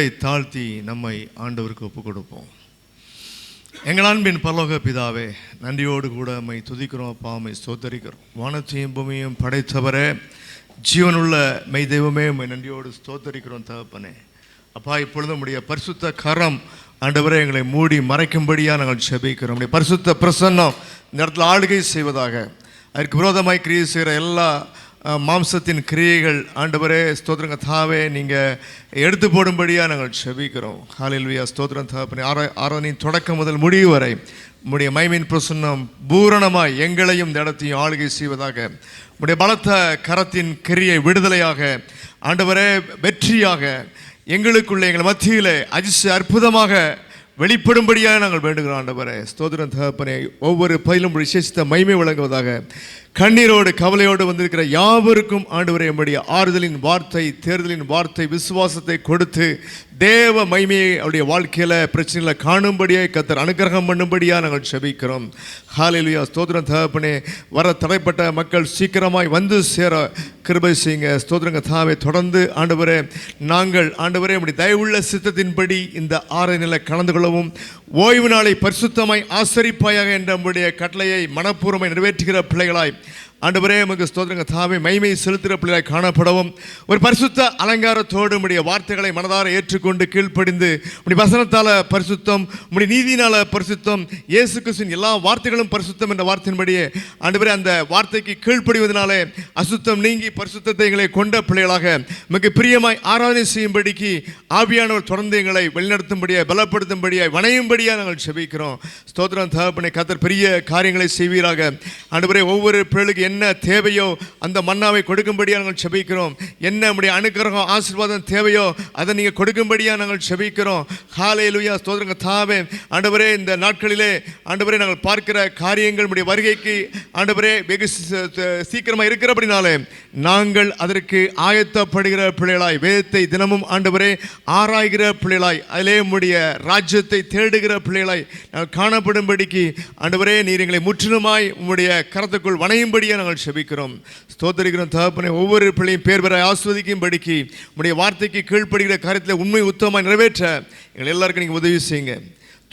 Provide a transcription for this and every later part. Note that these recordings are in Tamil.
தலைகளை தாழ்த்தி நம்மை ஆண்டவருக்கு ஒப்புக் கொடுப்போம். எங்கள் அன்பின் பரலோக பிதாவே, நன்றியோடு கூட நம்மை துதிக்கிறோம். அப்பா, நம்மை ஸ்தோத்தரிக்கிறோம். வானத்தையும் பூமியையும் படைத்தவரே, ஜீவனுள்ள மெய் தெய்வமே, நம்மை நன்றியோடு ஸ்தோத்தரிக்கிறோம். தகப்பனே, அப்பா, இப்பொழுது நம்முடைய பரிசுத்த கரம் ஆண்டவரே எங்களை மூடி மறைக்கும்படியாக நாங்கள் செபிக்கிறோம். நம்முடைய பரிசுத்த பிரசன்னம் இந்த இடத்துல ஆளுகை செய்வதாக. அதற்கு விரோதமாய் கிரியை செய்கிற எல்லா மாம்சத்தின் கிரியைகள் ஆண்டவரே ஸ்தோத்திரங்க தாவே நீங்கள் எடுத்து போடும்படியாக நாங்கள் செபிக்கிறோம். ஹல்லேலூயா. ஸ்தோத்திரம் தகப்பனே. ஆராதனையின் தொடக்கம் முதல் முடிவு வரை உம்முடைய மகிமையின் பிரசன்னம் பூரணமாய் எங்களையும் இந்த இடத்தையும் ஆளுகை செய்வதாக. உம்முடைய பலத்த கரத்தின் கிரியை விடுதலையாக ஆண்டவரே வெற்றியாக எங்களுக்குள்ளே எங்கள் மத்தியிலே அதிசய அற்புதமாக வெளிப்படும்படியாக நாங்கள் வேண்டுகிறோம். ஆண்டவரே ஸ்தோத்திரம் தகப்பனே, ஒவ்வொரு பயிலும் விசேஷித்த மகிமை வழங்குவதாக. கண்ணீரோடு கவலையோடு வந்திருக்கிற யாவருக்கும் ஆண்டவரே நம்முடைய ஆறுதலின் வார்த்தை, தேர்தலின் வார்த்தை, விசுவாசத்தை கொடுத்து தேவ மகிமையை அவருடைய வாழ்க்கையில் பிரச்சனைகளை காணும்படியாக கர்த்தர் அனுக்கிரகம் பண்ணும்படியாக நாங்கள் செபிக்கிறோம். ஹல்லேலூயா. ஸ்தோத்திரம் தகப்பனே, வர தடைப்பட்ட மக்கள் சீக்கிரமாய் வந்து சேர கிருபை செய்யுங்க. ஸ்தோத்திரங்க தாவே. தொடர்ந்து ஆண்டவரே நாங்கள் ஆண்டவரே நம்முடைய தயவுள்ள சித்தத்தின்படி இந்த ஆராதனையில் கலந்து கொள்ளவும், ஓய்வு நாளை பரிசுத்தமாய் ஆசரிப்பாயாக என்ற நம்முடைய கட்டளையை மனப்பூர்வமாய் நிறைவேற்றுகிற பிள்ளைகளாய் ஆண்டவரே உமக்கு ஸ்தோத்திரங்க தாவே மகிமை செலுத்துகிற பிள்ளைகளாய் காணப்படவும், ஒரு பரிசுத்த அலங்காரத்தோடு உம்முடைய வார்த்தைகளை மனதார ஏற்றுக்கொண்டு கீழ்ப்படிந்து உம்முடைய வசனத்தால் பரிசுத்தம், உம்முடைய நீதியினால் பரிசுத்தம், இயேசு கிறிஸ்துவின் எல்லா வார்த்தைகளும் பரிசுத்தம் என்ற வார்த்தையின்படியே ஆண்டவரே அந்த வார்த்தைக்கு கீழ்ப்படிவதனாலே அசுத்தம் நீங்கி பரிசுத்தத்தை எங்களை கொண்ட பிள்ளைகளாக உமக்கு பிரியமாய் ஆராதனை செய்யும்படிக்கு ஆவியானவர் தொடர்ந்து எங்களை வழிநடத்தும்படியாய் பலப்படுத்தும்படியாய் வணையும்படியாக நாங்கள் செபிக்கிறோம். ஸ்தோத்திரம் தகப்பனே. கர்த்தர் பெரிய காரியங்களை செய்வீராக. ஆண்டவரே ஒவ்வொரு பிள்ளைகளுக்கு என்ன தேவையோ அந்த மன்னாவை கொடுக்கும்படியாக நாங்கள் செபிக்கிறோம். என்ன நம்முடைய அனுக்கிரகம் ஆசீர்வாதம் தேவையோ அதை நீங்கள் கொடுக்கும்படியாக நாங்கள் செபிக்கிறோம். ஹல்லேலூயா. ஸ்தோத்திரங்க தாவே. ஆண்டவரே இந்த நாட்களிலே ஆண்டவரே நாங்கள் பார்க்கிற காரியங்கள் நம்முடைய வருகைக்கு ஆண்டவரே வெகு சீக்கிரமாக இருக்கிறபடினாலே நாங்கள் அதற்கு ஆயத்தப்படுகிற பிள்ளைகளாய், வேதத்தை தினமும் ஆண்டவரே ஆராய்கிற பிள்ளைகளாய், அதிலே நம்முடைய ராஜ்யத்தை தேடுகிற பிள்ளைகளாய் நாங்கள் காணப்படும்படிக்கு ஆண்டவரே நீர் எங்களை முற்றிலுமாய் உம்முடைய கரத்துக்குள் வணையும்படியாக நாங்கள் செபிக்கிறோம். ஸ்தோத்திரிக்கிறோம் தகப்பனே. ஒவ்வொரு பிள்ளையும் பேர் பெற ஆஸ்வதிக்கும்படிக்கு உம்முடைய வார்த்தைக்கு கீழ்ப்படுகிற காரியத்தில் உண்மை உத்தமமாக நிறைவேற்ற எங்கள் எல்லாருக்கும் நீங்கள் உதவி செய்யுங்க.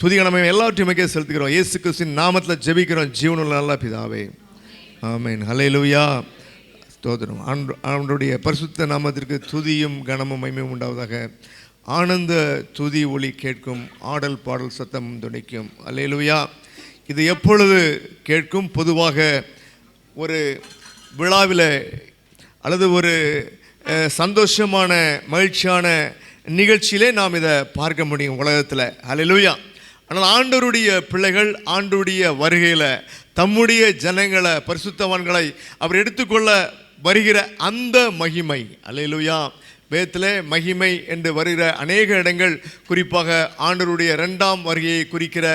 துதிகணமை எல்லாவற்றையும் மிக செலுத்துகிறோம். இயேசு கிறிஸ்துவின் நாமத்தில் ஜெபிக்கிறோம் ஜீவனுள்ள நல்ல பிதாவே, ஆமென். ஹல்லேலூயா. ஸ்தோத்திரம். ஆண்டவருடைய பரிசுத்த நாமத்திற்கு துதியும் கனமும் மகிமையும் உண்டாவதாக. ஆனந்த துதி ஒலி கேட்கும், ஆடல் பாடல் சத்தம் துணிக்கும். ஹல்லேலூயா. இது எப்பொழுது கேட்கும்? பொதுவாக ஒரு விழாவில் அல்லது ஒரு சந்தோஷமான மகிழ்ச்சியான நிகழ்ச்சியிலே நாம் இதை பார்க்க முடியும் உலகத்தில். ஹல்லேலூயா. ஆனால் ஆண்டவருடைய பிள்ளைகள் ஆண்டவருடைய வருகையில் தம்முடைய ஜனங்களை, பரிசுத்தவான்களை அவர் எடுத்துக்கொள்ள வருகிற அந்த மகிமை, ஹல்லேலூயா, வேதத்திலே மகிமை என்று வருகிற அநேக இடங்கள் குறிப்பாக ஆண்டவருடைய 2ஆம் வருகையை குறிக்கிற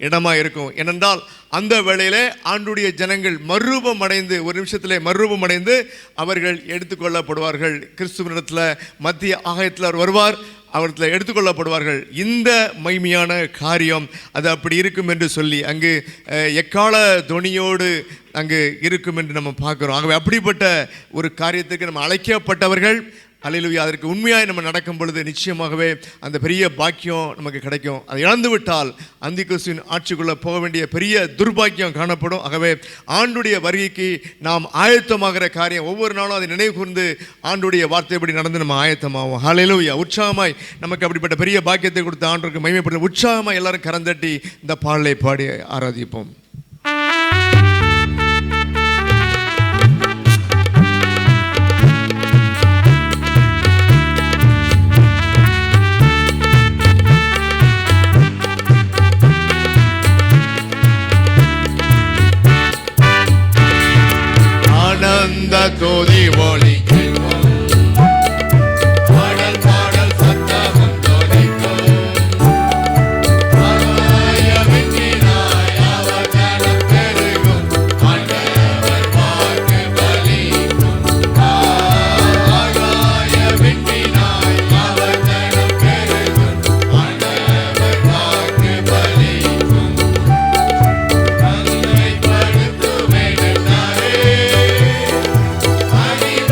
இடமாக இருக்கும். ஏனென்றால் அந்த வேளையிலே ஆண்டுடைய ஜனங்கள் மறுரூபம் அடைந்து, ஒரு நிமிஷத்திலே மறுரூபம் அடைந்து அவர்கள் எடுத்துக்கொள்ளப்படுவார்கள். கிறிஸ்துவனிடத்தில் மத்திய ஆகாயத்தில் அவர் வருவார், அவர்கள் எடுத்துக்கொள்ளப்படுவார்கள். இந்த மகிமையான காரியம் அது அப்படி இருக்கும் என்று சொல்லி அங்கு எக்கால தொனியோடு அங்கு இருக்கும் என்று நம்ம பார்க்குறோம். ஆகவே அப்படிப்பட்ட ஒரு காரியத்துக்கு நம்ம அழைக்கப்பட்டவர்கள். அல்லேலூயா. அதற்கு உண்மையாக நம்ம நடக்கும் பொழுது நிச்சயமாகவே அந்த பெரிய பாக்கியம் நமக்கு கிடைக்கும். அதை இழந்து விட்டால் அந்தி கிறிஸ்துவின் ஆட்சிக்குள்ளே போக வேண்டிய பெரிய துர்பாக்கியம் காணப்படும். ஆகவே ஆண்டுடைய வருகைக்கு நாம் ஆயத்தமாகிற காரியம் ஒவ்வொரு நாளும் அதை நினைவு கூர்ந்து ஆண்டுடைய வார்த்தைப்படி நடந்து நம்ம ஆயத்தமாகும். ஹல்லேலூயா. உற்சாகமாய் நமக்கு அப்படிப்பட்ட பெரிய பாக்கியத்தை கொடுத்த ஆண்டவருக்கு மகிமைப்படுத்த உற்சாகமாக எல்லாரும் கரந்தட்டி இந்த பாடலை பாடி ஆராதிப்போம். துதி ஒலி பாடல் பாடல் சத்தமும் துதிக்கும். ஆகாய வெற்றினாய் அவர் ஜனம் பெருகும், ஆண்டவர் வாக்கு பலிக்கும். ஆகாய வெற்றினாய் அவர் ஜனம் பெருகும், ஆண்டவர் வாக்கு பலிக்கும். நன்மை படுத்துமே நன்னாரே, அடிமை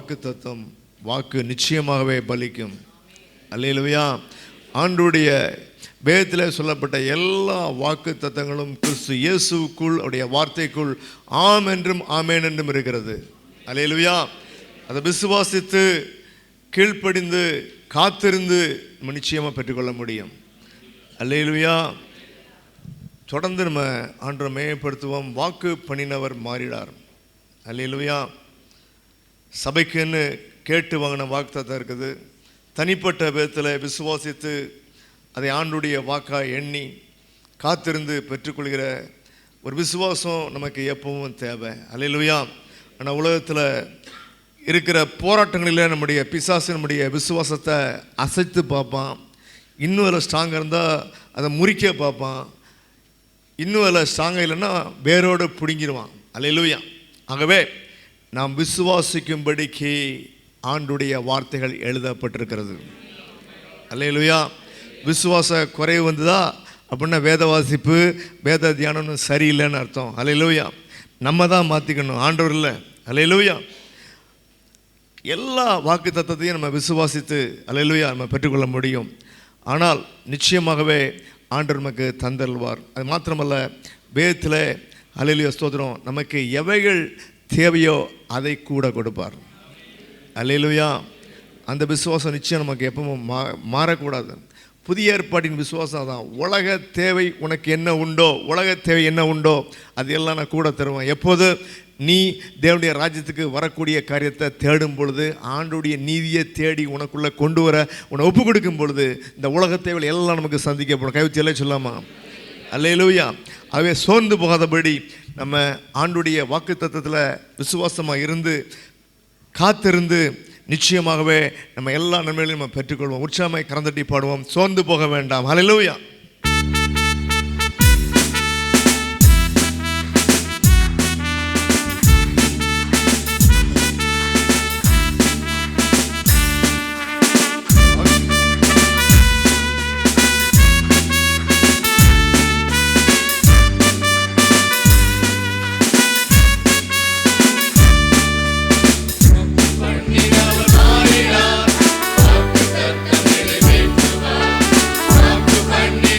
வாக்குத்தத்தம் வாக்கு நிச்சயமாகவே பலிக்கும். அல்லேலூயா. ஆண்டவருடைய வேதத்தில் சொல்லப்பட்ட எல்லா வாக்கு தத்தங்களும் கிறிஸ்து இயேசுவுக்குள் அவருடைய வார்த்தைக்குள் ஆம் என்றும் ஆமேன் என்றும் இருக்கிறது. அல்லேலூயா. அதை விசுவாசித்து கீழ்ப்படிந்து காத்திருந்து நம்ம நிச்சயமாக பெற்றுக்கொள்ள முடியும். அல்லேலூயா. தொடர்ந்து நம்ம ஆண்டவரை மேம்படுத்துவோம். வாக்கு பண்ணினவர் மாறிடார். அல்லேலூயா. சபைக்குன்னு கேட்டு வாங்கின வாக்குத்தத்தம் இருக்குது. தனிப்பட்ட விதத்தில் விசுவாசித்து அதை ஆண்டுடைய வாக்காக எண்ணி காத்திருந்து பெற்றுக்கொள்கிற ஒரு விசுவாசம் நமக்கு எப்பவும் தேவை. அல்லேலூயா. ஆனால் உலகத்தில் இருக்கிற போராட்டங்களில் நம்முடைய பிசாசு நம்முடைய விசுவாசத்தை அசைத்து பார்ப்பான். இன்னும் அதில் ஸ்ட்ராங்காக இருந்தால் அதை முறிக்க பார்ப்பான். இன்னும் அதில் ஸ்ட்ராங்காக இல்லைன்னா வேரோடு பிடுங்கிடுவான். அல்லேலூயா. ஆகவே நாம் விசுவாசிக்கும்படிக்கு ஆண்டுடைய வார்த்தைகள் எழுதப்பட்டிருக்கிறது. அல்லேலூயா. விசுவாச குறைவு வந்ததா அப்படின்னா வேத வாசிப்பு வேத தியானம்னு சரியில்லைன்னு அர்த்தம். அல்லேலூயா. நம்ம தான் மாற்றிக்கணும், ஆண்டவர் இல்லை. அல்லேலூயா. எல்லா வாக்கு தத்தத்தையும் நம்ம விசுவாசித்து அல்லேலூயா நம்ம பெற்றுக்கொள்ள முடியும். ஆனால் நிச்சயமாகவே ஆண்டவர் நமக்கு தந்தல்வார். அது மாத்திரமல்ல, வேதத்தில் அல்லேலூயா ஸ்தோத்திரம் நமக்கு எவைகள் தேவையோ அதை கூட கொடுப்பார். அல்லேலூயா. அந்த விசுவாசம் நிச்சயம் நமக்கு எப்பவும் மாறக்கூடாது. புதிய ஏற்பாட்டின் விசுவாசம் தான். உலக தேவை உனக்கு என்ன உண்டோ, உலக தேவை என்ன உண்டோ அது எல்லாம் நான் கூட தருவேன். எப்போது நீ தேவனுடைய ராஜ்யத்துக்கு வரக்கூடிய காரியத்தை தேடும் பொழுது, ஆண்டுடைய நீதியை தேடி உனக்குள்ளே கொண்டு வர உன்னை ஒப்பு கொடுக்கும் பொழுது இந்த உலக தேவைகள் எல்லாம் நமக்கு சந்திக்கப்படும். கைவச்சியெல்லாம் சொல்லாமா? அல்லேலூயா. ஆகவே சோர்ந்து போகாதபடி நம்ம ஆண்டுடைய வாக்கு தத்தத்தில் விசுவாசமாக இருந்து காத்திருந்து நிச்சயமாகவே நம்ம எல்லா நன்மைகளையும் நம்ம பெற்றுக்கொள்வோம். உற்சாகமாய் கரந்தட்டி பாடுவோம். சோர்ந்து போக வேண்டாம். அல்லேலூயா. பண்ணி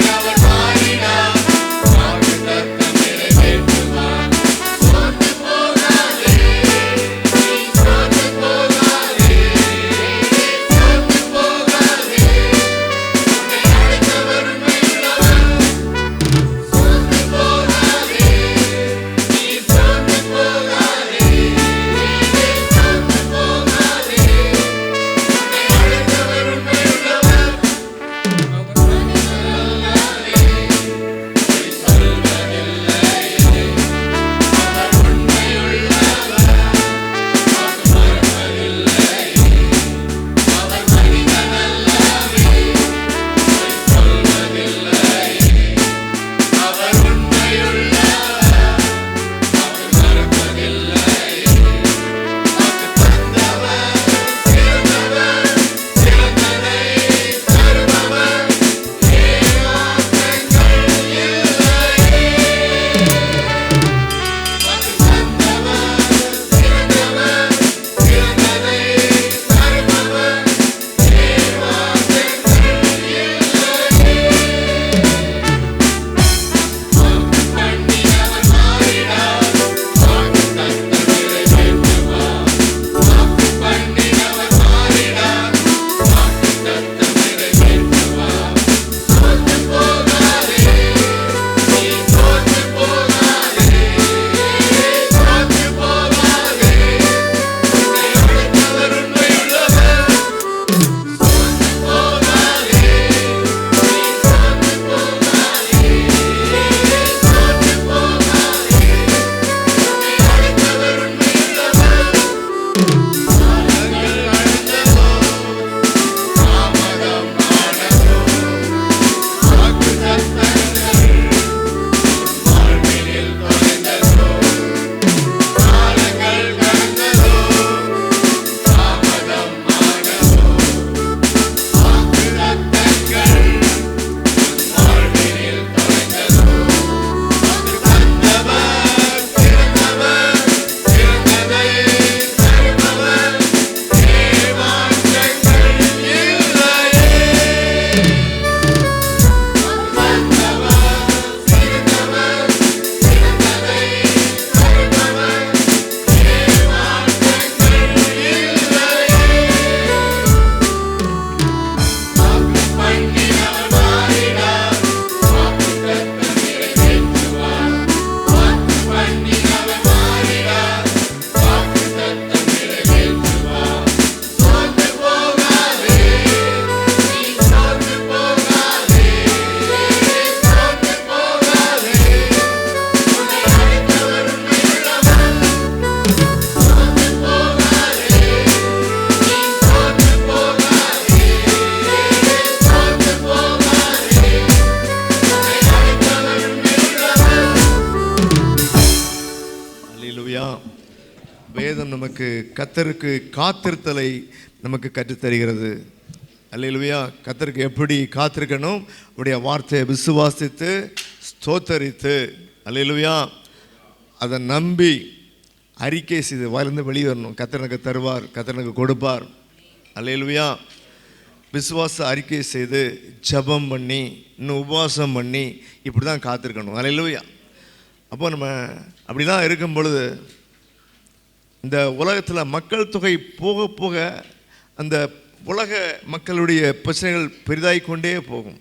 நமக்கு கர்த்தருக்கு காத்திருத்தலை நமக்கு கற்றுத்தருகிறது. அல்லேலூயா. கர்த்தருக்கு எப்படி காத்திருக்கணும்? அவருடைய வார்த்தையை விசுவாசித்து ஸ்தோத்தரித்து, அல்லேலூயா, அதை நம்பி அறிக்கை செய்து வாயிலிருந்து வெளியே வரணும். கர்த்தர் எனக்கு தருவார், கர்த்தர் எனக்கு கொடுப்பார். அல்லேலூயா. விசுவாச அறிக்கை செய்து ஜெபம் பண்ணி இன்னும் உபவாசம் பண்ணி இப்படி தான் காத்திருக்கணும். அல்லேலூயா. அப்போ நம்ம அப்படி தான் இருக்கும் பொழுது இந்த உலகத்தில் மக்கள் தொகை போக போக அந்த உலக மக்களுடைய பிரச்சனைகள் பெரிதாகி கொண்டே போகும்.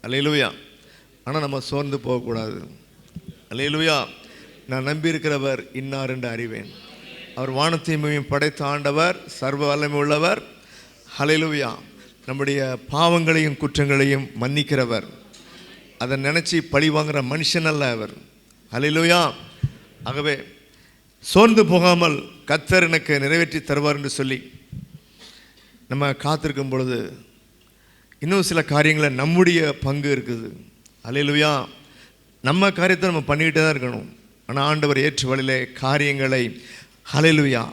அல்லேலூயா. ஆனால் நம்ம சோர்ந்து போகக்கூடாது. அல்லேலூயா. நான் நம்பியிருக்கிறவர் இன்னார் என்று அறிவேன். அவர் வானத்தையும் படைத்த ஆண்டவர், சர்வ வல்லமை உள்ளவர். அல்லேலூயா. நம்முடைய பாவங்களையும் குற்றங்களையும் மன்னிக்கிறவர். அதை நினச்சி பழி வாங்குகிற மனுஷன் அல்ல அவர். அல்லேலூயா. ஆகவே சோர்ந்து போகாமல் கர்த்தர் எனக்கு நிறைவேற்றி தருவார் என்று சொல்லி நம்ம காத்திருக்கும் பொழுது இன்னும் சில காரியங்களை நம்முடைய பங்கு இருக்குது. அல்லேலூயா. நம்ம காரியத்தை நம்ம பண்ணிக்கிட்டே தான் இருக்கணும். ஆனால் ஆண்டவர் ஏற்ற வழியிலே காரியங்களை, அல்லேலூயா,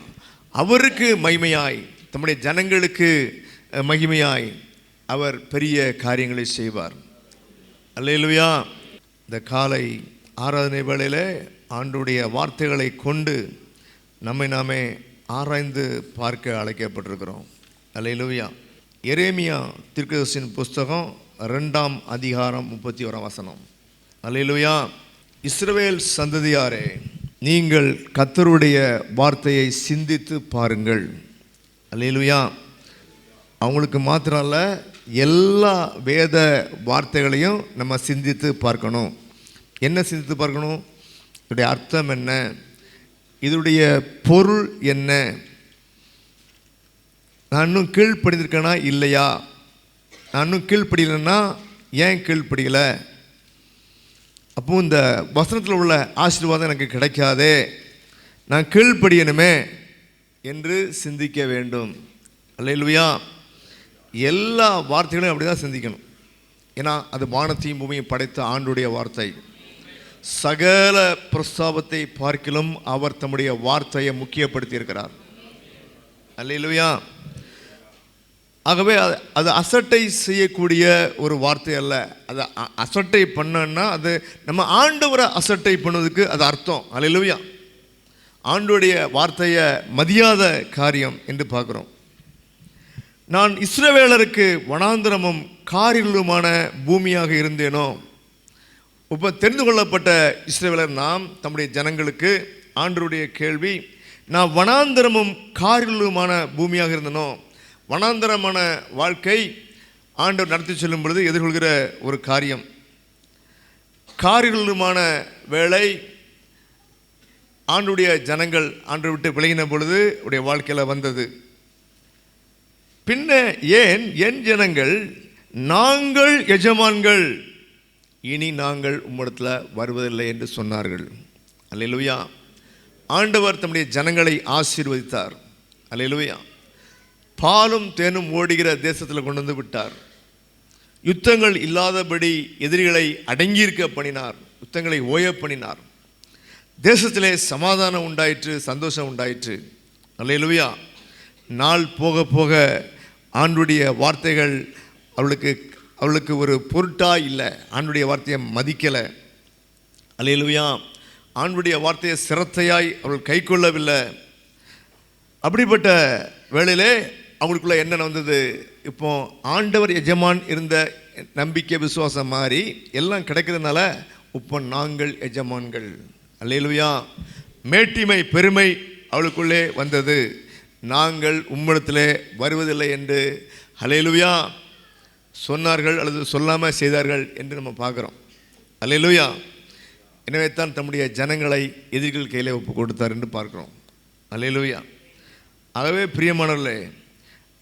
அவருக்கு மகிமையாய், தம்முடைய ஜனங்களுக்கு மகிமையாய் அவர் பெரிய காரியங்களை செய்வார். அல்லேலூயா. இந்த காலை ஆராதனை வேளையிலே ஆண்டுடைய வார்த்தைகளை கொண்டு நம்மை நாமே ஆராய்ந்து பார்க்க அழைக்கப்பட்டிருக்கிறோம். அல்லேலூயா. எரேமியா தீர்க்கதரிசியின் புஸ்தகம் 2ஆம் அதிகாரம் 31ஆம் வசனம். அல்லேலூயா. இஸ்ரவேல் சந்ததியாரே, நீங்கள் கர்த்தருடைய வார்த்தையை சிந்தித்து பாருங்கள். அல்லேலூயா. அவங்களுக்கு மாத்திரம் அல்ல, எல்லா வேத வார்த்தைகளையும் நம்ம சிந்தித்து பார்க்கணும். என்ன சிந்தித்து பார்க்கணும்? இதோடைய அர்த்தம் என்ன? இதோடைய பொருள் என்ன? நான் இன்னும் கீழ்ப்படிந்திருக்கேனா இல்லையா? நான் இன்னும் கீழ்ப்படியலைன்னா ஏன் கீழ்ப்படியலை? அப்போ இந்த வசனத்தில் உள்ள ஆசீர்வாதம் எனக்கு கிடைக்காதே, நான் கீழ்ப்படியணுமே என்று சிந்திக்க வேண்டும். அல்லேலூயா. எல்லா வார்த்தைகளையும் அப்படி தான் சிந்திக்கணும். ஏன்னா அது வானத்தையும் பூமியும் படைத்த ஆண்டுடைய வார்த்தை. சகல பிரஸ்தாபத்தை பார்க்கிலும் அவர் தம்முடைய வார்த்தையை முக்கியப்படுத்தி இருக்கிறார். அல்லேலூயா. ஆகவே அது அசட்டை செய்யக்கூடிய ஒரு வார்த்தை அல்ல. அதை அசட்டை பண்ணா அது நம்ம ஆண்டவரை அசட்டை பண்ணுவதுக்கு அது அர்த்தம். அல்லேலூயா. ஆண்டோடைய வார்த்தையை மதியாத காரியம் என்று பார்க்குறோம். நான் இஸ்ரவேலருக்கு வனாந்திரமும் காரிருளுமான பூமியாக இருந்தேனோ. இப்போ தெரிந்து கொள்ளப்பட்ட இஸ்ரவேலர் நாம், தம்முடைய ஜனங்களுக்கு ஆண்டவருடைய கேள்வி, நான் வனாந்திரமும் காரிருளுமான பூமியாக இருந்தனோ. வனாந்தரமான வாழ்க்கை ஆண்டவர் நடத்தி செல்லும் பொழுது எதிர்கொள்கிற ஒரு காரியம். காரிருளுமான வேளை ஆண்டுடைய ஜனங்கள் ஆண்டவரை விட்டு விலகின பொழுது உடைய வாழ்க்கையில் வந்தது. பின்ன ஏன் என் ஜனங்கள் நாங்கள் எஜமான்கள், இனி நாங்கள் உம்மிடத்தில் வருவதில்லை என்று சொன்னார்கள். அல்லேலூயா. ஆண்டவர் தம்முடைய ஜனங்களை ஆசீர்வதித்தார். அல்லேலூயா. பாலும் தேனும் ஓடுகிற தேசத்தில் கொண்டு வந்து விட்டார். யுத்தங்கள் இல்லாதபடி எதிரிகளை அடங்கியிருக்க பண்ணினார். யுத்தங்களை ஓய பண்ணினார். தேசத்திலே சமாதானம் உண்டாயிற்று, சந்தோஷம் உண்டாயிற்று. அல்லேலூயா. நாள் போக போக ஆண்டுடைய வார்த்தைகள் அவளுக்கு ஒரு பொருட்டா இல்லை. ஆண்டுடைய வார்த்தையை மதிக்கலை. அல்லேலூயா. ஆண்டுடைய வார்த்தையை சிரத்தையாய் அவள் கை கொள்ளவில்லை. அப்படிப்பட்ட வேளையிலே அவங்களுக்குள்ள என்ன வந்தது? இப்போ ஆண்டவர் எஜமான் இருந்த நம்பிக்கை விசுவாசம் மாறி எல்லாம் கிடைக்கிறதுனால இப்போ நாங்கள் எஜமான்கள். அல்லேலூயா. மேட்டிமை பெருமை அவளுக்குள்ளே வந்தது. நாங்கள் உம்மிடத்திலே வருவதில்லை என்று அல்லேலூயா சொன்னார்கள், அல்லது சொல்லாமல் செய்தார்கள் என்று நம்ம பார்க்குறோம். அல்லேலூயா. எனவே தான் தம்முடைய ஜனங்களை எதிரிகள் கையில் ஒப்பு கொடுத்தார் என்று பார்க்குறோம். அல்லேலூயா. ஆகவே பிரியமானவர்களே,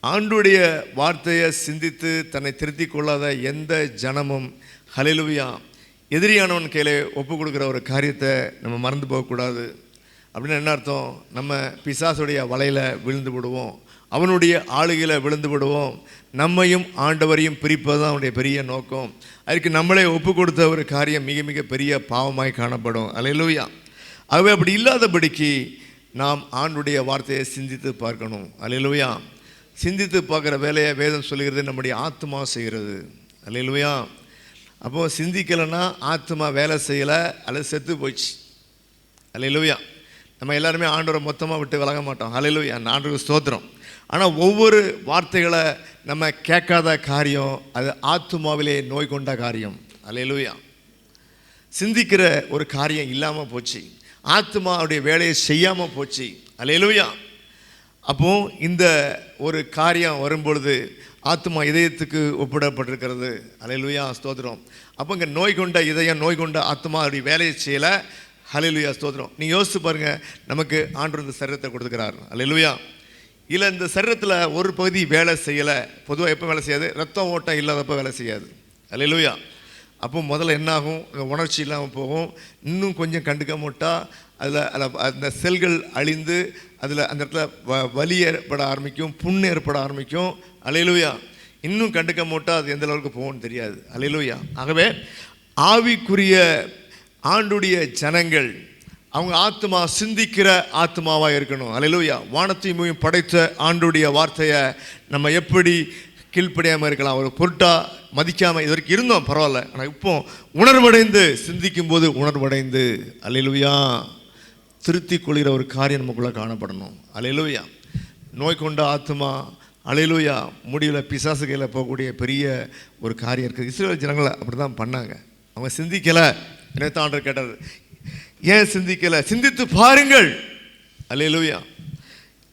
ஆண்டுடைய வார்த்தையை சிந்தித்து தன்னை திருத்தி கொள்ளாத எந்த ஜனமும் அல்லேலூயா எதிரியானவன் கையில் ஒப்பு கொடுக்குற ஒரு காரியத்தை நம்ம மறந்து போகக்கூடாது. அப்படின்னு என்ன அர்த்தம்? நம்ம பிசாசுடைய வலையில் விழுந்து விடுவோம், அவனுடைய ஆளுகையில் விழுந்து விடுவோம். நம்மையும் ஆண்டவரையும் பிரிப்பது தான் அவனுடைய பெரிய நோக்கம். அதுக்கு நம்மளே ஒப்பு கொடுத்த ஒரு காரியம் மிக மிக பெரிய பாவமாய் காணப்படும். அல்லேலூயா. ஆகவே அப்படி இல்லாதபடிக்கு நாம் ஆண்டுடைய வார்த்தையை சிந்தித்து பார்க்கணும். அல்லேலூயா. சிந்தித்து பார்க்குற வேலையை வேதம் சொல்லுகிறது, நம்முடைய ஆத்மா செய்கிறது. அல்லேலூயா. அப்போது சிந்திக்கலைன்னா ஆத்மா வேலை செய்யலை அல்லது செத்து போயிடுச்சு. அல்லேலூயா. நம்ம எல்லாருமே ஆண்டவரை மொத்தமாக விட்டு விலக மாட்டோம். அல்லேலூயா. ஆண்டவருக்கு ஸ்தோத்திரம். ஆனால் ஒவ்வொரு வார்த்தைகளை நம்ம கேட்காத காரியம் அது ஆத்மாவிலே நோய் கொண்ட காரியம். அல்லேலூயா. சிந்திக்கிற ஒரு காரியம் இல்லாமல் போச்சு, ஆத்மாவுடைய வேலையை செய்யாமல் போச்சு. அல்லேலூயா. அப்போ இந்த ஒரு காரியம் வரும்பொழுது ஆத்மா இதயத்துக்கு ஒப்பிடப்பட்டிருக்கிறது. அல்லேலூயா, ஸ்தோத்திரம். அப்போ இங்கே நோய் கொண்ட இதயம், நோய் கொண்ட ஆத்மா அப்படி வேலையை செய்யலை. அல்லேலூயா, ஸ்தோத்திரம். நீங்கள் யோசித்து பாருங்கள், நமக்கு ஆண்டவர் இந்த சரீரத்தை கொடுத்துக்கிறார். அல்லேலூயா. இல்லை இந்த சரீரத்தில் ஒரு பகுதி வேலை செய்யலை. பொதுவாக எப்போ வேலை செய்யாது? ரத்தம் ஓட்டம் இல்லாதப்போ வேலை செய்யாது. அல்லேலூயா. அப்போ முதல்ல என்னாகும்? உணர்ச்சி இல்லாமல் போகும். இன்னும் கொஞ்சம் கண்டுக்க மாட்டால் அதில் அந்த செல்கள் அழிந்து அதில் அந்த இடத்துல வலி ஏற்பட ஆரம்பிக்கும், புண் ஏற்பட ஆரம்பிக்கும். அல்லேலூயா. இன்னும் கண்டுக்க மாட்டால் அது எந்த அளவுக்கு போகும்னு தெரியாது. அல்லேலூயா. ஆகவே ஆவிக்குரிய ஆண்டுடைய ஜனங்கள் அவங்க ஆத்மா சிந்திக்கிற ஆத்மாவாக இருக்கணும். அல்லேலூயா. வானத்தையும் படைத்த ஆண்டுடைய வார்த்தையை நம்ம எப்படி கீழ்ப்படியாமல் இருக்கலாம்? ஒரு பொருட்டாக மதிக்காமல் இது வரைக்கும் இருந்தோம், பரவாயில்ல. ஆனால் இப்போ உணர்வடைந்து சிந்திக்கும் போது உணர்வடைந்து அல்லேலூயா திருத்தி கொள்கிற ஒரு காரியம் நமக்குள்ளே காணப்படணும். அல்லேலூயா. நோய் கொண்ட ஆத்மா, அல்லேலூயா, முடிவில் பிசாசு கையில் போகக்கூடிய பெரிய ஒரு காரியம் இருக்குது. இஸ்ரவேல் ஜனங்களை அப்படி தான் பண்ணாங்க. அவங்க சிந்திக்கலை. என்னத்தான் ஆண்டவர் கேட்டார், ஏன் சிந்திக்கலை? சிந்தித்து பாருங்கள். அல்லேலூயா.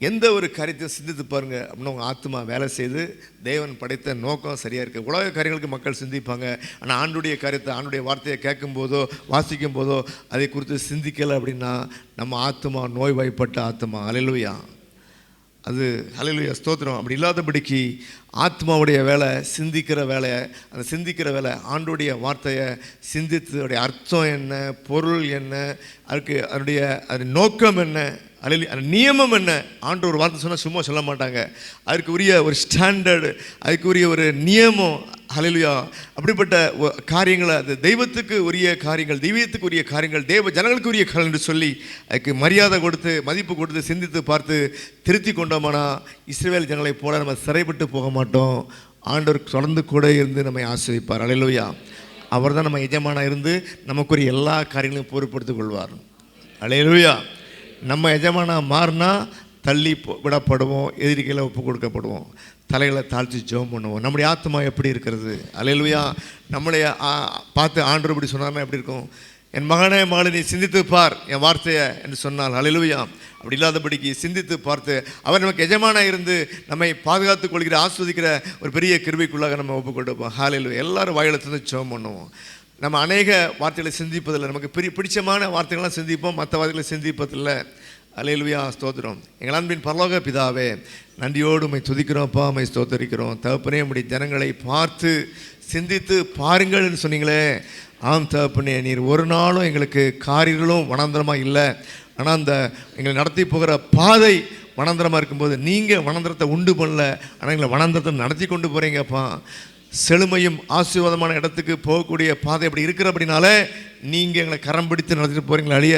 எந்த ஒரு காரியத்தையும் சிந்தித்து பாருங்கள் அப்படின்னு உங்கள் ஆத்மா வேலை செய்து தேவன் படைத்த நோக்கம் சரியாக இருக்குது. உலக காரியங்களுக்கு மக்கள் சிந்திப்பாங்க, ஆனால் ஆண்டுடைய காரியத்தை, ஆண்டுடைய வார்த்தையை கேட்கும் போதோ வாசிக்கும் போதோ அதை குறித்து சிந்திக்கலை அப்படின்னா நம்ம ஆத்மா நோய்வாய்ப்பட்ட ஆத்மா. அல்லேலூயா. அது அல்லேலூயா, ஸ்தோத்திரம். அப்படி இல்லாதபடிக்கு ஆத்மாவுடைய வேலை சிந்திக்கிற வேலை. அந்த சிந்திக்கிற வேலை ஆண்டுடைய வார்த்தையை சிந்தித்து அதோடைய அர்த்தம் என்ன, பொருள் என்ன, அதுக்கு அதனுடைய நோக்கம் என்ன, அல்லேலூயா, நியமம் என்ன. ஆண்டு ஒரு வார்த்தை சொன்னால் சும்மா சொல்ல மாட்டாங்க. அதுக்கு உரிய ஒரு ஸ்டாண்டர்டு, அதுக்கு உரிய ஒரு நியமம். அல்லேலூயா. அப்படிப்பட்ட காரியங்களை, அது தெய்வத்துக்கு உரிய காரியங்கள், தெய்வத்துக்கு உரிய காரியங்கள், தேவ ஜனங்களுக்கு உரிய காரியங்கள் என்று சொல்லி அதுக்கு மரியாதை கொடுத்து மதிப்பு கொடுத்து சிந்தித்து பார்த்து திருத்தி கொண்டோமானா இஸ்ரவேல் ஜனங்களைப் போல நம்ம சிறைப்பட்டு போக மாட்டோம். ஆண்டவர் தொடர்ந்து கூட இருந்து நம்மை ஆசீர்வதிப்பார். அல்லேலூயா. அவர் தான் நம்ம எஜமானாக இருந்து நமக்குரிய எல்லா காரியங்களையும் பொறுப்படுத்திக் கொள்வார். அல்லேலூயா. நம்ம எஜமானா மாறினா தள்ளி விடப்படுவோம், எதிரிகளை ஒப்பு கொடுக்கப்படுவோம், தலைகளை தாழ்த்தி ஜெபம் பண்ணுவோம். நம்முடைய ஆத்மா எப்படி இருக்கிறது? அல்லேலூயா. நம்மளைய பார்த்து ஆண்டவர் இப்படி சொன்னார்னா எப்படி இருக்கும்? என் மகனே மகளை நீ சிந்தித்து பார் என் வார்த்தையை என்று சொன்னால். அல்லேலூயா. அப்படி இல்லாதபடிக்கு சிந்தித்து பார்த்து அவர் நமக்கு எஜமானாக இருந்து நம்மை பாதுகாத்து கொள்கிற ஆஸ்வதிக்கிற ஒரு பெரிய கிருபைக்குள்ளாக நம்ம ஒப்பு கொடுப்போம். அல்லேலூயா. எல்லாரும் வாயில தந்து ஜெபம் பண்ணுவோம். நம்ம அநேக வார்த்தைகளை சிந்திப்பதில்லை. நமக்கு பிடிச்சமான வார்த்தைகள்லாம் சிந்திப்போம், மற்ற வார்த்தைகளை சிந்திப்பதில்லை. அல்லேலூயா, ஸ்தோத்திரம். எங்கள் அன்பின் பரலோக பிதாவே, நன்றியோடு உம்மை துதிக்கிறோம்ப்பா, உம்மை ஸ்தோத்தரிக்கிறோம். தகப்பனே, உம்முடைய ஜனங்களை பார்த்து சிந்தித்து பாருங்கள்னு சொன்னீங்களே. ஆம் தகப்பனே, நீர் ஒரு நாளும் எங்களுக்கு காரியங்களும் வனாந்தரமாக இல்லை. ஆனால் அந்த எங்களை நடத்தி போகிற பாதை வனாந்தரமாக இருக்கும்போது நீங்கள் வனாந்தரத்தை உண்டு பண்ணல, ஆனால் எங்களை வனாந்தரத்தை நடத்தி கொண்டு போகிறீங்கப்பா. செழுமையும் ஆசீர்வாதமான இடத்துக்கு போகக்கூடிய பாதை அப்படி இருக்கிற அப்படின்னாலே நீங்கள் எங்களை கரம் பிடித்து நடத்திட்டு போகிறீங்களா அழிய,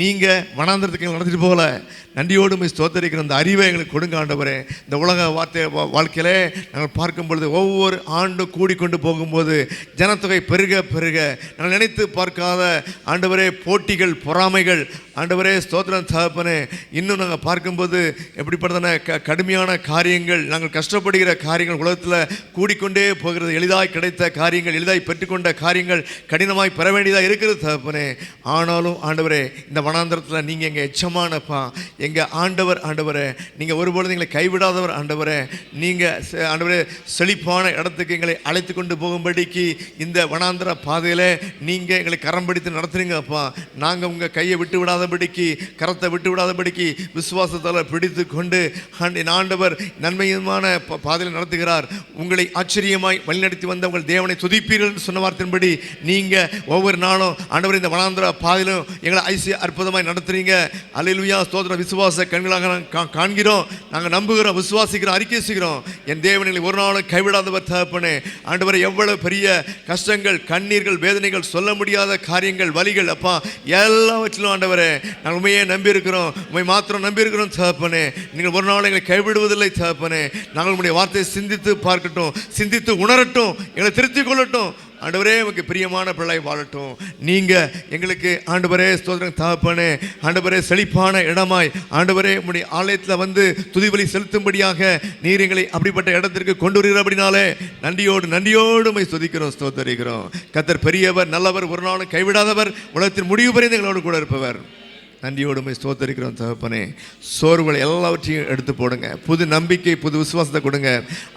நீங்கள் வனாந்தரத்துக்கு எங்களை நடத்திட்டு போகலை. நன்றியோடு ஸ்தோத்தரிக்கிற அந்த அறிவை எங்களுக்கு கொடுங்க ஆண்டவரே. இந்த உலக வார்த்தை வாழ்க்கையிலே நாங்கள் பார்க்கும் பொழுது ஒவ்வொரு ஆண்டும் கூடிக்கொண்டு போகும்போது ஜனத்தொகை பெருக பெருக நாங்கள் நினைத்து பார்க்காத ஆண்டவரே போட்டிகள், பொறாமைகள், ஆண்டவரே ஸ்தோத்திரம் தகப்பனே, இன்னும் நாங்கள் பார்க்கும்போது எப்படிப்பட்டதான கடுமையான காரியங்கள், நாங்கள் கஷ்டப்படுகிற காரியங்கள் உலகத்தில் கூடிக்கொண்டே போகிறது. எளிதாய் கிடைத்த காரியங்கள், எளிதாய் பெற்றுக்கொண்ட காரியங்கள் கடினமாய் பெற வேண்டியதாக இருக்கிறது தகப்பனே. ஆனாலும் ஆண்டவரே, இந்த வனாந்தரத்தில் நீங்கள் எங்கள் எச்சமானப்பா, எங்கள் ஆண்டவர். ஆண்டவரே, நீங்கள் ஒருபொழுது எங்களை கைவிடாதவர். ஆண்டவரே, நீங்கள் ஆண்டவரே செழிப்பான இடத்துக்கு எங்களை அழைத்து கொண்டு போகும்படிக்கு இந்த வனாந்தர பாதையில் நீங்கள் எங்களை கரம் பிடித்து நடத்துறீங்கப்பா. நாங்கள் உங்கள் கையை விட்டு விடாதபடிக்கு, கரத்தை விட்டு விடாதபடிக்கு விசுவாசத்தால் பிடித்து கொண்டு ஆண்டவர் நன்மையுமான பாதையில் நடத்துகிறார். உங்களை ஆச்சரியமாய் வழிநடத்தி வந்த உங்கள் தேவனை துதிப்பீர்கள் என்று சொன்ன வார்த்தையின்படி நீங்கள் ஒவ்வொரு நாளும் போனாலும் ஆண்டவரே இந்த வனாந்திர பாதையிலும் எங்களை அற்புதமாய் நடத்துறீங்க. அல்லேலூயா ஸ்தோத்திரம். விசுவாச கண்களாக நாங்கள் காண்கிறோம், நாங்கள் நம்புகிறோம், விசுவாசிக்கிறோம், அறிக்கை செய்கிறோம். என் தேவனை ஒரு நாளும் கைவிடாதவர் தகப்பனே. ஆண்டவரே எவ்வளவு பெரிய கஷ்டங்கள், கண்ணீர்கள், வேதனைகள், சொல்ல முடியாத காரியங்கள், வலிகள் அப்பா எல்லாவற்றிலும் ஆண்டவரே நாங்கள் உண்மையே நம்பியிருக்கிறோம், உண்மை மாத்திரம் நம்பியிருக்கிறோம் தகப்பனே. நீங்கள் ஒரு நாள் எங்களை கைவிடுவதில்லை தகப்பனே. நாங்கள் உங்களுடைய வார்த்தையை சிந்தித்து பார்க்கட்டும், சிந்தித்து உணரட்டும், எங்களை திருத்திக் கொள்ளட்டும். ஆண்டவரே உமக்கு பிரியமான பிள்ளை வாழட்டும். நீங்க எங்களுக்கு ஆண்டவரே ஸ்தோத்திரம் தகப்பனே. ஆண்டவரே செழிப்பான இடமாய் ஆண்டவரே உம்முடைய ஆலயத்தில் வந்து துதிபலி செலுத்தும்படியாக நீர் எங்களை அப்படிப்பட்ட இடத்திற்கு கொண்டு வருகிற அப்படினாலே நன்றியோடு உம்மை துதிக்கிறோம், ஸ்தோத்தரிக்கிறோம். கர்த்தர் பெரியவர், நல்லவர், ஒரு நாளும் கைவிடாதவர், உலகத்தின் முடிவு வரை எங்களோடு கூட இருப்பவர். நன்றியோடுமை ஸ்தோத்தரிக்கிறோம் தகப்பனே. சோர்வுகளை எல்லாவற்றையும் எடுத்து போடுங்க, புது நம்பிக்கை, புது விசுவாசத்தை கொடுங்க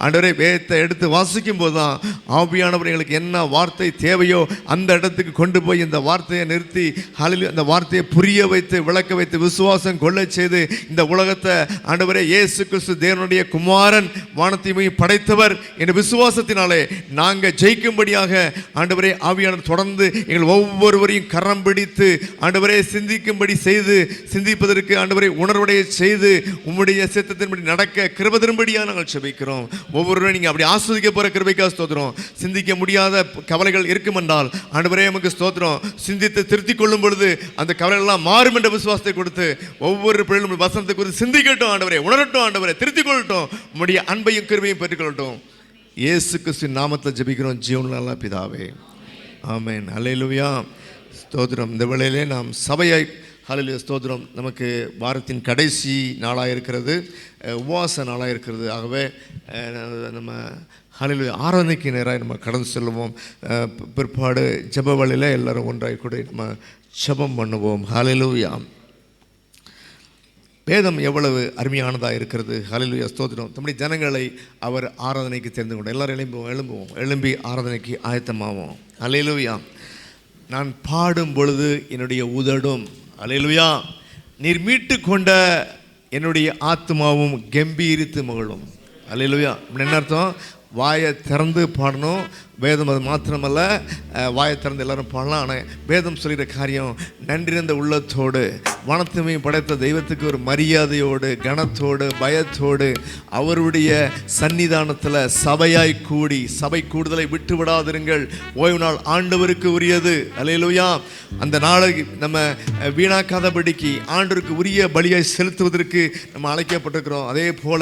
ஆண்டவரே. வேதத்தை எடுத்து வாசிக்கும் போது தான் ஆவியானவர் எங்களுக்கு என்ன வார்த்தை தேவையோ அந்த இடத்துக்கு கொண்டு போய் இந்த வார்த்தையை நிறுத்தி அந்த வார்த்தையை புரிய வைத்து விளக்க வைத்து விசுவாசம் கொள்ள செய்து இந்த உலகத்தை ஆண்டவரே இயேசு கிறிஸ்து தேவனுடைய குமாரன் வானத்தையும் படைத்தவர் என்ற விசுவாசத்தினாலே நாங்கள் ஜெயிக்கும்படியாக ஆண்டவரே ஆவியானவர் தொடர்ந்து எங்கள் ஒவ்வொருவரையும் கரம் பிடித்து ஆண்டவரே சிந்திக்கும்படி செய்து, சிந்திப்பதற்கு ஆண்டவரை உணர்வுடைய செய்து உம்முடைய சித்தத்தின்படி நடக்க கிருபை தரும்படியாக நாங்கள் ஜெபிக்கிறோம். ஒவ்வொருவரும் நீங்க அப்படி ஆஸ்வதிக்க போற கிருபைக்காக ஸ்தோத்திரம். சிந்திக்க முடியாத கவலைகள் இருக்கும் என்றால் ஆண்டவரே நமக்கு ஸ்தோத்திரம். சிந்தித்து திருத்திக் கொள்ளும் பொழுது அந்த கவலைகள் எல்லாம் மாறும் என்ற விசுவாசத்தை கொடுத்து ஒவ்வொரு பிள்ளைகளும் வசனத்தை குறித்து சிந்திக்கட்டும் ஆண்டவரே, உணரட்டும் ஆண்டவரே, திருத்திக் கொள்ளட்டும், உம்முடைய அன்பையும் கிருபையும் பெற்றுக்கொள்ளட்டும். இயேசு கிறிஸ்துவின் நாமத்தில் ஜெபிக்கிறோம் ஜீவனுள்ள பிதாவே, ஆமென். அல்லேலூயா ஸ்தோத்திரம். இந்த வேளையிலே நாம் சபையை ஹல்லேலூயா ஸ்தோத்திரம். நமக்கு வாரத்தின் கடைசி நாளாக இருக்கிறது, உபவாச நாளாக இருக்கிறது. ஆகவே நம்ம ஹல்லேலூயா ஆராதனைக்கு நேராக நம்ம கடந்து செல்லுவோம். பிற்பாடு ஜெப வழியில் எல்லாரும் ஒன்றாய் கூட நம்ம ஜெபம் பண்ணுவோம். ஹல்லேலூயா. வேதம் எவ்வளவு அருமையானதாக இருக்கிறது. ஹல்லேலூயா ஸ்தோத்திரம். நம்முடைய ஜனங்களை அவர் ஆராதனைக்கு தெரிந்து கொண்டு எல்லாரும் எழும்பி ஆராதனைக்கு ஆயத்தமாவோம். ஹல்லேலூயா. நான் பாடும் பொழுது என்னுடைய உதடும் அல்லேலூயா நீர் மீட்டு கொண்ட என்னுடைய ஆத்மாவும் கம்பீரித்து மகளும். அல்லேலூயா. என்ன அர்த்தம்? வாயை திறந்து பாடணும். வேதம் அது மாத்திரமல்ல, வாயை திறந்து எல்லாரும் பாடலாம். ஆனால் வேதம் சொல்கிற காரியம் நன்றிருந்த உள்ளத்தோடு வானத்தையும் படைத்த தெய்வத்துக்கு ஒரு மரியாதையோடு கனத்தோடு பயத்தோடு அவருடைய சன்னிதானத்தில் சபையாய் கூடி, சபை கூடுதலை விட்டு விடாதிருங்கள், ஓய்வு நாள் ஆண்டவருக்கு உரியது. அல்லேலூயா. அந்த நாளை நம்ம வீணாக்காதபடிக்கு ஆண்டவருக்கு உரிய பலியாய் செலுத்துவதற்கு நம்ம அழைக்கப்பட்டிருக்கிறோம். அதே போல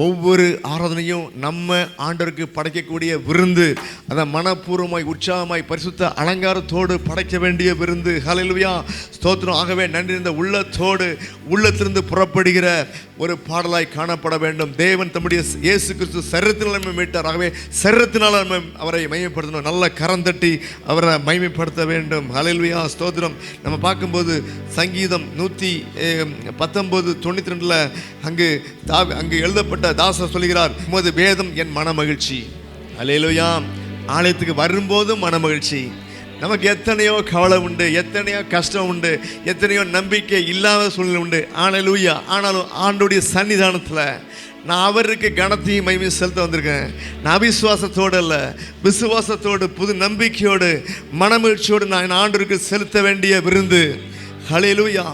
ஒவ்வொரு ஆராதனையும் நம்ம ஆண்டவருக்கு படைக்கக்கூடிய விருந்து, அதை மனப்பூர்வமாய் உற்சாகமாய் பரிசுத்த அலங்காரத்தோடு படைக்க வேண்டிய விருந்து. ஹல்லேலூயா ஸ்தோத்திரம். ஆகவே நன்றிருந்த உள்ளத்தோடு உள்ளத்திலிருந்து புறப்படுகிற ஒரு பாடலாய் காணப்பட வேண்டும். தேவன் தம்முடைய இயேசு கிறிஸ்து சரீரத்தினால் நம்ம மீட்டார். ஆகவே சரீரத்தினால் நம்ம அவரை மகிமைப்படுத்தணும், நல்ல கரம் தட்டி அவரை மகிமைப்படுத்த வேண்டும். ஹல்லேலூயா ஸ்தோத்திரம். நம்ம பார்க்கும்போது சங்கீதம் 119:92 அங்கு எழுதப்பட்ட தாசர் சொல்கிறார், உமது வேதம் என் மன மகிழ்ச்சி. ஹல்லேலூயா. ஆலயத்துக்கு வரும்போதும் மன மகிழ்ச்சி. நமக்கு எத்தனையோ கவலை உண்டு, எத்தனையோ கஷ்டம் உண்டு, எத்தனையோ நம்பிக்கை இல்லாத சூழ்நிலை உண்டு. ஹல்லேலூயா. ஆனாலும் ஆண்டவருடைய சன்னிதானத்தில் நான் அவருக்கு கனத்தையும் மகிமையும் செலுத்த வந்திருக்கேன். நான் அவிசுவாசத்தோடு அல்ல, விசுவாசத்தோடு புது நம்பிக்கையோடு மனமகிழ்ச்சியோடு நான் ஆண்டவருக்கு செலுத்த வேண்டிய விருந்து. ஹல்லேலூயா.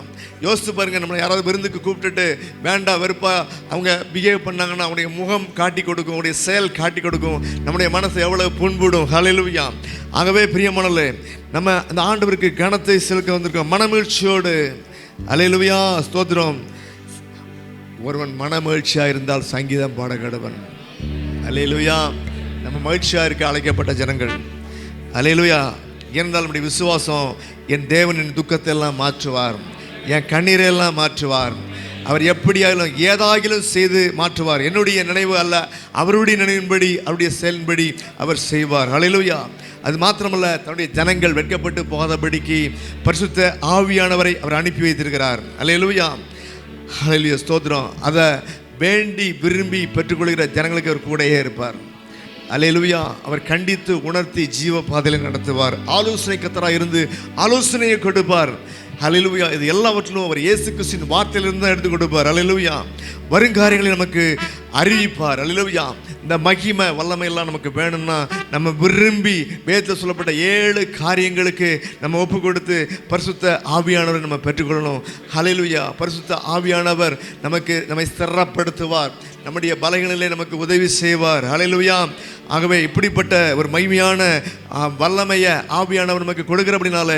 யோசித்து பாருங்கள், நம்மளை யாராவது விருந்துக்கு கூப்பிட்டுட்டு வேண்டாம் வெறுப்பா அவங்க பிஹேவ் பண்ணாங்கன்னா அவங்களுடைய முகம் காட்டி கொடுக்கும், அவங்களுடைய செயல் காட்டி கொடுக்கும், நம்முடைய மனசை எவ்வளோ புண்படும். ஹல்லேலூயா. ஆகவே பிரியமானவர்களே, நம்ம அந்த ஆண்டவருக்கு கனத்தை செலுத்த வந்திருக்கோம் மனமகிழ்ச்சியோடு. ஹல்லேலூயா ஸ்தோத்திரம். ஒருவன் மனமகிழ்ச்சியாக இருந்தால் சங்கீதம் பாட கடவன். ஹல்லேலூயா. நம்ம மகிழ்ச்சியாக இருக்க அழைக்கப்பட்ட ஜனங்கள். ஹல்லேலூயா. ஏனென்றால் நம்முடைய விசுவாசம் என் தேவன் என் துக்கத்தை எல்லாம் மாற்றுவார், என் கண்ணீரையெல்லாம் மாற்றுவார். அவர் எப்படியாகிலும் ஏதாகிலும் செய்து மாற்றுவார். என்னுடைய நினைவு அல்ல, அவருடைய நினைவின்படி அவருடைய செயலின்படி அவர் செய்வார். ஹல்லேலூயா. அது மாத்திரமல்ல, தன்னுடைய ஜனங்கள் வெட்கப்பட்டு போகாதபடிக்கு பரிசுத்த ஆவியானவரை அவர் அனுப்பி வைத்திருக்கிறார். ஹல்லேலூயா. ஹல்லேலூயா ஸ்தோத்திரம். அதை வேண்டி விரும்பி பெற்றுக்கொள்கிற ஜனங்களுக்கு அவர் கூடையே இருப்பார். அல்லேலூயா. அவர் கண்டித்து உணர்த்தி ஜீவ பாதையில் நடத்துவார். ஆலோசனை கர்த்தராக இருந்து ஆலோசனையை கொடுப்பார். ஹல்லேலூயா. இது எல்லாவற்றிலும் அவர் இயேசு கிறிஸ்துவின் வார்த்தையிலிருந்து தான் எடுத்து கொடுப்பார். ஹல்லேலூயா. வருங்காரியங்களை நமக்கு அறிவிப்பார். ஹல்லேலூயா. இந்த மகிமை வல்லமை எல்லாம் நமக்கு வேணும்னா நம்ம விரும்பி வேதத்தில் சொல்லப்பட்ட 7 காரியங்களுக்கு நம்ம ஒப்பு கொடுத்து பரிசுத்த ஆவியானவரை நம்ம பெற்றுக்கொள்ளணும். ஹல்லேலூயா. பரிசுத்த ஆவியானவர் நம்மை ஸ்திரப்படுத்துவார், நம்முடைய பலகீனங்களிலே நமக்கு உதவி செய்வார். ஹல்லேலூயா. ஆகவே இப்படிப்பட்ட ஒரு மகிமையான வல்லமையை ஆவியானவர் நமக்கு கொடுக்கிறபடினாலே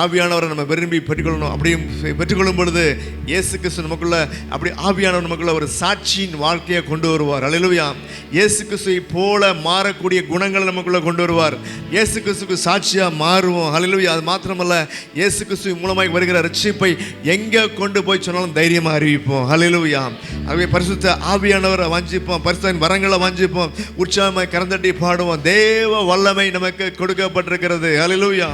ஆவியானவரை நம்ம விரும்பி பெற்றுக்கொள்ளணும். அப்படியும் பெற்றுக்கொள்ளும் பொழுது இயேசு கிறிஸ்து நமக்குள்ள அப்படி ஆவியானவர் நமக்குள்ள ஒரு சாட்சியின் வாழ்க்கையை கொண்டு வருவார். ஹல்லேலூயா. இயேசு கிறிஸ்துவை போல மாறக்கூடிய குணங்களை நமக்குள்ள கொண்டு வருவார். இயேசு கிறிஸ்துக்கு சாட்சியாக மாறுவோம். ஹல்லேலூயா. அது மாத்திரமல்ல, இயேசு கிறிஸ்து மூலமாக வருகிற ரட்சிப்பை எங்கே கொண்டு போய் சொன்னாலும் தைரியமாக அறிவிப்போம். ஹல்லேலூயா. ஆகவே பரிசுத்த ஆவியானவரை வாஞ்சிப்போம், பரிசுத்த வரங்களை வாஞ்சிப்போம், உற்சாகமாய் கரந்தட்டி பாடுவோம். தேவ வல்லமை நமக்கு கொடுக்கப்பட்டிருக்கிறது. ஹல்லேலூயா.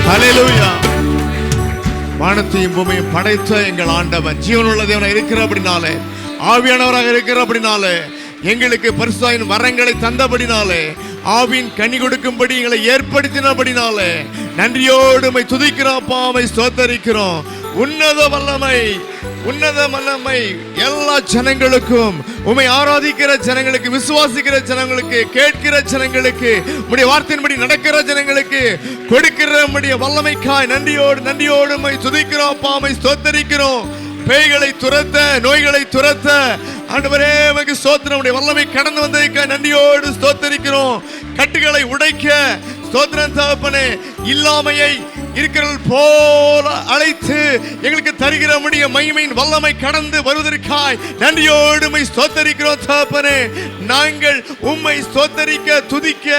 ஹல்லேலூயா. வானத்தையும் பூமியும் படைத்த எங்கள் ஆண்டவன் ஜீவனுள்ள தேவனாக இருக்கிறபடினாலே, ஆவியானவராக இருக்கிறபடினாலே, எங்களுக்கு பரிசுத்தாவின் வரங்களை தந்தபடினாலே, ஆவின் கனி கொடுக்கும்படி எங்களை ஏற்படுத்தினபடினாலே நன்றியோடு உம்மை துதிக்கிறோம், அப்பா உம்மை ஸ்தோத்தரிக்கிறோம். உன்னத வல்லமை, உன்னத வல்லமை எல்லா ஜனங்களுக்கும், உம்மை ஆராதிக்கிற ஜனங்களுக்கு, விசுவாசிக்கிற ஜனங்களுக்கு, கேட்கிற ஜனங்களுக்கு, உம்முடைய வார்த்தையின்படி நடக்கிற ஜனங்களுக்கு கொடுக்கிற உம்முடைய வல்லமைக்காய் நன்றியோடு உம்மை துதிக்கிறோம், அப்பா உம்மை ஸ்தோத்தரிக்கிறோம். பேய்களை துரத்த, நோய்களை துரத்த ஆண்டவரே உமக்கு ஸ்தோத்திரம். உம்முடைய வல்லமை கடந்து வந்ததற்காக நன்றியோடு ஸ்தோத்தரிக்கிறோம். கட்டுகளை உடைக்க ஸ்தோத்திரம் தகப்பனே. இல்லாமையை இருக்கிறவர்கள் போல அழைத்து எங்களுக்கு தருகிற முடிய மகிமையின் வல்லமை கடந்து வருவதற்காய் நன்றியோடு உம்மை ஸ்தோத்தரிக்கிறோம் தகப்பனே. நாங்கள் உம்மை ஸ்தோத்தரிக்க, துதிக்க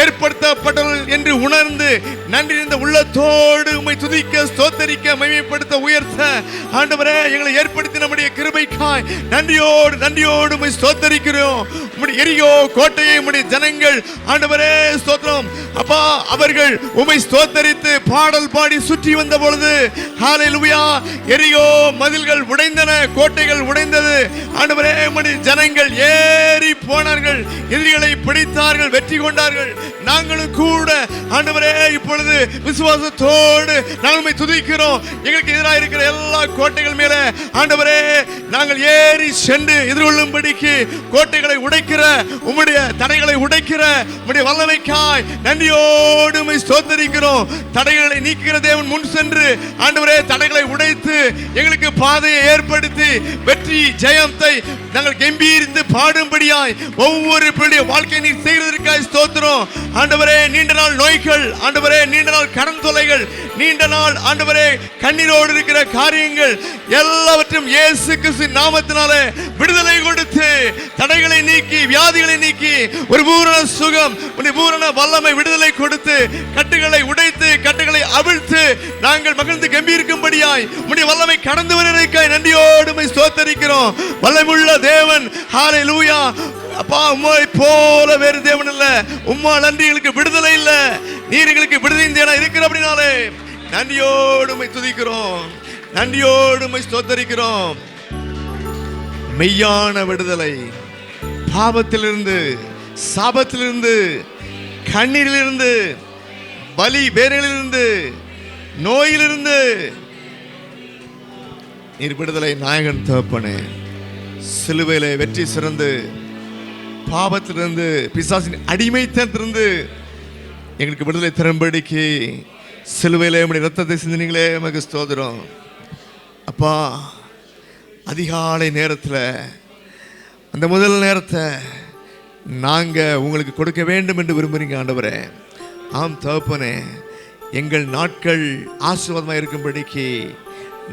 ஏற்படுத்தப்பட்டவர்கள் என்று உணர்ந்து நன்றி இந்த உள்ளத்தோடு உம்மை துதிக்க, ஸ்தோத்தரிக்க, மகிமைப்படுத்த, உயர்த்த ஆண்டவரே எங்களை ஏற்படுத்தி நம்முடைய கிருபைக்காய் நன்றியோடு உம்மை ஸ்தோத்தரிக்கிறோம். உம்முடைய எரிகோ கோட்டையை உம்முடைய ஜனங்கள் ஆண்டவரே ஸ்தோத்திரம் அப்பா, அவர்கள் உம்மை ஸ்தோத்தரித்து பாடல் பாடி சுற்றி வந்த பொழுது ஹல்லேலூயா, எரிகோ மதில்கள் உடைந்தன, கோட்டைகள் உடைந்தது. ஆண்டவரே உம்முடைய ஜனங்கள் ஏறி போனார்கள், எதிரிகளை பிடித்தார்கள், வெற்றி கொண்டார்கள். நாங்களும் கூட ஆண்டவரே இப்பொழுது விசுவாசத்தோடு நாங்கள் உம்மை துதிக்கிறோம். எங்களுக்கு எதிராக இருக்கிற எல்லா கோட்டைகள் மேல ஆண்டவரே நாங்கள் ஏறி சென்று எதிர்கொள்ளும்படிக்கு கோட்டைகளை உடைக்கிற உம்முடைய தடைகளை உடைக்கிற உம்முடைய வல்லமைக்காய் நன்றியோடு உம்மை ஸ்தோத்தரிக்கிறோம். தடைகளை நீக்குகிற தேவன் முன் சென்று ஆண்டவரே தடைகளை உடைத்து எங்களுக்கு பாதையை ஏற்படுத்தி வெற்றி ஜெயத்தை நாங்கள் கம்பீரித்து பாடும்படியாய் ஒவ்வொரு பிள்ளைய வாழ்க்கை நீர் செய்வதற்காக ஸ்தோத்திரம். ஆண்டவரே நீண்ட நாள் நோய்கள், ஆண்டவரே நீண்ட நாள் கடன் தொல்லைகள், நீண்ட நாள் ஆண்டவரே கண்ணீரோடு இருக்கிற காரியங்கள் எல்லாவற்றையும் இயேசு கிறிஸ்துவின் நாமத்தினாலே விடுதலை கொடுத்து தடைகளை நீக்கி வியாதிகளை நீக்கி ஒரு பூரண சுகம், ஒரு பூரண வல்லமை விடுதலை கொடுத்து கட்டுகளை உடைத்து கட்டுகளை அவிழ்த்து நாங்கள் மகிழ்ந்து கம்பீரிக்கும்படியாய் உம்முடைய வல்லமை கடந்து வருவதற்காய் நன்றியோடு உம்மை ஸ்தோத்தரிக்கிறோம். வல்லமையுள்ள தேவன் ஹல்லேலூயா. அப்பா உம்மை போல வேறு தேவன் இல்ல. உம்மால் நன்றி எங்களுக்கு விடுதலை இல்ல. நீர் எங்களுக்கு விடுதலை தேவனா இருக்கிறபடினாலே நன்றியோடு உம்மை துதிக்கிறோம், நன்றியோடு உம்மை ஸ்தோத்தரிக்கிறோம். மெய்யான விடுதலை, பாவத்திலிருந்து, சாபத்திலிருந்து, கண்ணீரிலிருந்து, பலி வேதனையிலிருந்து, நோயிலிருந்து நீர் விடுதலை நாயகன் தகப்பனே. சிலுவையிலே வெற்றி சிறந்து பாவத்திலிருந்து, பிசாசின் அடிமைத்தனத்திலிருந்து எங்களுக்கு விடுதலை தரும்படிக்கு சிலுவையிலே உம்முடைய ரத்தத்தை சிந்தினீங்களே, நமக்கு ஸ்தோத்திரம். அப்பா, அதிகாலை நேரத்தில் அந்த முதல் நேரத்தை நாங்கள் உங்களுக்கு கொடுக்க வேண்டும் என்று விரும்புகிறீங்க ஆண்டவரே. ஆம் தகப்பனே, எங்கள் நாட்கள் ஆசீர்வாதமாக இருக்கும்படிக்கு,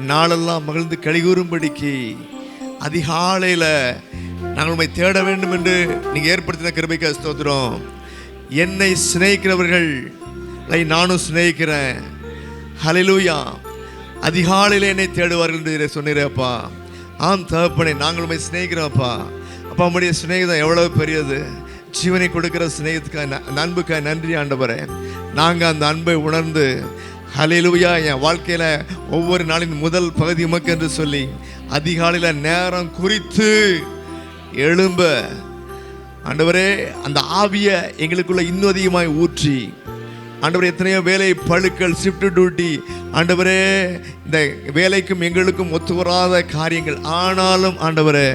நாளெல்லாம் மகிழ்ந்து கழிகூறும்படிக்கு அதிகாலையில் நாங்கள் உம்மை தேட வேண்டும் என்று நீங்கள் ஏற்படுத்தின கிருபைக்கு ஸ்தோத்திரம். என்னை சிநேகிக்கிறவர்களை நானும் சிநேகிக்கிறேன். ஹல்லேலூயா. அதிகாலையில் என்னை தேடுவார்கள் என்று சொன்னீரப்பா. ஆம் தகப்பனே, நாங்கள் உம்மை சிநேகிக்கிறோம்ப்பா. அப்பா, உம்முடைய சிநேகிதம் எவ்வளவு பெரியது. ஜீவனை கொடுக்கிற சிநேகத்துக்காக, அன்புக்காக நன்றி ஆண்டவரே. நாங்கள் அந்த அன்பை உணர்ந்து ஹல்லேலூயா என் வாழ்க்கையில் ஒவ்வொரு நாளின் முதல் பகுதி உமக்கு என்று சொல்லி அதிகாலையில் நேரம் குறித்து எழும்ப ஆண்டவரே அந்த ஆவியை எங்களுக்குள்ள இன்னும் அதிகமாய் ஊற்றி ஆண்டவரே, எத்தனையோ வேலை பழுக்கள், ஷிஃப்ட் டியூட்டி ஆண்டவரே, இந்த வேலைக்கும் எங்களுக்கும் ஒத்து வராத காரியங்கள், ஆனாலும் ஆண்டவரே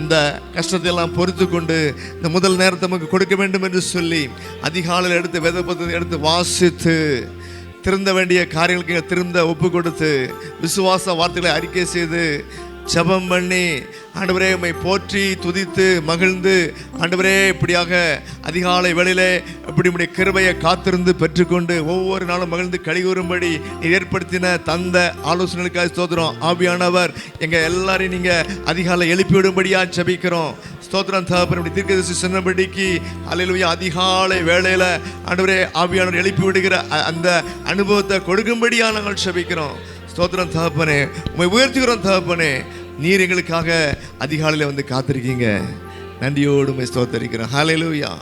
அந்த கஷ்டத்தை எல்லாம் பொறுத்து கொண்டு இந்த முதல் நேரத்தை நமக்கு கொடுக்க வேண்டும் என்று சொல்லி அதிகாலையில் எடுத்து வேத புத்தகத்தை எடுத்து வாசித்து திருந்த வேண்டிய காரியங்களுக்கு திருந்த ஒப்பு கொடுத்து விசுவாச வார்த்தைகளை அறிக்கை செய்து ஜெபம் பண்ணி ஆண்டவரே உம்மை போற்றி துதித்து மகிழ்ந்து ஆண்டவரே இப்படியாக அதிகாலை வேளையிலே இப்படி உம்முடைய கிருபையை காத்திருந்து பெற்றுக்கொண்டு ஒவ்வொரு நாளும் மகிழ்ந்து கழிகூறும்படி நீர் ஏற்படுத்தின தந்த ஆலோசனைகளுக்காக ஸ்தோத்திரம். ஆவியானவர் எங்கள் எல்லாரையும் நீங்கள் அதிகாலை எழுப்பி விடும்படியாக ஜெபிக்கிறோம். ஸ்தோத்திரம் தகப்பனே. தீர்க்கதரிசி சொன்னபடிக்கு ஹல்லேலூயா அதிகாலை வேளையில் ஆண்டவரே ஆவியானவர் எழுப்பி விடுகிற அந்த அனுபவத்தை கொடுக்கும்படியாக நாங்கள் ஜெபிக்கிறோம். ஸ்தோத்திரம் தகப்பனே, உம்மை உயர்த்துகிறோம் தகப்பனே. நீர் எங்களுக்காக அதிகாலையில் வந்து காத்திருக்கீங்க. நன்றியோடு உம்மை ஸ்தோத்தரிக்கிறோம். ஹல்லேலூயா.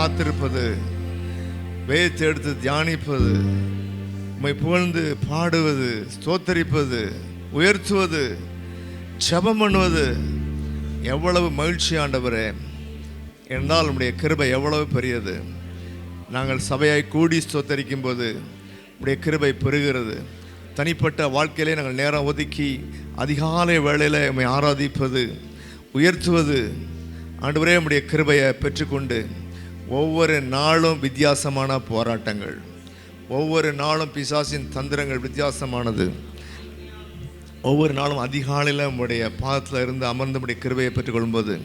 காத்திருப்பது, வேதத்தை எடுத்து தியானிப்பது, உம்மை புகழ்ந்து பாடுவது, ஸ்தோத்தரிப்பது, உயர்த்துவது, ஜெபம் பண்ணுவது எவ்வளவு மகிழ்ச்சி ஆண்டவரே. என்றால் உம்முடைய கிருபை எவ்வளவு பெரியது. நாங்கள் சபையாய் கூடி ஸ்தோத்தரிக்கும் போது உம்முடைய கிருபை பெறுகிறது. தனிப்பட்ட வாழ்க்கையிலே நாங்கள் நேரம் ஒதுக்கி அதிகாலை வேளையில் உம்மை ஆராதிப்பது, உயர்த்துவது, ஆண்டவரே உம்முடைய கிருபையை பெற்றுக்கொண்டு ஒவ்வொரு நாளும் வித்தியாசமான போராட்டங்கள், ஒவ்வொரு நாளும் பிசாசின் தந்திரங்கள் வித்தியாசமானது. ஒவ்வொரு நாளும் அதிகாலையில் உம்முடைய பாதத்தில் இருந்து அமர்ந்து உம்முடைய கிருபையை பெற்றுக்கொள்ளும்போது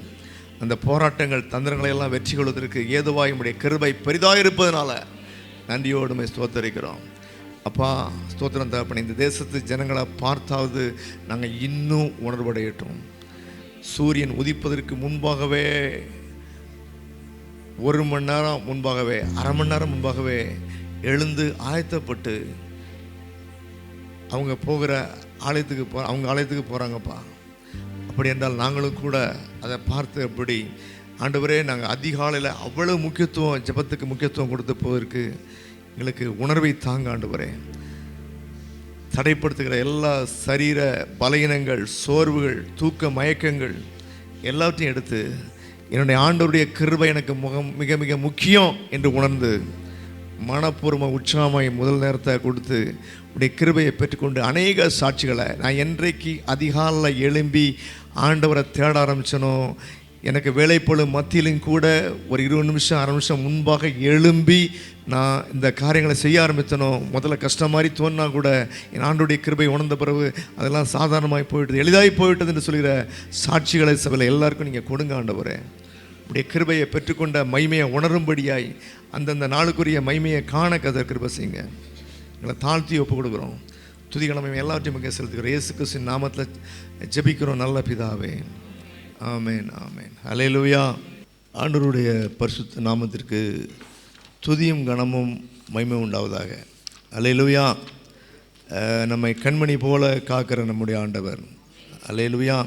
அந்த போராட்டங்கள் தந்திரங்களை எல்லாம் வெற்றி கொள்வதற்கு ஏதுவாய் உம்முடைய கிருபை பெரிதாக இருப்பதனால நன்றியோடு உம்மை ஸ்தோத்தரிக்கிறோம். அப்பா ஸ்தோத்திரம் தகப்பனே. இந்த தேசத்து ஜனங்களை பார்த்தாவது நாங்கள் இன்னும் உணர்வடையட்டும். சூரியன் உதிப்பதற்கு முன்பாகவே, 1 மணி நேரம் முன்பாகவே, அரை மணி நேரம் முன்பாகவே எழுந்து ஆயத்தப்பட்டு அவங்க போகிற ஆலயத்துக்கு அவங்க ஆலயத்துக்கு போகிறாங்கப்பா. அப்படி என்றால் நாங்களும் கூட அதை பார்த்து அப்படி ஆண்டவரே நாங்கள் அதிகாலையில் அவ்வளவு முக்கியத்துவம், ஜெபத்துக்கு முக்கியத்துவம் கொடுத்து போவதற்கு எங்களுக்கு உணர்வை தாங்க ஆண்டவரே. தடைப்படுத்துகிற எல்லா சரீர பலகீனங்கள், சோர்வுகள், தூக்க மயக்கங்கள் எல்லாத்தையும் எடுத்து என்னுடைய ஆண்டவருடைய கிருபை எனக்கு மிக மிக முக்கியம் என்று உணர்ந்து மனப்பூர்வமாக உற்சாகமாய் முதல் நேரத்தை கொடுத்து உடைய கிருபையை பெற்றுக்கொண்டு அநேக சாட்சிகளை நான் என்றைக்கு அதிகாலையில் எழும்பி ஆண்டவரை தேட ஆரம்பித்தனோ, எனக்கு வேலைப்பொழு மத்தியிலும் கூட ஒரு 20 நிமிஷம் 1/2 நிமிஷம் முன்பாக எழும்பி நான் இந்த காரியங்களை செய்ய ஆரம்பித்தனோ, முதல்ல கஷ்டம் மாதிரி தோணுனா கூட என் ஆண்டுடைய கிருபை உணர்ந்த பிறகு அதெல்லாம் சாதாரணமாய் போயிட்டது, எளிதாகி போயிட்டது என்று சொல்கிற சாட்சிகளை சபையில் எல்லாருக்கும் நீங்கள் கொடுங்க ஆண்டவரே. உடைய கிருபையை பெற்றுக்கொண்ட மகிமையை உணரும்படியாய் அந்தந்த நாளுக்குரிய மகிமையை காண கர்த்தர் கிருபை செய்யுங்க. எங்களை தாழ்த்தி ஒப்பு கொடுக்குறோம். துதிக்கிழமை எல்லாவற்றையும் மிக செலுத்துக்கிறோம். இயேசு கிறிஸ்துவின் நாமத்தில் ஜெபிக்கிறோம் நல்ல பிதாவே. ஆமேன் ஆமேன். அல்லேலூயா. ஆண்டவருடைய பரிசுத்த நாமத்திற்கு துதியும் கனமும் மகிமை உண்டாவதாக. அல்லேலூயா. நம்மை கண்மணி போல காக்கிற நம்முடைய ஆண்டவர். அல்லேலூயா.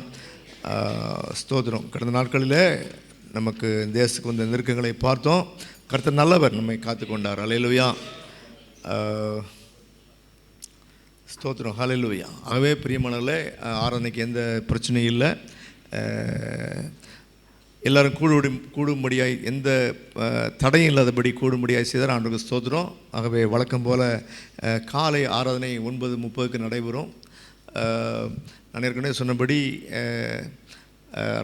ஸ்தோத்திரம். கடந்த நாட்களில் நமக்கு தேசத்துக்கு வந்த நெருக்கங்களை பார்த்தோம். கர்த்தர் நல்லவர், நம்மை காத்து கொண்டார். அல்லேலூயா. ஸ்தோத்திரம். ஹல்லேலூயா. ஆகவே பிரியமானவர்களே, ஆராதனைக்கு எந்த பிரச்சனையும் இல்லை. எல்லாரும் கூடும்படியாய் எந்த தடையும் இல்லாதபடி கூடும்படியாய் செய்தார். ஆண்டவருக்கு ஸ்தோத்திரம். ஆகவே வழக்கம் போல் காலை ஆராதனை 9:30 நடைபெறும். நான் ஏற்கனவே சொன்னபடி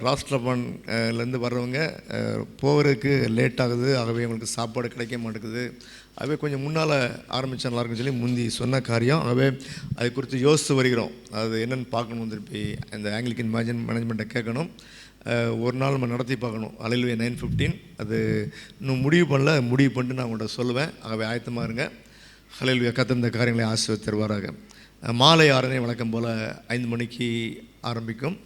ராஷ்டிரபன்லேருந்து வர்றவங்க போகிறதுக்கு லேட் ஆகுது. ஆகவே அவங்களுக்கு சாப்பாடு கிடைக்க மாட்டேங்குது. ஆகவே கொஞ்சம் முன்னால் ஆரம்பித்தா நல்லாயிருக்குன்னு சொல்லி முந்தி சொன்ன காரியம். ஆகவே அது குறித்து யோசித்து வருகிறோம். அது என்னென்னு பார்க்கணும். திருப்பி இந்த ஆங்கிலிக்கன் மேனேஜ்மெண்ட்டை கேட்கணும். ஒரு நாள் நம்ம நடத்தி பார்க்கணும். அல்லேலூயா 9:15 அது இன்னும் முடிவு பண்ணல. முடிவு பண்ணிட்டு நான் உங்கள்கிட்ட சொல்லுவேன். ஆகவே ஆயத்தமாக இருங்க. அல்லேலூயா. கர்த்தர் இந்த காரியங்களை ஆசீர்வதித்து தருவாராக. மாலை ஆராதனை வழக்கம் போல் 5 மணிக்கு ஆரம்பிக்கும்.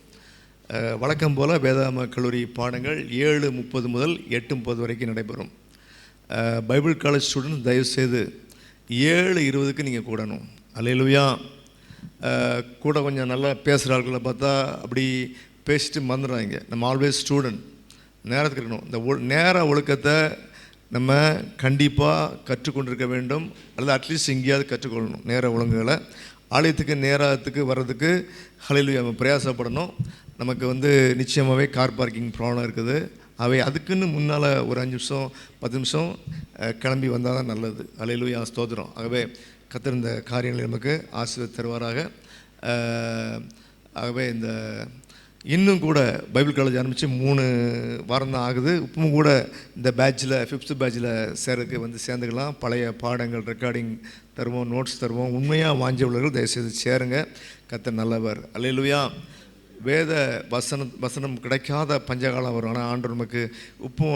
வழக்கம் போல் வேதாகம கல்லூரி பாடங்கள் 7:30 முதல் 8:30 வரைக்கும் நடைபெறும். பைபிள் காலேஜ் ஸ்டூடெண்ட் தயவுசெய்து 7:20க்கு நீங்கள் கூடணும். அல்லேலூயா. கூட கொஞ்சம் நல்லா பேசுகிற ஆட்களை பார்த்தா அப்படி பேசிட்டு மறந்துடுறாங்க. நம்ம ஆல்வேஸ் ஸ்டூடெண்ட், நேரத்துக்கு இருக்கணும். இந்த நேர ஒழுக்கத்தை நம்ம கண்டிப்பாக கற்றுக்கொண்டிருக்க வேண்டும். அல்லது அட்லீஸ்ட் எங்கேயாவது கற்றுக்கொள்ளணும். நேர ஒழுங்குகளை ஆலயத்துக்கு நேரத்துக்கு வர்றதுக்கு ஹல்லேலூயா நம்ம பிரயாசப்படணும். நமக்கு நிச்சயமாகவே கார் பார்க்கிங் ப்ராப்ளம் இருக்குது. அவை அதுக்குன்னு முன்னால் ஒரு 5 நிமிஷம் 10 நிமிஷம் கிளம்பி வந்தால் தான் நல்லது. ஹல்லேலூயா. ஸ்தோத்திரம். ஆகவே கர்த்தர் இந்த காரியங்களை நமக்கு ஆசீர்வாதம் தருவாராக. ஆகவே இந்த இன்னும் கூட பைபிள் காலேஜ் ஆரம்பித்து 3 வாரம் தான் ஆகுது. இப்பவும் கூட இந்த பேட்சில் 5th பேட்சில் சேர்றதுக்கு சேர்ந்துக்கலாம். பழைய பாடங்கள் ரெக்கார்டிங் தருவோம், நோட்ஸ் தருவோம். உண்மையாக வாஞ்ச உள்ளவர்கள் தயவுசெய்து சேருங்க. கர்த்தர் நல்லவர். அல்லேலூயா. வேத வசனம் கிடைக்காத பஞ்சகாலம் வரும். ஆனால் ஆண்டவர்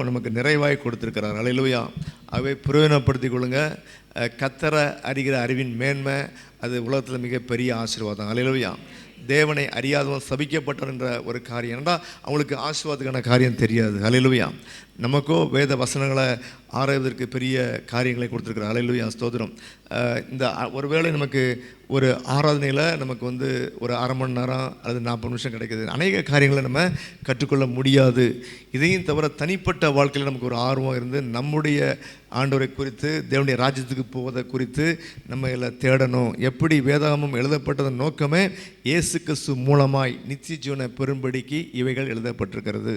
நமக்கு நிறைவாய் கொடுத்துருக்கிறார். அல்லேலூயா. ஆகவே பிரயோஜனப்படுத்திக் கொள்ளுங்க. கர்த்தரை அறிகிற அறிவின் மேன்மை அது உலகத்தில் மிகப்பெரிய ஆசீர்வாதம். அல்லேலூயா. தேவனை அறியாதவன் சபிக்கப்பட்டவன் என்ற ஒரு காரியம் ஏன்னா அவங்களுக்கு ஆசீர்வாதத்துக்கான காரியம் தெரியாது. அல்லேலூயா. நமக்கோ வேத வசனங்களை ஆராய்வதற்கு பெரிய காரியங்களை கொடுத்துருக்குறார். அல்லேலூயா, ஸ்தோத்திரம். இந்த ஒருவேளை நமக்கு ஒரு ஆராதனையில் நமக்கு ஒரு அரை மணி நேரம் அல்லது 40 நிமிஷம் கிடைக்கிது. அநேக காரியங்களை நம்ம கற்றுக்கொள்ள முடியாது. இதையும் தவிர தனிப்பட்ட வாழ்க்கையில் நமக்கு ஒரு ஆர்வம் இருந்து நம்முடைய ஆண்டவரை குறித்து தேவனுடைய ராஜ்யத்துக்கு போவதை குறித்து நம்ம எல்லாம் தேடணும். எப்படி வேதாகமம் எழுதப்பட்டதன் நோக்கமே இயேசு கிறிஸ்து மூலமாய் நித்திய ஜீவனை பெறும்படிக்கு இவைகள் எழுதப்பட்டிருக்கிறது.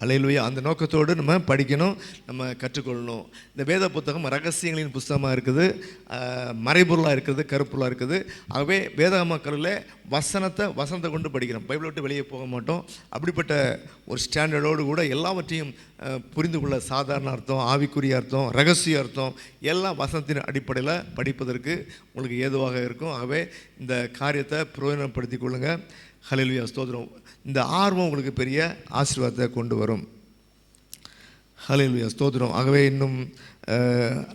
அல்லேலூயா. அந்த நோக்கத்தோடு நம்ம படிக்கணும், நம்ம கற்றுக்கொள்ளணும். இந்த வேத புத்தகம் ரகசியங்களின் புஸ்தகமாக இருக்குது, மறைபொருளாக இருக்குது, கருப்பொருளாக இருக்குது. ஆகவே வேதாகமக்களில் வசனத்தை கொண்டு படிக்கிறோம். பைபிளை விட்டு வெளியே போக மாட்டோம். அப்படிப்பட்ட ஒரு ஸ்டாண்டர்டோடு கூட எல்லாவற்றையும் புரிந்து கொள்ள சாதாரண அர்த்தம், ஆவிக்குரிய அர்த்தம், ரகசிய அர்த்தம் எல்லாம் வசனத்தின் அடிப்படையில் படிப்பதற்கு உங்களுக்கு ஏதுவாக இருக்கும். ஆகவே இந்த காரியத்தை பிரயோஜனப்படுத்தி கொள்ளுங்கள். ஹல்லேலூயா, ஸ்தோத்திரம். இந்த ஆர்வம் உங்களுக்கு பெரிய ஆசீர்வாதத்தை கொண்டு வரும். ஹல்லேலூயா, ஸ்தோத்திரம். ஆகவே இன்னும்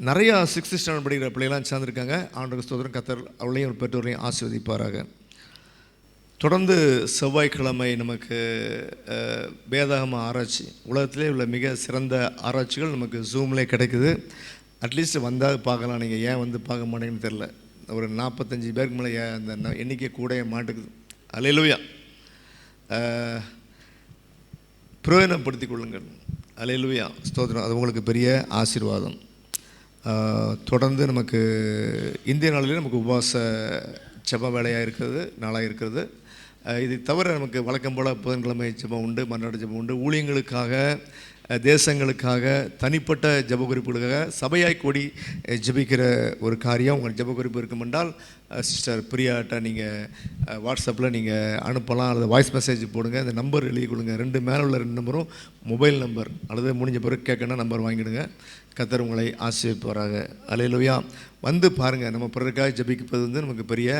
நிறையா 6th ஸ்டாண்டர்ட் படிக்கிற பிள்ளைகளாம் சேர்ந்துருக்காங்க. ஆண்டவருக்கு ஸ்தோத்திரம். கர்த்தர் அவளையும் பெற்றோரையும் ஆசீர்வதிப்பாராக. தொடர்ந்து செவ்வாய்க்கிழமை நமக்கு வேதாகம ஆராய்ச்சி, உலகத்திலே உள்ள மிக சிறந்த ஆராய்ச்சிகள் நமக்கு ஜூம்லே கிடைக்குது. அட்லீஸ்ட் வந்தால் பார்க்கலாம். நீங்கள் ஏன் பார்க்க மாட்டேங்கன்னு தெரில. ஒரு 45 பேருக்கு மேலே அந்த எண்ணிக்கை கூட மாட்டுக்குது. அல்லேலூயா. பிரயோஜனப்படுத்தி கொள்ளுங்கள். அல்லேலூயா, ஸ்தோத்திரம். அது உங்களுக்கு பெரிய ஆசீர்வாதம். தொடர்ந்து நமக்கு இந்திய நாளிலே நமக்கு உபவாச ஜெப வேலையாக இருக்கிறது, நாளாக இருக்கிறது. இது தவிர நமக்கு வழக்கம் போல் புதன்கிழமை ஜெபம் உண்டு, மன்றாட்டு ஜெபம் உண்டு. ஊழியங்களுக்காக, தேசங்களுக்காக, தனிப்பட்ட ஜெப குறிப்புகளுக்காக சபையாய் கூடி ஜெபிக்கிற ஒரு காரியம். உங்கள் ஜெப குறிப்பு இருக்கும் என்றால் சிஸ்டர் பிரியாட்ட நீங்கள் வாட்ஸ்அப்பில் நீங்கள் அனுப்பலாம், அல்லது வாய்ஸ் மெசேஜ் போடுங்க. இந்த நம்பர் எழுதி கொடுங்க. மேலே உள்ள 2 நம்பரும் மொபைல் நம்பர், அல்லது முடிஞ்ச பிறகு கேட்கணும் நம்பர் வாங்கிடுங்க. கர்த்தர் உங்களை ஆசீர்வதிப்பாராக. அல்லேலூயா. பாருங்கள், நம்ம பிறருக்காக ஜெபிப்பது நமக்கு பெரிய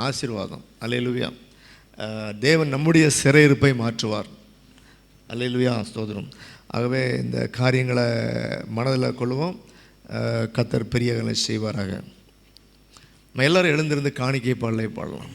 ஆசீர்வாதம். அல்லேலூயா. தேவன் நம்முடைய சிறையிருப்பை மாற்றுவார். அல்லேலூயா, ஸ்தோத்திரம். ஆகவே இந்த காரியங்களை மனதில் கொள்வோம். கர்த்தர் பெரியகளை செய்வாராக. நம்ம எல்லோரும் எழுந்திருந்து காணிக்கை பாடலை பாடலாம்.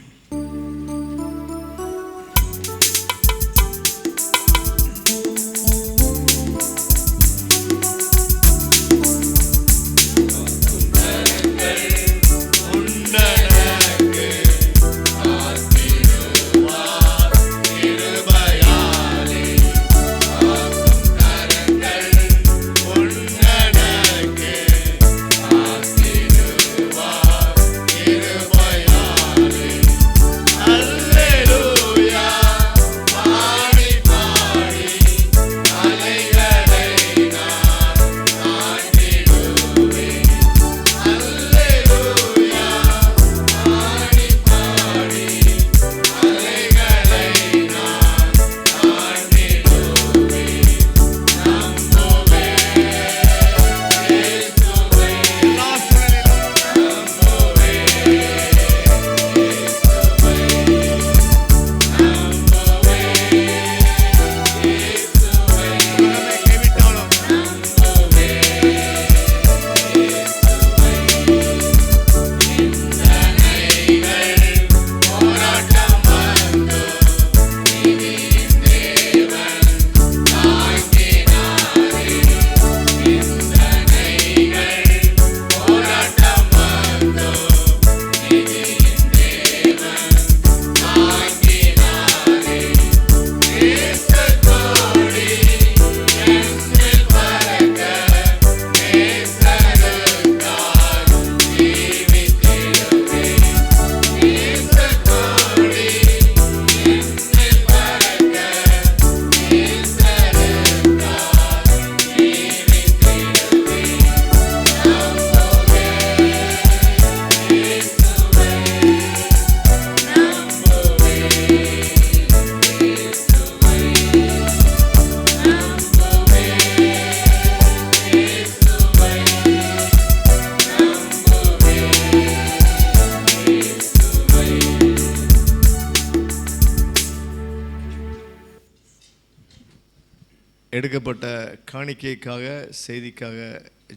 எடுக்கப்பட்ட காணிக்கைக்காக செய்திக்காக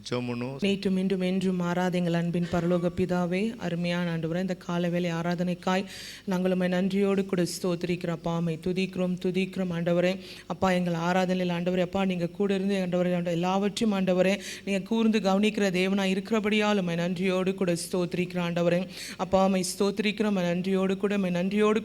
ஜெபமுனோ. நேற்றும் இன்றும் என்றும் மாறாத எங்கள் அன்பின் பரலோக பிதாவே, அருமையான ஆண்டவரே, இந்த காலவேளை ஆராதனைக்காய் நாங்கள் உம்மை நன்றியோடு கூட ஸ்தோத்திரிக்கிறோம் அப்பா. உம்மை துதிக்கிறோம் ஆண்டவரே. அப்பா, எங்கள் ஆராதனையில் ஆண்டவரே அப்பா நீங்கள் கூட இருந்து ஆண்டவரே எல்லாவற்றையும் ஆண்டவரே நீங்கள் கூர்ந்து கவனிக்கிற தேவனாக இருக்கிறபடியால் உம்மை நன்றியோடு கூட ஸ்தோத்திரிக்கிறோம் ஆண்டவரே. அப்பா, உம்மை ஸ்தோத்திரிக்கிறோம், நன்றியோடு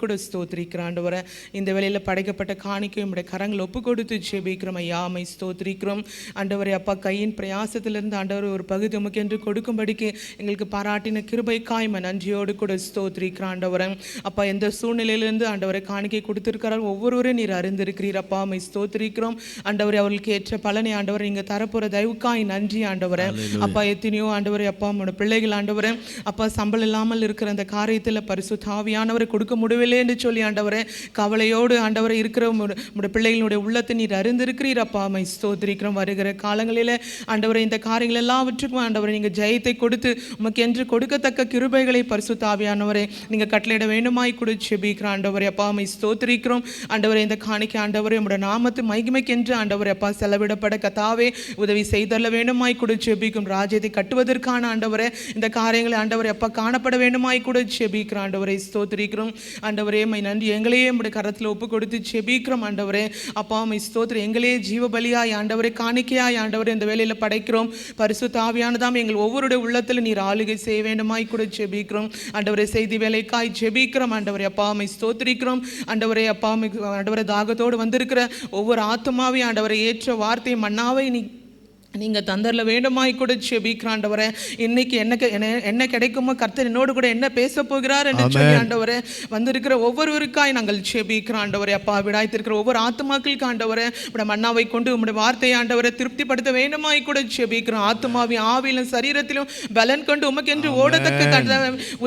கூட ஸ்தோத்திரிக்கிறோம் ஆண்டவரே. இந்த வேளையில் படைக்கப்பட்ட காணிக்கை உம்முடைய கரங்கள் ஒப்பு கொடுத்து ஜெபிக்கிறோம் ஐயா. உம்மை ஸ்தோத்திரிக்கிறோம் ஆண்டவரே. அப்பா, கையின் பிரயாசத்தில் இருந்து ஆண்டவர் ஒரு பகுதி உமக்கு என்று கொடுக்கும்படிக்கு எங்களுக்கு பாராட்டின கிருபைக்காய் நன்றியோடு கூட ஸ்தோத்திரிக்கிறோம் ஆண்டவரே. அப்பா, எந்த சூழ்நிலையிலிருந்து ஆண்டவரை காணிக்கை கொடுத்திருக்கிறார் ஒவ்வொருவரையும் நீர் அறிந்திருக்கிறீர் அப்பா. உம்மை ஸ்தோத்திரிக்கிறோம் ஆண்டவரே. அவர்களுக்கு ஏற்ற பலனை ஆண்டவரை நீங்க தரப்போற தயவுக்காய் நன்றி ஆண்டவரே. அப்பா, எத்தனையோ ஆண்டவரே அப்பா உங்களோட பிள்ளைகள் ஆண்டவரே அப்பா சம்பளம் இல்லாமல் இருக்கிற அந்த காரியத்தில் பரிசுத்த ஆவியானவரை கொடுக்க முடியவில்லை என்று சொல்லி ஆண்டவரே கவலையோடு ஆண்டவரை இருக்கிற உங்களுடைய பிள்ளைகளுடைய உள்ளத்தை நீர் அறிந்திருக்கிறீர் அப்பா. உம்மை ஸ்தோத்திரிக்கிறோம். வருகிற காலங்களில் ஆண்டவரை இந்த காரியங்கள் எல்லாவற்றுக்கும் ஆண்டவரை நீங்கள் ஜெயத்தை கொடுத்து உமக்கு என்று கொடுக்கத்தக்க கிருபைகளை பரிசுத்த ஆவியானவரை நீங்கள் கட்டளையிட வேண்டுமாய் கூட ஜெபிக்கிறோம் ஆண்டவரே. அப்பா, உம்மை ஸ்தோத்திரிக்கிறோம் ஆண்டவரை. இந்த காணிக்கை ஆண்டவரை உம்முடைய நாமத்து மகிமைக்கென்று ஆண்டவரை அப்பா செலவிடப்பட கத்தாவே உதவி செய்தல்ல வேண்டுமாய் கூட ஜெபிக்கும். ராஜ்யத்தை கட்டுவதற்கான ஆண்டவரை இந்த காரியங்களை ஆண்டவரை அப்பா காணப்பட வேண்டுமாய் கூட ஜெபிக்கிறோம் ஆண்டவரை. ஸ்தோத்திரிக்கிறோம் ஆண்டவரே. உம்மை நன்றி. எங்களையே உம்முடைய கரத்தில் ஒப்பு கொடுத்து ஜெபிக்கிறோம் ஆண்டவரே. அப்பா, உம்மை ஸ்தோத்திரம். எங்களே ஜீவ பலியாய் ஆண்டவரை காணிக்கையாய் ஆண்டவரை இந்த வேளையில் படைக்கிறோம். பரிசுத்த ஆவியானதாம் எங்கள் ஒவ்வொருடைய உள்ளத்தில் நீர் ஆளுகை செய்ய வேண்டுமாய் கூட ஜெபிக்கிறோம் ஆண்டவரை. செய்தி வேலைக்காய் ஜெபிக்கிறோம் ஆண்டவரை. அப்பா, உம்மை ஸ்தோத்திரிக்கிறோம் ஆண்டவரை. அப்பா, ஆண்டவரை தாகத்தோடு வந்திருக்கிற ஒவ்வொரு ஆத்துமாவையும் ஆண்டவரை ஏற்ற வார்த்தை மன்னாவை நீங்கள் தந்தரில் வேண்டுமாய் கூட ஜெபிக்கிறோம் ஆண்டவரே. இன்னைக்கு என்ன கிடைக்குமோ கர்த்தர் என்னோடு கூட என்ன பேச போகிறார் என்று சொல்லி ஆண்டவரே வந்திருக்கிற ஒவ்வொருவருக்காய் நாங்கள் ஜெபிக்கிறோம் ஆண்டவரே. அப்பா, விடாய்த்திருக்கிற ஒவ்வொரு ஆத்துமாக்களுக்கு ஆண்டவரே உடைய மன்னாவை கொண்டு உங்களுடைய வார்த்தையை ஆண்டவரை திருப்திப்படுத்த வேண்டுமாய் கூட ஜெபிக்கிறோம். ஆத்துமாவின் ஆவியிலும் சரீரத்திலும் பலன் கொண்டு உமக்கென்று ஓடத்தக்க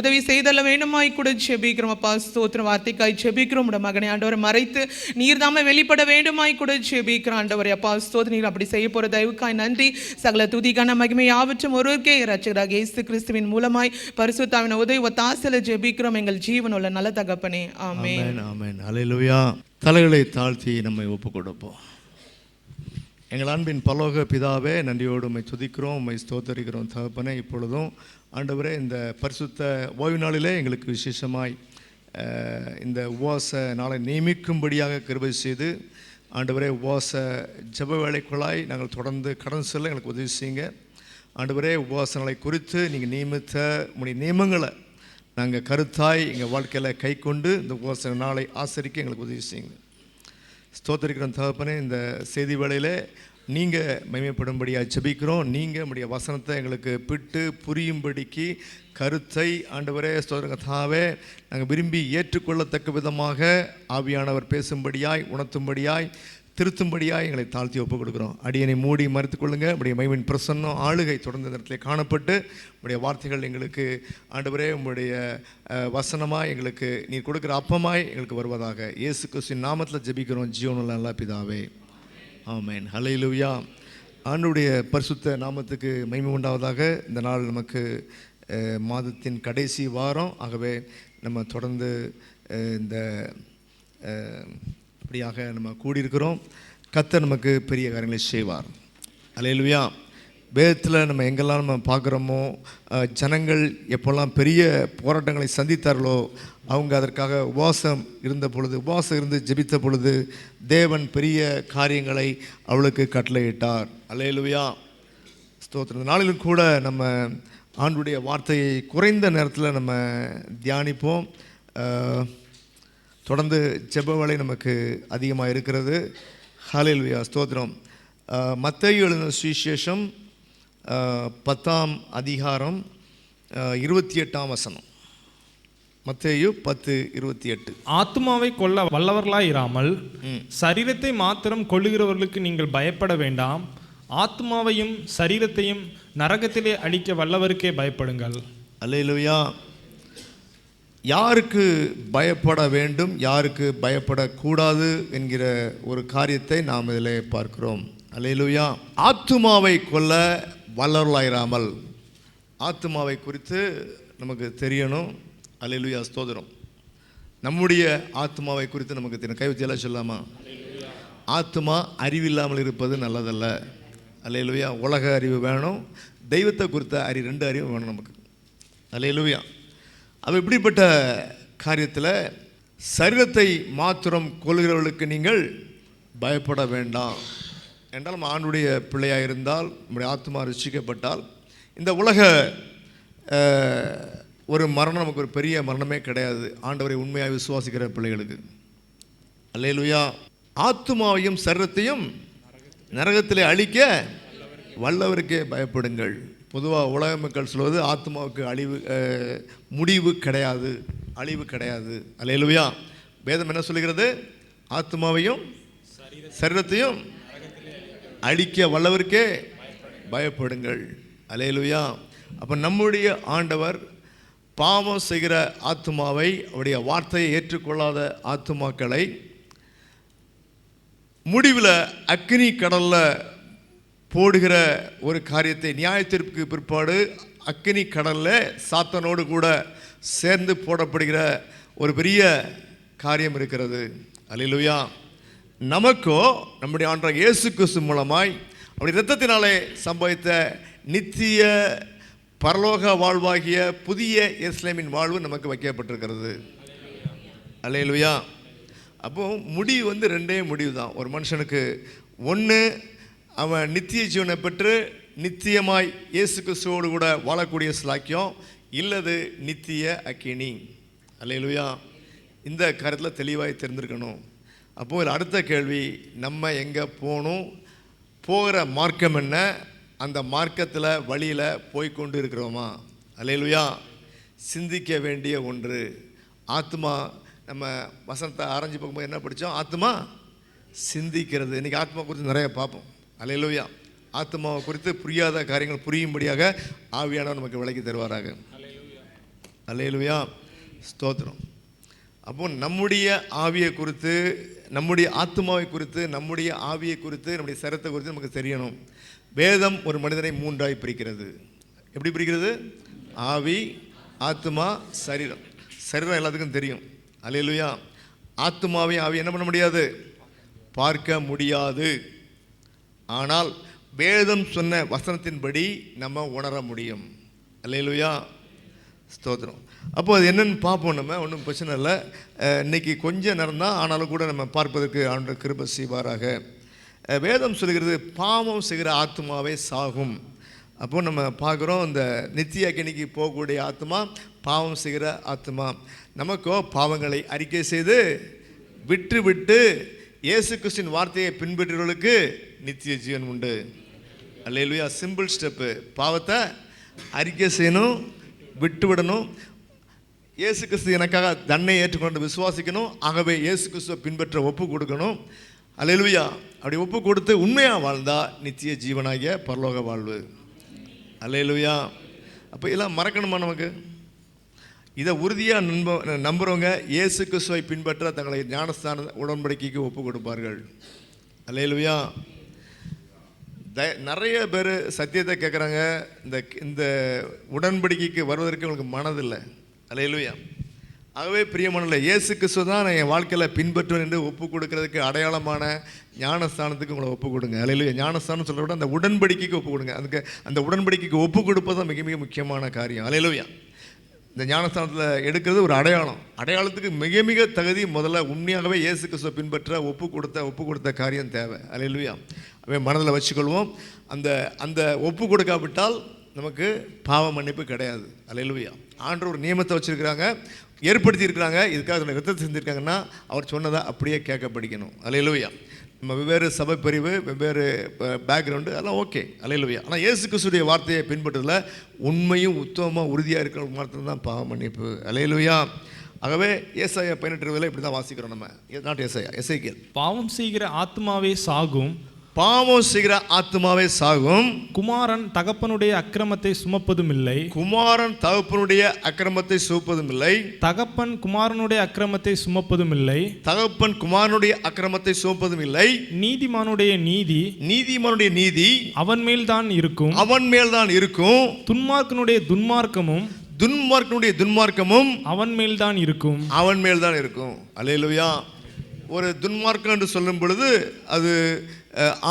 உதவி செய்தல்ல வேண்டுமாய் கூட ஜெபிக்கிறோம் அப்பா. ஸ்தோத்திரம். வார்த்தைக்காய் ஜெபிக்கிறோம். உடைய மகனை ஆண்டவரை மறைத்து நீர் தாமே வெளிப்பட வேண்டுமாய் கூட ஜெபிக்கிறோம் ஆண்டவரே. அப்பா, ஸ்தோத்திரம். நீர் அப்படி செய்ய போற தயவுக்காய் நன்றி. சகல துதிக்கான மகிமை யாவற்றும் ஒருவருக்கே இரட்சகராகிய இயேசு கிறிஸ்துவின் மூலமாய் பரிசுத்தாவின் உதவி ஒத்தாசையில் ஜெபிக்கிறோம் எங்கள் ஜீவனுள்ள நல்ல தகப்பனே. ஆமென். ஆமென். அல்லேலூயா. தலைகளை தாழ்த்தி நம்மை ஒப்புக் கொடுப்போம். எங்கள் அன்பின் பரலோக பிதாவே, நன்றியோடு உம்மை துதிக்கிறோம், உம்மை ஸ்தோத்தரிக்கிறோம் தகப்பனே. இப்பொழுதும் ஆண்டவரே இந்த பரிசுத்த ஓய்வு நாளிலே எங்களுக்கு விசேஷமாய் இந்த உபவாச நாளை நியமிக்கும்படியாக கிருபை செய்து ஆண்டவரே உபவாச ஜெப வேளைக்குள்ளாய் நாங்கள் தொடர்ந்து கடன் செல்ல எங்களுக்கு உதவி செய்யுங்க ஆண்டவரே. உபவாச நாளை குறித்து நீங்கள் நியமித்த உங்களுடைய நியமங்களை நாங்கள் கருத்தாய் எங்கள் வாழ்க்கையில் கை கொண்டு இந்த உபவாச நாளை ஆசரிக்க எங்களுக்கு உதவி செய்யுங்க. ஸ்தோத்திரிக்கிற தகப்பனே, இந்த செய்தி வேளையில் நீங்கள் மகிமைப்படும்படியாக ஜெபிக்கிறோம். நீங்கள் நம்முடைய வசனத்தை எங்களுக்கு பிட்டு புரியும்படிக்கு கருத்தை ஆண்டவரே ஸ்தோத்திரத்தாவே நாங்கள் விரும்பி ஏற்றுக்கொள்ளத்தக்க விதமாக ஆவியானவர் பேசும்படியாய் உணர்த்தும்படியாய் திருத்தும்படியாய் எங்களை தாழ்த்தி ஒப்புக் கொடுக்குறோம். அடியனை மூடி மறைத்துக் கொள்ளுங்க. உடைய மகிமையின் பிரசன்னம் ஆளுகை தொடர்ந்த இடத்துல காணப்பட்டு உடைய வார்த்தைகள் எங்களுக்கு ஆண்டவரே உங்களுடைய வசனமாய் எங்களுக்கு நீர் கொடுக்குற அப்பமாய் எங்களுக்கு வருவதாக இயேசு கிறிஸ்துவின் நாமத்தில் ஜெபிக்கிறோம் ஜீவனுள்ள நல்ல பிதாவே. ஆமென். ஹல்லேலூயா. ஆண்டவருடைய பரிசுத்த நாமத்துக்கு மகிமை உண்டாவதாக. இந்த நாள் நமக்கு மாதத்தின் கடைசி வாரம். ஆகவே நம்ம தொடர்ந்து இந்த அப்படியாக நம்ம கூடியிருக்கிறோம். கர்த்தர் நமக்கு பெரிய காரியங்களை செய்வார். அல்லேலூயா. வேதத்தில் நம்ம எங்கெல்லாம் நம்ம பார்க்குறோமோ ஜனங்கள் எப்போல்லாம் பெரிய போராட்டங்களை சந்தித்தார்களோ அவங்க அதற்காக உபவாசம் இருந்து ஜெபித்த பொழுது தேவன் பெரிய காரியங்களை அவளுக்கு கட்டளையிட்டார். அல்லேலூயா. ஸ்தோத்திரம். நாளிலும் கூட நம்ம ஆண்டுடைய வார்த்தையை குறைந்த நேரத்தில் நம்ம தியானிப்போம். தொடர்ந்து ஜெப வேளை நமக்கு அதிகமாக இருக்கிறது. ஹல்லேலூயா. ஸ்தோத்திரம். மத்தேயு எழுதின சுவிசேஷம் 10ஆம் அதிகாரம் 28ஆம் வசனம். மத்தேயு 10:28. ஆத்துமாவை கொல்ல வல்லவர்களாய் இராமல் சரீரத்தை மாத்திரம் கொல்லுகிறவர்களுக்கு நீங்கள் பயப்பட வேண்டாம். ஆத்மாவையும் சரீரத்தையும் நரகத்திலே அழிக்க வல்லவருக்கே பயப்படுங்கள். அல்லேலூயா. யாருக்கு பயப்பட வேண்டும், யாருக்கு பயப்படக்கூடாது என்கிற ஒரு காரியத்தை நாம் இதில் பார்க்கிறோம். அல்லேலூயா. ஆத்துமாவை கொல்ல வல்லவர்களாயிராமல், ஆத்துமாவை குறித்து நமக்கு தெரியணும். அல்லேலூயா. ஸ்தோத்திரம். நம்முடைய ஆத்மாவை குறித்து நமக்கு தெரியும். கைவத்தியெல்லாம் சொல்லாமா? ஆத்மா அறிவில்லாமல் இருப்பது நல்லதல்ல. அல்லேலூயா. உலக அறிவு வேணும், தெய்வத்தை குறித்த ரெண்டு அறிவும் வேணும் நமக்கு. அல்லேலூயா. அது இப்படிப்பட்ட காரியத்தில் சரீரத்தை மாத்திரம் கொள்கிறவர்களுக்கு நீங்கள் பயப்பட வேண்டாம் என்றால், நம்ம ஆண்டுடைய பிள்ளையாக இருந்தால், நம்முடைய ஆத்மா ரட்சிக்கப்பட்டால், இந்த உலக ஒரு மரணம் நமக்கு ஒரு பெரிய மரணமே கிடையாது ஆண்டவரை உண்மையாக விசுவாசிக்கிற பிள்ளைகளுக்கு. அல்லேலூயா. ஆத்துமாவையும் சரீரத்தையும் நரகத்திலே அழிக்க வல்லவருக்கே பயப்படுங்கள். பொதுவாக உலக மக்கள் சொல்வது ஆத்மாவுக்கு முடிவு கிடையாது, அழிவு கிடையாது. அல்லேலூயா. வேதம் என்ன சொல்லுகிறது? ஆத்மாவையும் சரீரத்தையும் அழிக்க வல்லவருக்கே பயப்படுங்கள். அல்லேலூயா. அப்போ நம்முடைய ஆண்டவர் பாவம் செய்கிற ஆத்மாவை, அவருடைய வார்த்தையை ஏற்றுக்கொள்ளாத ஆத்மாக்களை முடிவில் அக்கினி கடலில் போடுகிற ஒரு காரியத்தை, நியாயத்திற்கு பிற்பாடு அக்கினி கடலில் சாத்தனோடு கூட சேர்ந்து போடப்படுகிற ஒரு பெரிய காரியம் இருக்கிறது. அல்லேலூயா. நமக்கோ நம்முடைய ஆண்டவர் இயேசு கிறிஸ்து மூலமாய் அவருடைய இரத்தத்தினாலே சம்பவித்த நித்திய பரலோக வாழ்வாகிய புதிய எருசலேமின் வாழ்வு நமக்கு வைக்கப்பட்டிருக்கிறது. அல்லேலூயா. அப்போது முடிவு ரெண்டே முடிவு தான் ஒரு மனுஷனுக்கு. ஒன்று, அவன் நித்திய ஜீவனை பெற்று நித்தியமாய் இயேசு கிறிஸ்துவோடு கூட வாழக்கூடிய ஸ்லாக்கியம், இல்லது நித்திய அக்கினி. அல்லேலூயா. இந்த காரியத்தில் தெளிவாய் தெரிந்திருக்கணும். அப்போது அடுத்த கேள்வி, நம்ம எங்கே போகணும், போகிற மார்க்கம் என்ன, அந்த மார்க்கத்தில் வழியில் போய்கொண்டு இருக்கிறோமா? அல்லேலூயா. சிந்திக்க வேண்டிய ஒன்று. ஆத்மா, நம்ம வசனத்தை ஆரஞ்சு பார்க்கும்போது என்ன படித்தோம்? ஆத்மா சிந்திக்கிறது. இன்றைக்கி ஆத்மா குறித்து நிறைய பார்ப்போம். அல்லேலூயா. ஆத்மாவை குறித்து புரியாத காரியங்கள் புரியும்படியாக ஆவியானவர் நமக்கு விளக்கி தருவாராக. அல்லேலூயா. ஸ்தோத்திரம். அப்போது நம்முடைய ஆவியை குறித்து, நம்முடைய ஆத்மாவை குறித்து, நம்முடைய ஆவியை குறித்து, நம்முடைய சரீரத்தை குறித்து நமக்கு தெரியணும். வேதம் ஒரு மனிதனை மூன்றாய் பிரிக்கிறது. எப்படி பிரிக்கிறது? ஆவி, ஆத்மா, சரீரம். சரீரம் எல்லாத்துக்கும் தெரியும். அல்லேலூயா. ஆத்மாவையும் ஆவி என்ன பண்ண முடியாது? பார்க்க முடியாது. ஆனால் வேதம் சொன்ன வசனத்தின்படி நம்ம உணர முடியும். அல்லேலூயா. ஸ்தோத்திரம். அப்போ அது என்னென்னு பார்ப்போம். நம்ம ஒன்றும் பிரச்சனை இல்லை. இன்றைக்கி கொஞ்சம் நேரம் தான், ஆனாலும் கூட நம்ம பார்ப்பதற்கு ஆண்டவர் கிருபை செய்வாராக. வேதம் சொல்கிறது பாவம் செய்கிற ஆத்மாவே சாகும். அப்போது நம்ம பார்க்குறோம், இந்த நித்திய அக்கினிக்கு போகக்கூடிய ஆத்மா பாவம் செய்கிற ஆத்மா. நமக்கோ பாவங்களை அறிக்கை செய்து விட்டு இயேசு கிறிஸ்துவின் வார்த்தையை பின்பற்றுவர்களுக்கு நித்திய ஜீவன் உண்டு. அல்லேலூயா. Simple step. பாவத்தை அறிக்கை செய்யணும், விட்டுவிடணும். இயேசு கிறிஸ்து எனக்காக தன்னை ஏற்றுக்கொண்டு விசுவாசிக்கணும். ஆகவே இயேசு கிறிஸ்துவை பின்பற்ற ஒப்பு கொடுக்கணும். அல்லேலூயா. அப்படி ஒப்பு கொடுத்து உண்மையாக வாழ்ந்தால் நித்திய ஜீவனாகிய பரலோக வாழ்வு. அல்லேலூயா. அப்போ இதெல்லாம் மறக்கணுமா நமக்கு? இதை உறுதியாக நம்புகிறவங்க இயேசு கிறிஸ்துவை பின்பற்ற தங்களை ஞானஸ்தான உடன்படிக்கைக்கு ஒப்பு கொடுப்பார்கள். அல்லேலூயா. நிறைய பேர் சத்தியத்தை கேட்குறாங்க, இந்த உடன்படிக்கைக்கு வருவதற்கு உங்களுக்கு மனதில்லை. அல்லேலூயா. ஆகவே பிரியமானவர்களே, இயேசு கிறிஸ்து தான் நான் என் வாழ்க்கையில் பின்பற்றுவேன் என்று ஒப்பு கொடுக்கறதுக்கு அடையாளமான ஞானஸ்தானத்துக்கு உங்களை ஒப்பு கொடுங்க. அல்லேலூயா. ஞானஸ்தானம் சொல்கிறத விட அந்த உடன்படிக்கைக்கு ஒப்பு கொடுங்க. அதுக்கு அந்த உடன்படிக்கைக்கு ஒப்பு கொடுப்பது தான் மிக மிக முக்கியமான காரியம். அல்லேலூயா. இந்த ஞானஸ்தானத்தில் எடுக்கிறது ஒரு அடையாளம். அடையாளத்துக்கு மிக மிக தகுதி முதல்ல உண்மையாகவே இயேசு கிறிஸ்துவை பின்பற்ற ஒப்பு கொடுத்த காரியம் தேவை. அல்லேலூயா. அவை மனதில் வச்சுக்கொள்வோம். அந்த ஒப்பு கொடுக்காவிட்டால் நமக்கு பாவ மன்னிப்பு கிடையாது. அல்லேலூயா. ஆண்டவர் ஒரு நியமத்தை வச்சுருக்கிறாங்க, ஏற்படுத்தி இருக்கிறாங்க. இதுக்காக ரத்தத்தை செஞ்சுருக்காங்கன்னா அவர் சொன்னதை அப்படியே கேட்க படிக்கணும். அல்லேலூயா. நம்ம வெவ்வேறு சபை பிரிவு, வெவ்வேறு பேக்ரவுண்டு, அதெல்லாம் ஓகே. அல்லேலூயா. ஆனால் இயேசு கிறிஸ்துடைய வார்த்தையை பின்பற்றதில் உண்மையும் உத்தமமாக உறுதியாக இருக்கிற மாத்திரம் தான் பாவ மன்னிப்பு. அல்லேலூயா. ஆகவே ஏசாயா 18 இப்படி தான் வாசிக்கிறோம் நம்ம. நாட் ஏசாயா, எசேக்கியேல். பாவம் செய்கிற ஆத்மாவே சாகும், பாவம் செய்கிற ஆத்மாவே சாகும். குமாரன் தகப்பனுடைய அக்கிரமத்தை சுமப்பதும் இல்லை, குமாரன் தகப்பனுடைய அக்கிரமத்தை சுமப்பதும் இல்லை, தகப்பன் குமாரனுடைய அக்கிரமத்தை சுமப்பதும் இல்லை, தகப்பன் குமாரனுடைய அக்கிரமத்தை சுமப்பதும் இல்லை, நீதிமானுடைய நீதி, நீதிமானுடைய நீதி அவன் மேல் தான் இருக்கும், அவன் மேல் தான் இருக்கும், துன்மார்க்கனுடைய துன்மார்க்கமும், துன்மார்க்கனுடைய துன்மார்க்கமும் அவன் மேல் தான் இருக்கும், அவன் மேல் தான் இருக்கும். அல்லேலூயா. ஒரு துன்மார்க்கம் என்று சொல்லும் பொழுது அது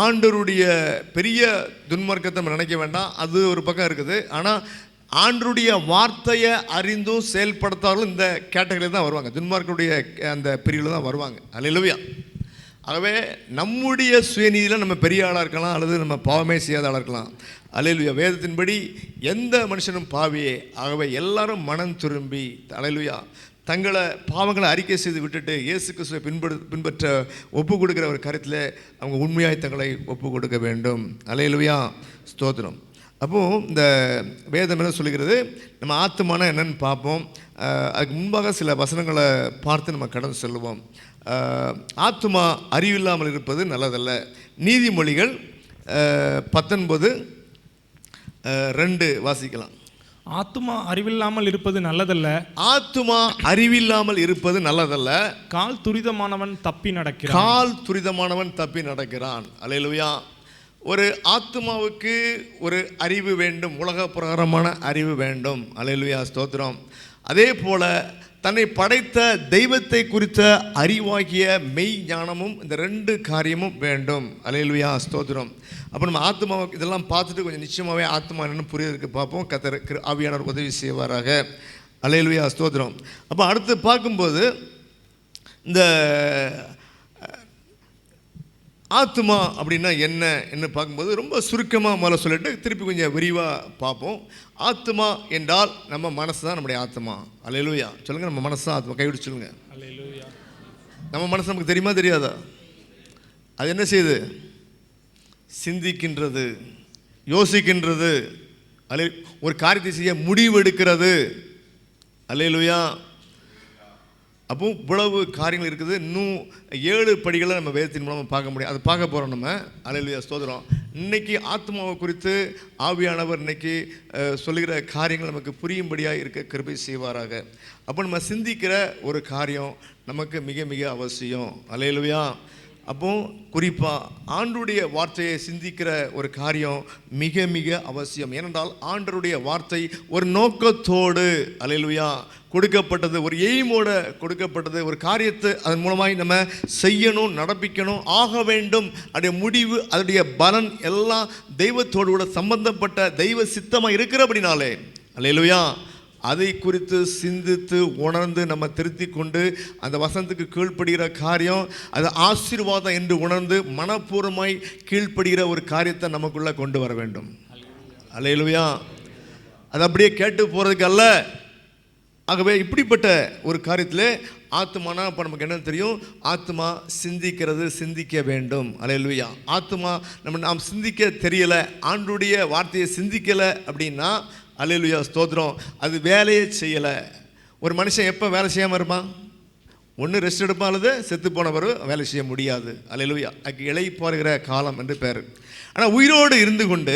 ஆண்டவருடைய பெரிய துன்மார்க்கத்தை நம்ம நினைக்க வேண்டாம், அது ஒரு பக்கம் இருக்குது. ஆனால் ஆண்டருடைய வார்த்தையை அறிந்தும் செயல்படுத்தாலும் இந்த கேட்டகரியில் தான் வருவாங்க, துன்மார்க்கருடைய அந்த பிரிவில் தான் வருவாங்க. அல்லேலூயா. ஆகவே நம்முடைய சுயநீதியில் நம்ம பெரிய ஆளாக இருக்கலாம், அல்லது நம்ம பாவமே செய்யாத ஆளாக இருக்கலாம். அல்லேலூயா. வேதத்தின்படி எந்த மனுஷனும் பாவியே. ஆகவே எல்லாரும் மனம் திரும்பி அல்லேலூயா தங்களை பாவங்களை அறிக்கை செய்து விட்டுட்டு இயேசு கிறிஸ்துவை பின்பற்ற ஒப்பு கொடுக்குற ஒரு கருத்தில் அவங்க உண்மையாய் தங்களை ஒப்பு கொடுக்க வேண்டும். அல்லேலூயா, ஸ்தோத்திரம். அப்போது இந்த வேதம் என்ன சொல்லுகிறது, நம்ம ஆத்துமான என்னன்னு பார்ப்போம். அதுக்கு முன்பாக சில வசனங்களை பார்த்து நம்ம கடந்து செல்லுவோம். ஆத்துமா அறிவில்லாமல் இருப்பது நல்லதல்ல. நீதிமொழிகள் 19:2 வாசிக்கலாம். ஆத்துமா அறிவில்லாமல் இருப்பது நல்லதல்ல. ஆத்துமா அறிவில்லாமல் இருப்பது நல்லதல்ல. கால் துரிதமானவன் தப்பி நடக்கிறான். கால் துரிதமானவன் தப்பி நடக்கிறான். அல்லேலூயா. ஒரு ஆத்துமாவுக்கு ஒரு அறிவு வேண்டும், உலக பிரகாரமான அறிவு வேண்டும். அல்லேலூயா, ஸ்தோத்திரம். அதே போல தன்னை படைத்த தெய்வத்தை குறித்த அறிவாகிய மெய் ஞானமும், இந்த 2 காரியமும் வேண்டும். அல்லேலூயா, ஸ்தோத்திரம். அப்போ நம்ம ஆத்மா இதெல்லாம் பார்த்துட்டு கொஞ்சம் நிச்சயமாகவே ஆத்மா என்னென்னு புரியறதுக்கு பார்ப்போம். கர்த்தர் ஆவியானவர் உதவி செய்வாராக. அல்லேலூயா, ஸ்தோத்திரம். அப்போ அடுத்து பார்க்கும்போது இந்த ஆத்மா அப்படின்னா என்ன பார்க்கும்போது ரொம்ப சுருக்கமாக முதல்ல சொல்லிட்டு திருப்பி கொஞ்சம் விரிவாக பார்ப்போம். ஆத்மா என்றால் நம்ம மனசு தான் நம்முடைய ஆத்மா. அல்லேலூயா, சொல்லுங்கள். நம்ம மனசு தான் ஆத்மா. கைவிட்டு சொல்லுங்கள். நம்ம மனசு நமக்கு தெரியுமா தெரியாதா? அது என்ன செய்யுது? சிந்திக்கின்றது, யோசிக்கின்றது, ஒரு காரியத்தை செய்ய முடிவெடுக்கிறது. அல்லேலூயா. அப்போ இவ்வளவு காரியங்கள் இருக்குது. இன்னும் 7 படிகளை நம்ம வேதத்தின் மூலமாக பார்க்க முடியும். அது பார்க்க போகிறோம் நம்ம. அல்லேலூயா, ஸ்தோத்திரம். இன்னைக்கு ஆத்மாவை குறித்து ஆவியானவர் இன்னைக்கு சொல்லுகிற காரியங்கள் நமக்கு புரியும்படியாக இருக்க கிருபை செய்வாராக. அப்போ நம்ம சிந்திக்கிற ஒரு காரியம் நமக்கு மிக மிக அவசியம். அல்லேலூயா. அப்போ குறிப்பாக ஆண்டருடைய வார்த்தையை சிந்திக்கிற ஒரு காரியம் மிக மிக அவசியம். ஏனென்றால் ஆண்டருடைய வார்த்தை ஒரு நோக்கத்தோடு அல்லேலூயா கொடுக்கப்பட்டது, ஒரு எய்மோடு கொடுக்கப்பட்டது. ஒரு காரியத்தை அதன் மூலமாய் நம்ம செய்யணும், நடப்பிக்கணும், ஆக வேண்டும். அதோடைய முடிவு, அதோடைய பலன் எல்லாம் தெய்வத்தோடு கூட சம்பந்தப்பட்ட தெய்வ சித்தமாக இருக்கிறபடினாலே அல்லேலூயா அதை குறித்து சிந்தித்து உணர்ந்து நம்ம திருத்தி கொண்டு அந்த வசனத்துக்கு கீழ்ப்படுகிற காரியம் அது ஆசீர்வாதம் என்று உணர்ந்து மனப்பூர்வமாய் கீழ்ப்படுகிற ஒரு காரியத்தை நமக்குள்ளே கொண்டு வர வேண்டும். அல்லேலூயா. அது அப்படியே கேட்டு போகிறதுக்கு அல்ல. ஆகவே இப்படிப்பட்ட ஒரு காரியத்தில் ஆத்மானா இப்போ நமக்கு என்ன தெரியும்? ஆத்மா சிந்திக்கிறது, சிந்திக்க வேண்டும். அல்லேலூயா. ஆத்மா நாம் சிந்திக்க தெரியலை, ஆண்டருடைய வார்த்தையை சிந்திக்கலை அப்படின்னா அல்லேலூயா, ஸ்தோத்திரம், அது வேலையை செய்யலை. ஒரு மனுஷன் எப்போ வேலை செய்யாமல் இருப்பான்? ஒன்று ரெஸ்ட் எடுப்பான், அல்லது செத்து போனவர் வேலை செய்ய முடியாது. அல்லேலூயா. அதுக்கு இளைப்பாறுகிற காலம் என்று பேர். ஆனால் உயிரோடு இருந்து கொண்டு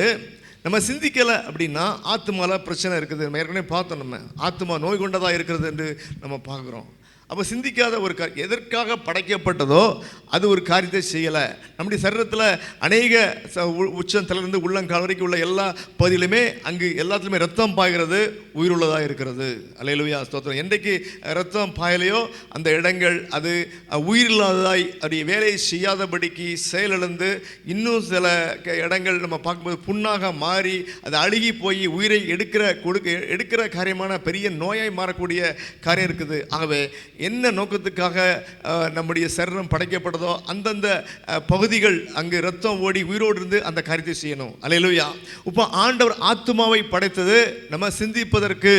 நம்ம சிந்திக்கலை அப்படின்னா ஆத்மாவில் பிரச்சனை இருக்குது. நம்ம ஏற்கனவே பார்த்தோம். நம்ம ஆத்மா நோய் கொண்டதாக இருக்கிறது என்று நம்ம பார்க்குறோம். அப்போ சிந்திக்காத ஒரு எதற்காக படைக்கப்பட்டதோ அது ஒரு காரியத்தை செய்யலை. நம்முடைய சரீரத்தில் அநேக உச்சத்திலிருந்து உள்ளங்கால் வரைக்கும் உள்ள எல்லா பகுதியிலுமே அங்கு எல்லாத்துலேயுமே ரத்தம் பாய்கிறது, உயிருள்ளதாக இருக்கிறது. அல்லேலூயா, ஸ்தோத்திரம். என்றைக்கு ரத்தம் பாயலையோ அந்த இடங்கள் அது உயிரில்லாததாய் அப்படி வேலையை செய்யாதபடிக்கு செயலிழந்து இன்னும் சில இடங்கள் நம்ம பார்க்கும்போது புண்ணாக மாறி அது அழுகி போய் உயிரை எடுக்கிற காரியமான பெரிய நோயாய் மாறக்கூடிய காரியம் இருக்குது. ஆகவே என்ன நோக்கத்துக்காக நம்முடைய சரீரம் படைக்கப்பட்டதோ அந்தந்த பகுதிகள் அங்கு ரத்தம் ஓடி உயிரோடு இருந்து அந்த காரியத்தை செய்யணும். அல்லேலூயா. இப்போ ஆண்டவர் ஆத்மாவை படைத்தது நம்ம சிந்திப்பதற்கு,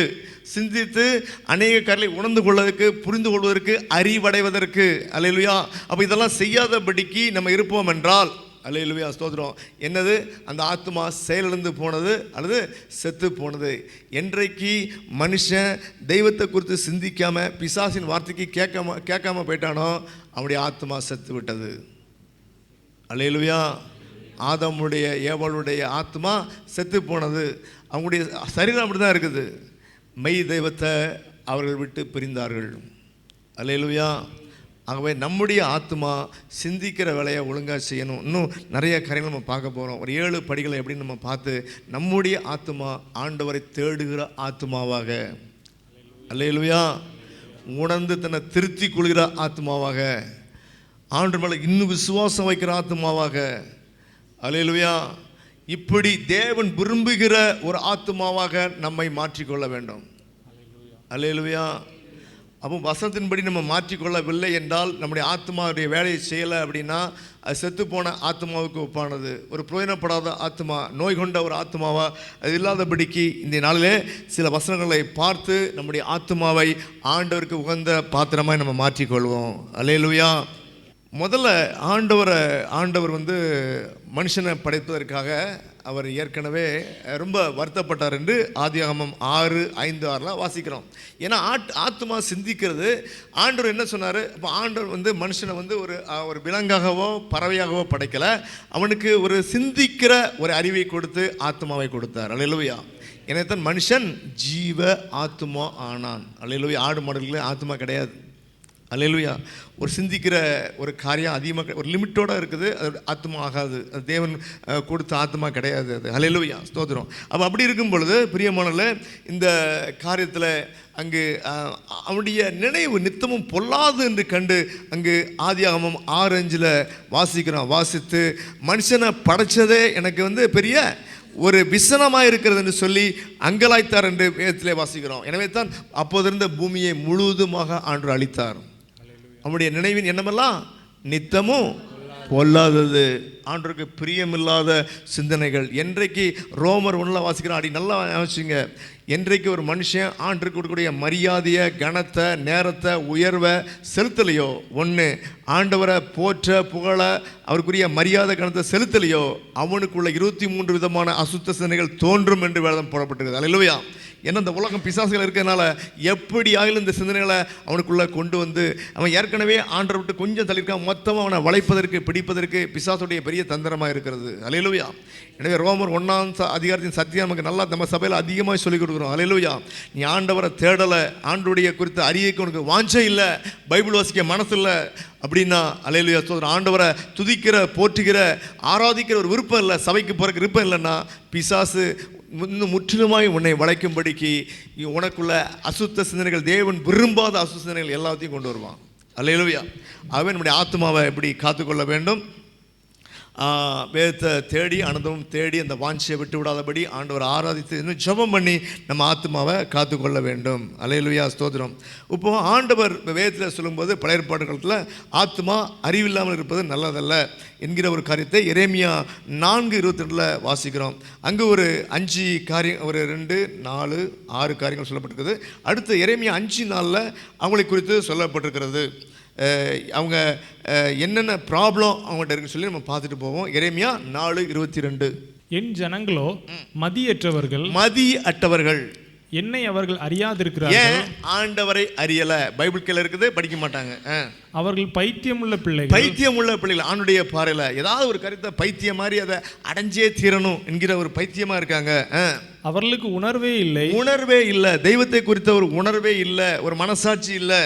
சிந்தித்து அநேக காரியங்களை உணர்ந்து கொள்வதற்கு, புரிந்து கொள்வதற்கு, அறிவடைவதற்கு. அல்லேலூயா. அப்போ இதெல்லாம் செய்யாதபடிக்கு நம்ம இருப்போம் என்றால் அல்லேலூயா, ஸ்தோத்திரம், என்னது? அந்த ஆத்மா செயலிழந்து போனது அல்லது செத்து போனது. என்றைக்கு மனுஷன் தெய்வத்தை குறித்து சிந்திக்காமல் பிசாசின் வார்த்தைக்கு கேட்காம போயிட்டானோ அவனுடைய ஆத்மா செத்து விட்டது. அல்லேலூயா. ஆதாமுடைய ஏவாளுடைய ஆத்மா செத்து போனது. அவங்களுடைய சரீரம் அப்படி தான் இருக்குது. மெய் தெய்வத்தை அவர்கள் விட்டு பிரிந்தார்கள். அல்லேலூயா. ஆகவே நம்முடைய ஆத்மா சிந்திக்கிற வேலையை ஒழுங்காக செய்யணும். இன்னும் நிறைய காரியங்கள் நம்ம பார்க்க போகிறோம். ஒரு 7 படிகளை எப்படின்னு நம்ம பார்த்து நம்முடைய ஆத்மா ஆண்டவரை தேடுகிற ஆத்மாவாக, அல்லேலூயா, உணர்ந்து தன்னை திருத்தி கொள்கிற ஆத்மாவாக, ஆண்டு மேலே இன்னும் விசுவாசம் வைக்கிற ஆத்மாவாக, அல்லேலூயா. இப்படி தேவன் விரும்புகிற ஒரு ஆத்துமாவாக நம்மை மாற்றிக்கொள்ள வேண்டும். அல்லேலூயா. அப்போ வசனத்தின்படி நம்ம மாற்றிக்கொள்ளவில்லை என்றால், நம்முடைய ஆத்மாவுடைய வேலையை செய்யலை அப்படின்னா, அது செத்துப்போன ஆத்மாவுக்கு ஒப்பானது. ஒரு பிரயோஜனப்படாத ஆத்மா, நோய் கொண்ட ஒரு ஆத்மாவா அது இல்லாதபடிக்கு இந்த நாளிலே சில வசனங்களை பார்த்து நம்முடைய ஆத்மாவை ஆண்டவருக்கு உகந்த பாத்திரமாய் நம்ம மாற்றிக்கொள்வோம். அல்லேலூயா. முதல்ல ஆண்டவர் மனுஷனை படைப்பதற்காக அவர் ஏற்கனவே ரொம்ப வருத்தப்பட்டார் என்று ஆதியாகமம் 6:5-6 வாசிக்கிறோம். ஏன்னா ஆத்மா சிந்திக்கிறது. ஆண்டவர் என்ன சொன்னார்? அப்போ ஆண்டவர் மனுஷனை ஒரு விலங்காகவோ பறவையாகவோ படைக்கலை. அவனுக்கு ஒரு சிந்திக்கிற ஒரு அறிவை கொடுத்து ஆத்மாவை கொடுத்தார். அல்லேலூயா. எனவே தான் மனுஷன் ஜீவ ஆத்மா ஆனான். அல்லேலூயா. ஆடு மாடுகளுக்கு ஆத்மா கிடையாது. அல்லேலூயா. ஒரு சிந்திக்கிற ஒரு காரியம் அதிகமாக ஒரு லிமிட்டோடு இருக்குது. அது ஆத்மா ஆகாது. அது தேவன் கொடுத்த ஆத்மா கிடையாது அது. அல்லேலூயா. ஸ்தோத்திரம். அப்போ அப்படி இருக்கும் பொழுது பிரியமானவர்களே, இந்த காரியத்தில் அங்கு அவனுடைய நினைவு நித்தமும் பொல்லாது என்று கண்டு அங்கு ஆதியாகமம் 6:5 வாசித்து மனுஷனை படைச்சதே எனக்கு பெரிய ஒரு விசனமாக இருக்கிறது என்று சொல்லி அங்கலாய்த்தார் என்று வேதத்திலே வாசிக்கிறோம். எனவே தான் அப்போதிருந்த பூமியை முழுவதுமாக ஆண்டவர் அளித்தார். அவனுடைய நினைவின் எண்ணமெல்லாம் நித்தமும் பொல்லாதது, ஆண்டவருக்கு பிரியமில்லாத சிந்தனைகள். என்றைக்கு ரோமர் 1 வாசிக்கிறோம், அடி நல்லா யோசிச்சுங்க. என்றைக்கு ஒரு மனுஷன் ஆண்டருக்கு கொடுக்கக்கூடிய மரியாதையை, கனத்தை, நேரத்தை, உயர்வை செலுத்தலையோ, ஆண்டவரை போற்ற புகழ அவருக்குரிய மரியாதை கனத்தை செலுத்தலையோ, அவனுக்குள்ள 23 விதமான அசுத்த சிந்தனைகள் தோன்றும் என்று வேதம் போடப்பட்டிருக்கிறது. அல்லேலூயா. ஏன்னா இந்த உலகம் பிசாசுகள் இருக்கிறதுனால எப்படி ஆகிலும் இந்த சிந்தனைகளை அவனுக்குள்ளே கொண்டு அவன் ஏற்கனவே ஆண்டரை விட்டு கொஞ்சம் தள்ளியிருக்கான். மொத்தமாக அவனை வளைப்பதற்கு பிடிப்பதற்கு பிசாசுடைய பெரிய தந்திரமாக இருக்கிறது. அல்லேலூயா. எனவே ரோமர் 1 அதிகாரத்தின் சத்தியம் நமக்கு நல்லா நம்ம சபையில் அதிகமாக சொல்லிக் கொடுக்குறோம். அல்லேலூயா. நீ ஆண்டவரை தேடலை, ஆண்டவருடைய குறித்து அறியைக்கு உனக்கு வாஞ்சை இல்லை, பைபிள் வாசிக்க மனசு இல்லை அப்படின்னா, அல்லேலூயா சோதரன், ஆண்டவரை துதிக்கிற, போற்றுகிற, ஆராதிக்கிற ஒரு விருப்பம் இல்லை, சபைக்கு போகிறக்கு விருப்பம் இல்லைன்னா, பிசாசு இன்னும் முற்றிலுமாய் உன்னை வளைக்கும்படிக்கு உனக்குள்ள அசுத்த சிந்தனைகள், தேவன் விரும்பாத அசுத்த சிந்தனைகள் எல்லாத்தையும் கொண்டு வருவான். அல்லேலூயா. ஆகவே நம்முடைய ஆத்மாவை எப்படி காத்துக்கொள்ள வேண்டும்? வேதத்தை தேடி, அனுபவம் தேடி, அந்த வாஞ்சியை விட்டு விடாதபடி ஆண்டவரை ஆராதித்து இன்னும் ஜெபம் பண்ணி நம்ம ஆத்மாவை காத்துக்கொள்ள வேண்டும். அல்லேலூயா. ஸ்தோத்திரம். இப்போது ஆண்டவர் வேதத்தில் சொல்லும்போது பழைய ஏற்பாடுகளத்தில் ஆத்மா அறிவில்லாமல் இருப்பது நல்லதல்ல என்கிற ஒரு காரியத்தை எரேமியா 4:22 வாசிக்கிறோம். அங்கு ஒரு 5 காரியம், ஒரு 2, 4, 6 காரியங்கள் சொல்லப்பட்டிருக்குது. அடுத்து எரேமியா 5:4 அவங்களை குறித்து சொல்லப்பட்டிருக்கிறது. அவங்க என்னென்ன ப்ராப்ளம் அவங்கள்ட்ட இருக்குன்னு சொல்லி நம்ம பார்த்துட்டு போவோம். எரேமியா 4:22. என் ஜனங்களோ மதியற்றவர்கள், என்னை அவர்கள் அறியாதிருக்கிறார்கள். ஏன் ஆண்டவரை அறியல? பைபிள் கீழே இருக்குது, படிக்க மாட்டாங்க. அவர்கள் பைத்தியமுள்ள பிள்ளைகள். ஆண்டுடைய பாறையில் ஏதாவது ஒரு கருத்தை பைத்தியம் மாதிரி அதை அடைஞ்சே தீரணும் என்கிற ஒரு பைத்தியமா இருக்காங்க. அவர்களுக்கு உணர்வே இல்லை, தெய்வத்தை குறித்த ஒரு உணர்வே இல்லை, ஒரு மனசாட்சி இல்லை.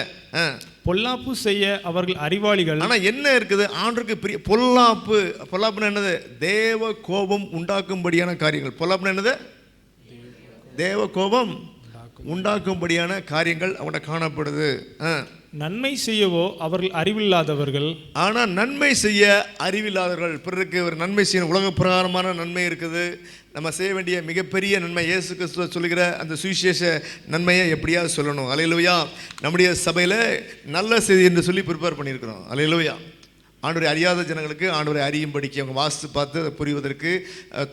பொல்லாப்பு செய்ய அவர்கள் அறிவாளிகள். ஆனால் என்ன இருக்குது? ஆண்டருக்கு பிரிய பொல்லாப்புன்னு என்னது? தேவ கோபம் உண்டாக்கும்படியான காரியங்கள். பொல்லாப்புன்னு என்னது? தேவ கோபம் உண்டாக்கும்படியான காரியங்கள் அவனை காணப்படுது. நன்மை செய்யவோ அவர்கள் அறிவில்லாதவர்கள். ஆனால் நன்மை செய்ய அறிவில்லாதவர்கள். பிறருக்கு ஒரு நன்மை செய்யணும். உலக பிரகாரமான நன்மை இருக்குது. நம்ம செய்ய வேண்டிய மிகப்பெரிய நன்மை, இயேசு கிறிஸ்துவ சொல்லுகிற அந்த சுவிசேஷ நன்மையை எப்படியாவது சொல்லணும். அல்லேலூயா. நம்முடைய சபையில் நல்ல செய்தி என்று சொல்லி ப்ரிப்பேர் பண்ணியிருக்கிறோம். அல்லேலூயா. ஆண்டவரை அறியாத ஜனங்களுக்கு ஆண்டவரை அறியும்படிக்கு அவங்க வாசித்து பார்த்து அதை புரிவதற்கு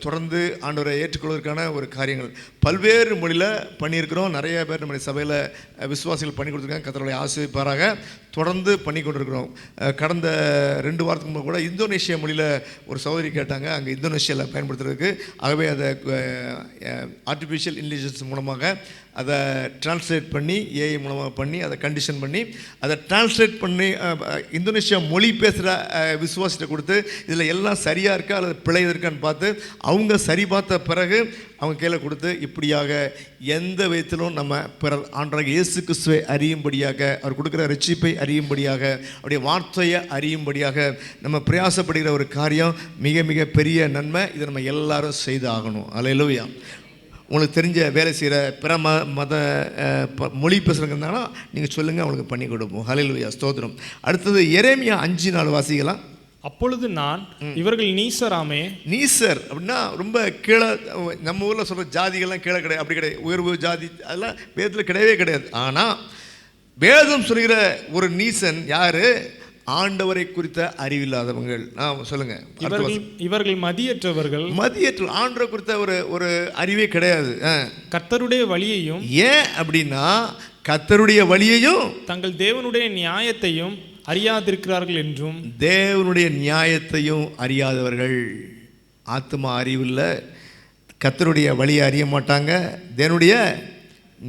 தொடர்ந்து ஆண்டவரை ஏற்றுக்கொள்வதற்கான ஒரு காரியங்கள் பல்வேறு மொழியில் பண்ணியிருக்கிறோம். நிறைய பேர் நம்முடைய சபையில் விசுவாசிகள் பண்ணி கொடுத்துருக்காங்க. கர்த்தருடைய ஆசீர்வாதமாக தொடர்ந்து பண்ணி கொண்டிருக்கிறோம். கடந்த 2 வாரத்துக்கு முன்பு கூட இந்தோனேஷியா மொழியில் ஒரு சகோதரி கேட்டாங்க, அங்கே இந்தோனேஷியாவில் பயன்படுத்துறதுக்கு. ஆகவே அதை ஆர்டிஃபிஷியல் இன்டெலிஜென்ஸ் மூலமாக அதை டிரான்ஸ்லேட் பண்ணி, ஏஐ மூலமாக பண்ணி, அதை கண்டிஷன் பண்ணி, அதை டிரான்ஸ்லேட் பண்ணி இந்தோனேஷியா மொழி பேசுகிற விசுவாசிட்ட கொடுத்து இதில் எல்லாம் சரியாக இருக்கா அல்லது பிழை இருக்கான்னு பார்த்து அவங்க சரி பார்த்த பிறகு அவங்க கையில் கொடுத்து, இப்படியாக எந்த விதத்திலும் நம்ம பிறர் ஆண்டவராகிய இயேசு கிறிஸ்துவை அறியும்படியாக, அவர் கொடுக்குற ரட்சிப்பை அறியும்படியாக, அவருடைய வார்த்தையை அறியும்படியாக நம்ம பிரயாசப்படுகிற ஒரு காரியம் மிக மிக பெரிய நன்மை. இதை நம்ம எல்லாரும் செய்து ஆகணும். அல்லேலூயா. உங்களுக்கு தெரிஞ்ச வேலை செய்கிற பிற மத மொழி பேசுகிறதுனால நீங்கள் சொல்லுங்கள், அவங்களுக்கு பண்ணி கொடுப்போம். ஹல்லேலூயா. ஸ்தோத்திரம். அடுத்தது எரேமியா 5:4 வாசிக்கலாம். அப்பொழுது நான், இவர்கள் நீசராமே. நீசர் அப்படின்னா ரொம்ப கீழே, நம்ம ஊரில் சொல்கிற ஜாதிகள்லாம் கீழே கிடையாது, அப்படி கிடையாது. உயர்வு ஜாதி அதெல்லாம் வேதத்தில் கிடையவே கிடையாது. ஆனால் வேதம் சொல்கிற ஒரு நீசன் யாரு? ஆண்டவரை குறித்த அறிவில்லாதவங்கள். சொல்லுங்க. இவர்கள் மதியற்றவர்கள். ஆண்டவரை குறித்த ஒரு அறிவே கிடையாது. கர்த்தருடைய வழியையும், ஏன் அப்படின்னா கர்த்தருடைய வழியையும் தங்கள் தேவனுடைய நியாயத்தையும் அறியாதிருக்கிறார்கள் என்றும். தேவனுடைய நியாயத்தையும் அறியாதவர்கள். ஆத்மா அறிவில்ல, கர்த்தருடைய வழியை அறிய மாட்டாங்க, தேவனுடைய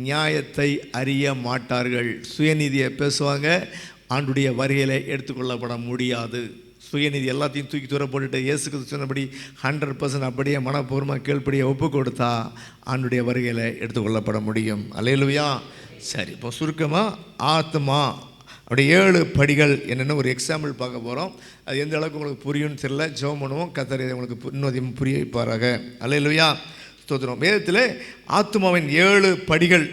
நியாயத்தை அறிய மாட்டார்கள். சுயநீதியை பேசுவாங்க, ஆண்டுடைய வருகையில் எடுத்துக்கொள்ளப்பட முடியாது. சுயநீதி எல்லாத்தையும் தூக்கி தூர போட்டுட்டு இயேசுக்கு சொன்னபடி 100% அப்படியே மனப்பூர்வமாக கீழ்ப்படியை ஒப்பு கொடுத்தா ஆண்டுடைய வருகையில் எடுத்துக்கொள்ளப்பட முடியும். அல்லேலூயா. சரி, இப்போ சுருக்கமாக ஆத்மா அப்படி 7 படிகள் என்னென்னு ஒரு எக்ஸாம்பிள் பார்க்க போகிறோம். அது எந்த அளவுக்கு உங்களுக்கு புரியும்னு தெரியல. ஜெபம் பண்ணுவோம், கர்த்தர் உங்களுக்கு இன்னும் புரிய வைப்பாராக. அல்லேலூயா, ஸ்தோத்திரம். வேதத்தில் ஆத்மாவின் 7 படிகள்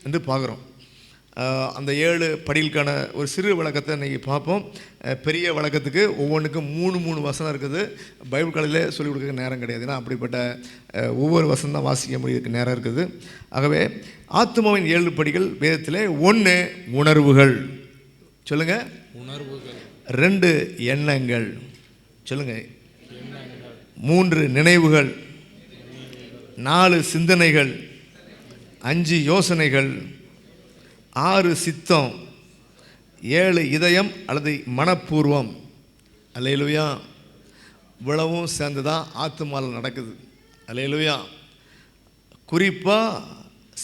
என்று பார்க்குறோம். அந்த 7 படிகளுக்கான ஒரு சிறு விளக்கத்தை இன்றைக்கி பார்ப்போம். பெரிய விளக்கத்துக்கு ஒவ்வொன்றுக்கும் 3 வசனம் இருக்குது. பைபிள் காலையில் சொல்லிக் கொடுக்க நேரம் கிடையாது, ஏன்னா அப்படிப்பட்ட ஒவ்வொரு வசனம் தான் வாசிக்க முடியறதுக்கு நேரம் இருக்குது. ஆகவே ஆத்மாவின் 7 படிகள் வேதத்தில் 1 உணர்வுகள். சொல்லுங்க. உணர்வுகள். 2 எண்ணங்கள். சொல்லுங்க. 3 நினைவுகள். 4 சிந்தனைகள். 5 யோசனைகள். 6 சித்தம். 7 இதயம் அல்லது மனப்பூர்வம். அல்லேலூயா. இவ்வளவும் சேர்ந்து தான் ஆத்துமாவில் நடக்குது. அல்லேலூயா. குறிப்பாக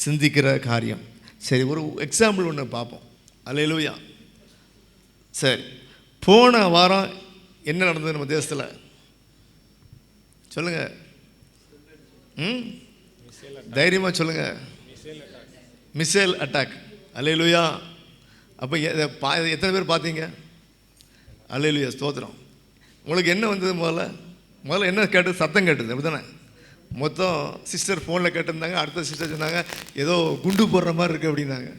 சிந்திக்கிற காரியம். சரி, ஒரு எக்ஸாம்பிள் ஒன்று பார்ப்போம். அல்லேலூயா. சரி, போன வாரம் என்ன நடந்தது நம்ம தேசத்தில்? சொல்லுங்க. தைரியமாக சொல்லுங்க. Missile attack. அல்லேலூயா. அப்போ எத்தனை பேர் பார்த்தீங்க? அல்லேலூயா, ஸ்தோத்திரம். உங்களுக்கு என்ன வந்தது? முதல்ல என்ன கேட்டது? சத்தம் கேட்டது, அப்படி தானே? மொத்தம் சிஸ்டர் ஃபோனில் கேட்டிருந்தாங்க. அடுத்த சிஸ்டர் சொன்னாங்க ஏதோ குண்டு போடுற மாதிரி இருக்குது அப்படின்னாங்க.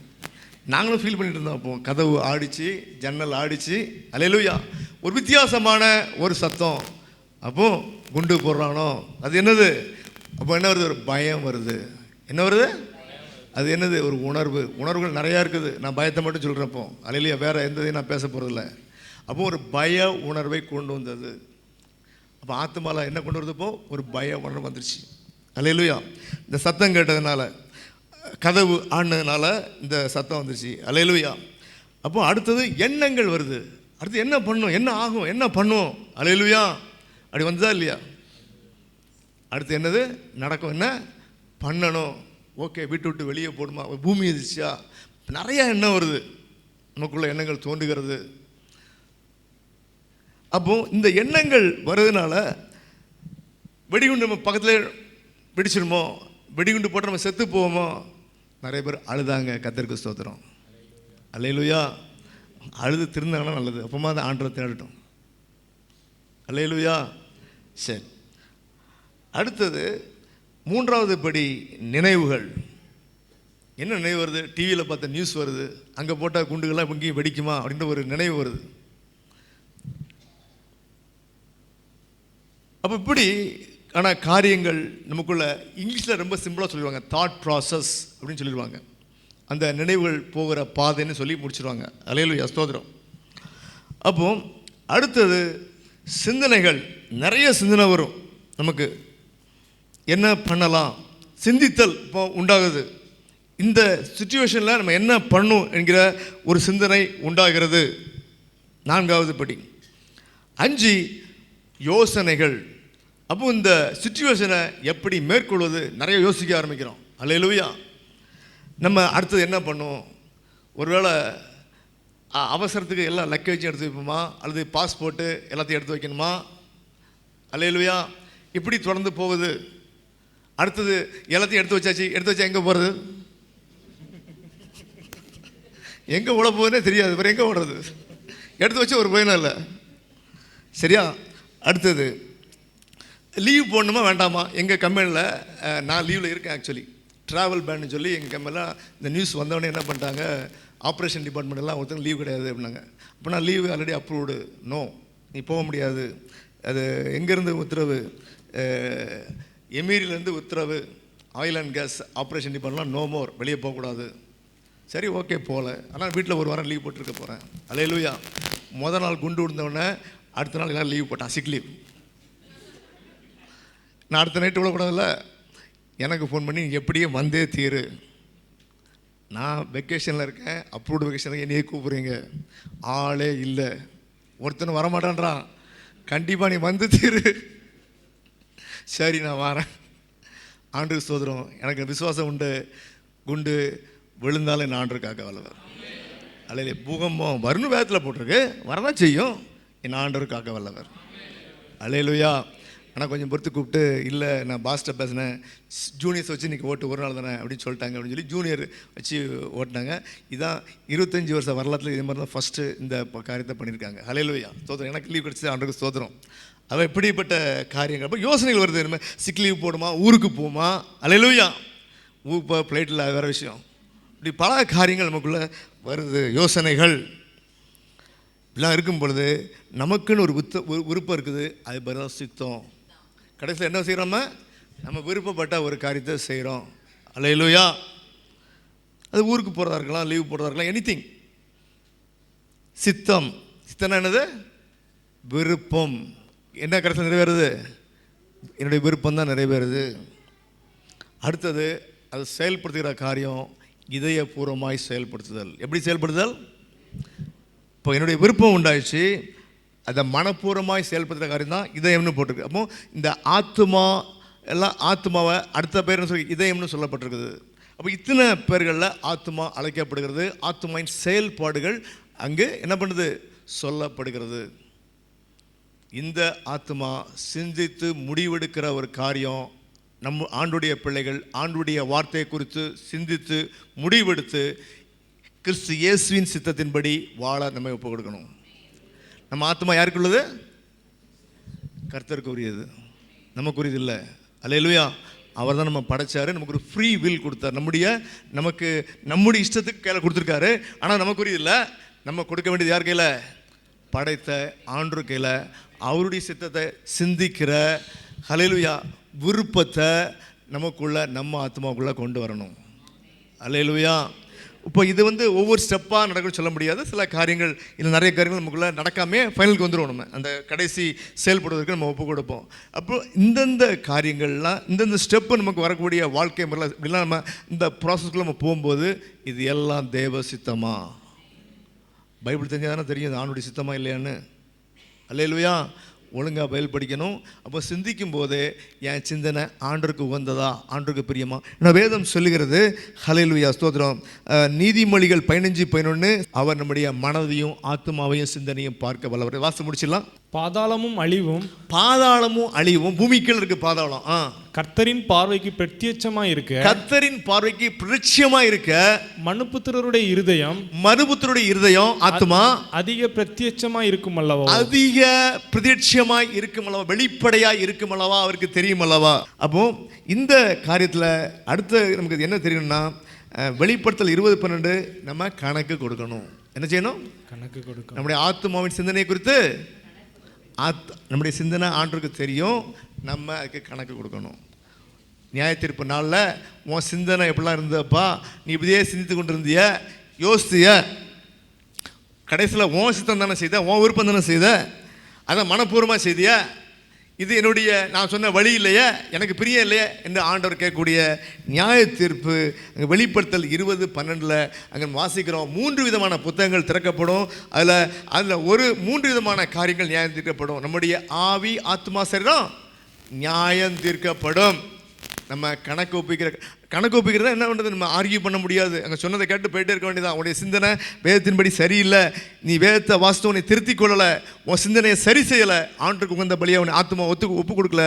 நாங்களும் ஃபீல் பண்ணிட்டு இருந்தோம். அப்போ கதவு ஆடிச்சு, ஜன்னல் ஆடிச்சு. அல்லேலூயா. ஒரு வித்தியாசமான ஒரு சத்தம். அப்போ குண்டு போடுறானோ அது என்னது? அப்போ என்ன வருது? ஒரு பயம் வருது. என்ன வருது? அது என்னது? ஒரு உணர்வுகள் நிறையா இருக்குது. நான் பயத்தை மட்டும் சொல்கிறப்போ, அல்லேலூயா, வேறு எந்த இதையும் நான் பேச போகிறதில்ல. அப்போ ஒரு பய உணர்வை கொண்டு வந்தது. அப்போ ஆத்துமால என்ன கொண்டு வருது? இப்போ ஒரு பய உணர்வு வந்துருச்சு. அல்லேலூயா. இந்த சத்தம் கேட்டதுனால, கதவு ஆடினதுனால இந்த சத்தம் வந்துருச்சு. அல்லேலூயா. அப்போ அடுத்தது எண்ணங்கள் வருது. அடுத்து என்ன பண்ணும், என்ன ஆகும், என்ன பண்ணும்? அல்லேலூயா. அப்படி வந்ததா இல்லையா? அடுத்து என்னது நடக்கும், என்ன பண்ணணும்? ஓகே, வீட்டு விட்டு வெளியே போடுமா, பூமி எதிர்ச்சியா, நிறையா எண்ணம் வருது, நமக்குள்ள எண்ணங்கள் தோன்றுகிறது. அப்போ இந்த எண்ணங்கள் வருதுனால வெடிகுண்டு நம்ம பக்கத்தில் வெடிச்சிடுமோ, வெடிகுண்டு போட்டு நம்ம செத்து போவோமோ? நிறைய பேர் அழுதாங்க. கர்த்தருக்கு ஸ்தோத்திரம். அல்லேலூயா. அழுது திருந்தாங்கன்னா நல்லது. அப்பமா அந்த ஆண்டரை தேடட்டும். அல்லேலூயா. சரி, அடுத்தது 3வது படி நினைவுகள். என்ன நினைவு வருது? டிவியில் பார்த்த நியூஸ் வருது, அங்கே போட்டால் குண்டுகள்லாம் இங்கேயும் வெடிக்குமா அப்படின்ற ஒரு நினைவு வருது. அப்போ இப்படி ஆனால் காரியங்கள் நமக்குள்ள இங்கிலீஷில் ரொம்ப சிம்பிளாக சொல்லிடுவாங்க, தாட் ப்ராசஸ் அப்படின்னு சொல்லிடுவாங்க. அந்த நினைவுகள் போகிற பாதைன்னு சொல்லி முடிச்சிடுவாங்க. அல்லேலூயா, ஸ்தோத்திரம். அப்போ அடுத்தது சிந்தனைகள். நிறைய சிந்தனை வரும் நமக்கு. என்ன பண்ணலாம், சிந்தித்தல் இப்போ உண்டாகுது. இந்த சிச்சுவேஷனில் நம்ம என்ன பண்ணும் என்கிற ஒரு சிந்தனை உண்டாகிறது. 4வது படி. 5 யோசனைகள். அப்போ இந்த சிச்சுவேஷனை எப்படி மேற்கொள்வது நிறைய யோசிக்க ஆரம்பிக்கிறோம். அல்லேலூயா. நம்ம அடுத்தது என்ன பண்ணுவோம்? ஒருவேளை அவசரத்துக்கு எல்லா லக்கேஜும் எடுத்து வைப்போமா, அல்லது பாஸ்போர்ட்டு எல்லாத்தையும் எடுத்து வைக்கணுமா? அல்லேலூயா. இப்படி தொடர்ந்து போகுது. அடுத்தது எல்லாத்தையும் எடுத்து வச்சாச்சு, எடுத்து வச்சா எங்கே போகிறது? எங்கே உள்ள போகுதுன்னே தெரியாது. வேறு எங்கே ஓடுறது? எடுத்து வச்சு ஒரு பயனும் இல்லை. சரியா? அடுத்தது லீவ் போடணுமா வேண்டாமா? எங்கள் கம்பெனியில் நான் லீவில் இருக்கேன். ஆக்சுவலி ட்ராவல் பேன்னு சொல்லி எங்கள் கம்பெனியில் இந்த நியூஸ் வந்தவொடனே என்ன பண்ணிட்டாங்க, ஆப்ரேஷன் டிபார்ட்மெண்ட் எல்லாம் ஒருத்தங்க லீவ் கிடையாது அப்படின்னாங்க. அப்போ நான் லீவு ஆல்ரெடி அப்ரூவ்டு, நோ, நீ போக முடியாது. அது எங்கேருந்து உத்தரவு? எமீரிலேருந்து உத்தரவு, ஆயில் அண்ட் கேஸ் ஆப்ரேஷன் நீ பண்ணலாம், நோ மோர், வெளியே போகக்கூடாது. சரி, ஓகே, போகல. ஆனால் வீட்டில் ஒரு வாரம் லீவ் போட்டுருக்க போகிறேன். அல்லேலூயா. முதல் நாள் குண்டு விழுந்தவொடனே அடுத்த நாள் எல்லோரும் லீவ் போட்டான், சிக் லீவ். நான் அடுத்த நைட்டு விடக்கூடாதுல்ல, எனக்கு ஃபோன் பண்ணி எப்படியே வந்தே தீரு, நான் வெக்கேஷனில் இருக்கேன், அப்ரூவ்டு வெக்கேஷனில் என்னையே கூப்பிட்றீங்க, ஆளே இல்லை, ஒருத்தனும் வரமாட்டான்றான், கண்டிப்பாக நீ வந்து தீரு. சரி, நான் வரேன். ஆண்டு ஸ்தோத்திரம். எனக்கு விசுவாசம் உண்டு, குண்டு விழுந்தாலும் என் ஆண்டருக்காக வல்லவர். அல்லையே, பூகம்பம் வருணு வேதத்தில் போட்டிருக்கு, வரதான் செய்யும், என் ஆண்டருக்காக வல்லவர். அல்லேலூயா. ஆனால் கொஞ்சம் பொறுத்து கூப்பிட்டு, இல்லை நான் பாஸ்ட்டை பேசினேன், ஜூனியர்ஸ் வச்சு இன்றைக்கி ஓட்டு ஒரு நாள் தானே அப்படின்னு சொல்லிட்டாங்க அப்படின்னு சொல்லி ஜூனியர் வச்சு ஓட்டினாங்க. இதான் 25 வருஷம் வரலாற்றில் இதே மாதிரி தான் ஃபஸ்ட்டு இந்த காரியத்தை பண்ணியிருக்காங்க. அல்லேலூயா. ஸ்தோத்திரம். எனக்கு லீவ் கிடச்சி ஆண்டருக்கு ஸ்தோத்திரம். அவள் எப்படிப்பட்ட காரியங்கள் அப்போ யோசனைகள் வருது. இனிமேல் சிக் லீவ் போடுமா, ஊருக்கு போமா, அல்லேலூயா, இப்போ ஃப்ளைட்டில் வேறு விஷயம், இப்படி பல காரியங்கள் நமக்குள்ளே வருது, யோசனைகள் இப்படிலாம் இருக்கும் பொழுது நமக்குன்னு ஒரு விருப்பம் இருக்குது, அது பேர் தான் சித்தம். கடைசியில் என்ன செய்கிறோம்? நம்ம விருப்பப்பட்ட ஒரு காரியத்தை செய்கிறோம். அல்லேலூயா. அது ஊருக்கு போகிறதா இருக்கலாம், லீவ் போகிறதா இருக்கலாம், எனிதிங். சித்தம். சித்தம்னா என்னது? விருப்பம். என்ன கடைசியில் நிறைவேறுது? என்னுடைய விருப்பம் தான் நிறைவேறுது. அடுத்தது அது செயல்படுத்துகிற காரியம் இதயபூர்வமாய் செயல்படுத்துதல். எப்படி செயல்படுத்துதல்? இப்போ என்னுடைய விருப்பம் உண்டாயிடுச்சு, அதை மனப்பூர்வமாய் செயல்படுத்துகிற காரியம் தான் இதயம்னு போட்டிருக்கு. அப்போ இந்த ஆத்மா எல்லாம், ஆத்மாவை அடுத்த பேர்னு சொல்லி இதயம்னு சொல்லப்பட்டிருக்குது. அப்போ இத்தனை பேர்களில் ஆத்மா அழைக்கப்படுகிறது. ஆத்மாவின் செயல்பாடுகள் அங்கு என்ன பண்ணுது? சொல்லப்படுகிறது. இந்த ஆத்மா சிந்தித்து முடிவெடுக்கிற ஒரு காரியம். நம்ம ஆண்டுடைய பிள்ளைகள் ஆண்டுடைய வார்த்தையை குறித்து சிந்தித்து முடிவெடுத்து கிறிஸ்து இயேசுவின் சித்தத்தின்படி வாழ நம்ம ஒப்பு கொடுக்கணும். நம்ம ஆத்மா யாருக்குள்ளது? கர்த்தருக்கு உரியது, நமக்குரியது இல்லை. அல்லேலூயா. அவர் தான் நம்ம படைச்சாரு, நமக்கு ஒரு ஃப்ரீ வில் கொடுத்தார். நமக்கு நம்முடைய இஷ்டத்துக்கு கையில் கொடுத்துருக்காரு. ஆனால் நமக்குரியது இல்லை. நம்ம கொடுக்க வேண்டியது யார் கையில்? படைத்த ஆண்டு கையில். அவருடைய சித்தத்தை சிந்திக்கிற அல்லேலூயா விருப்பத்தை நமக்குள்ள, நம்ம ஆத்மாவுக்குள்ளே கொண்டு வரணும். அல்லேலூயா. இப்போ இது ஒவ்வொரு ஸ்டெப்பாக நடக்கும்னு சொல்ல முடியாது. சில காரியங்கள் இல்லை, நிறைய காரியங்கள் நமக்குள்ளே நடக்காமே ஃபைனலுக்கு வந்துடுவோம். நம்ம அந்த கடைசி செயல்படுவதற்கு நம்ம ஒப்பு கொடுப்போம். அப்போ இந்தந்த காரியங்கள்லாம், இந்தந்த ஸ்டெப்பு நமக்கு வரக்கூடிய வாழ்க்கை முறையில் இப்படிலாம் நம்ம இந்த ப்ராசஸ்க்குள்ளே நம்ம போகும்போது இது எல்லாம் தேவ சித்தமா? பைபிள் தெரிஞ்சால் தானே தெரியும் ஆணுடைய சித்தமா இல்லையான்னு. அல்லேலூயா. ஒழுங்காக பைபிள் படிக்கணும். அப்போ சிந்திக்கும் போதே என் சிந்தனை ஆண்டருக்கு உகந்ததா, ஆண்டருக்கு பிரியமா? நான் வேதம் சொல்லுகிறது. ஹல்லேலூயா, ஸ்தோத்திரம். நீதிமொழிகள் 15:11 அவர் நம்முடைய மனதையும் ஆத்மாவையும் சிந்தனையும் பார்க்க வல்லவர். வாசி முடிச்சிடலாம். பாதாளமும் அழிவும், பாதாளமும் அழிவும், பூமிக்குள்ள இருக்கு பாதாளம். கர்த்தரின் பார்வைக்கு பிரத்யட்சமாய் இருக்க, கர்த்தரின் பார்வைக்கு பிரத்யட்சமாய் இருக்க, மனுபுத்திரருடைய இருதயம், மனுபுத்திரருடைய இருதயம், ஆத்மா அதிக பிரத்யட்சமாய் இருக்கும் அல்லவா, அதிக பிரத்யட்சமாய் இருக்கும் அல்லவா, வெளிப்படையாய் இருக்கும் அல்லவா, அவருக்கு தெரியும் அல்லவா. அப்போ இந்த காரியத்தில் அடுத்து நமக்கு என்ன தெரியணும்னா, வெளிப்படுத்தல் 20:12 நம்ம கணக்கு கொடுக்கணும். என்ன செய்யணும்? கணக்கு கொடுக்கணும். நம்முடைய ஆத்மாவின் சிந்தனை குறித்து நம்முடைய சிந்தனை ஆண்டருக்கு தெரியும், நம்ம அதுக்கு கணக்கு கொடுக்கணும். நியாயத்தீர்ப்பு நாளில் உன் சிந்தனை எப்படிலாம் இருந்தப்பா, நீ இப்படியே சிந்தித்து கொண்டு இருந்திய, யோசித்திய, கடைசியில் உன் சித்தம் தானே செய்த, உன் விருப்பம் தானே செய்த, அதை மனப்பூர்வமாக செய்திய, இது என்னுடைய நான் சொன்ன வழி இல்லையே, எனக்கு பிரியம் இல்லையே என்று ஆண்டவர் கேட்கக்கூடிய நியாய தீர்ப்பு அங்கே வெளிப்படுத்தல் 20:12 அங்கே வாசிக்கிறோம். 3 விதமான புத்தகங்கள் திறக்கப்படும். அதில் 3 விதமான காரியங்கள் நியாயம் தீர்க்கப்படும். நம்முடைய ஆவி, ஆத்மா, சரீரம் நியாயம் தீர்க்கப்படும். நம்ம கணக்கு ஒப்பிக்கிறதா என்ன பண்ணுறது? நம்ம ஆர்கியூ பண்ண முடியாது. அங்கே சொன்னதை கேட்டு போயிட்டே இருக்க வேண்டியதான். உன்னுடைய சிந்தனை வேதத்தின்படி சரியில்லை, நீ வேதத்தை வாசித்து உன்னை திருத்திக் கொள்ளலை, உன் சிந்தனையை சரி செய்யலை, ஆண்டுக்கு உகந்த பலியை அவனை ஆத்மா ஒப்பு கொடுக்கல,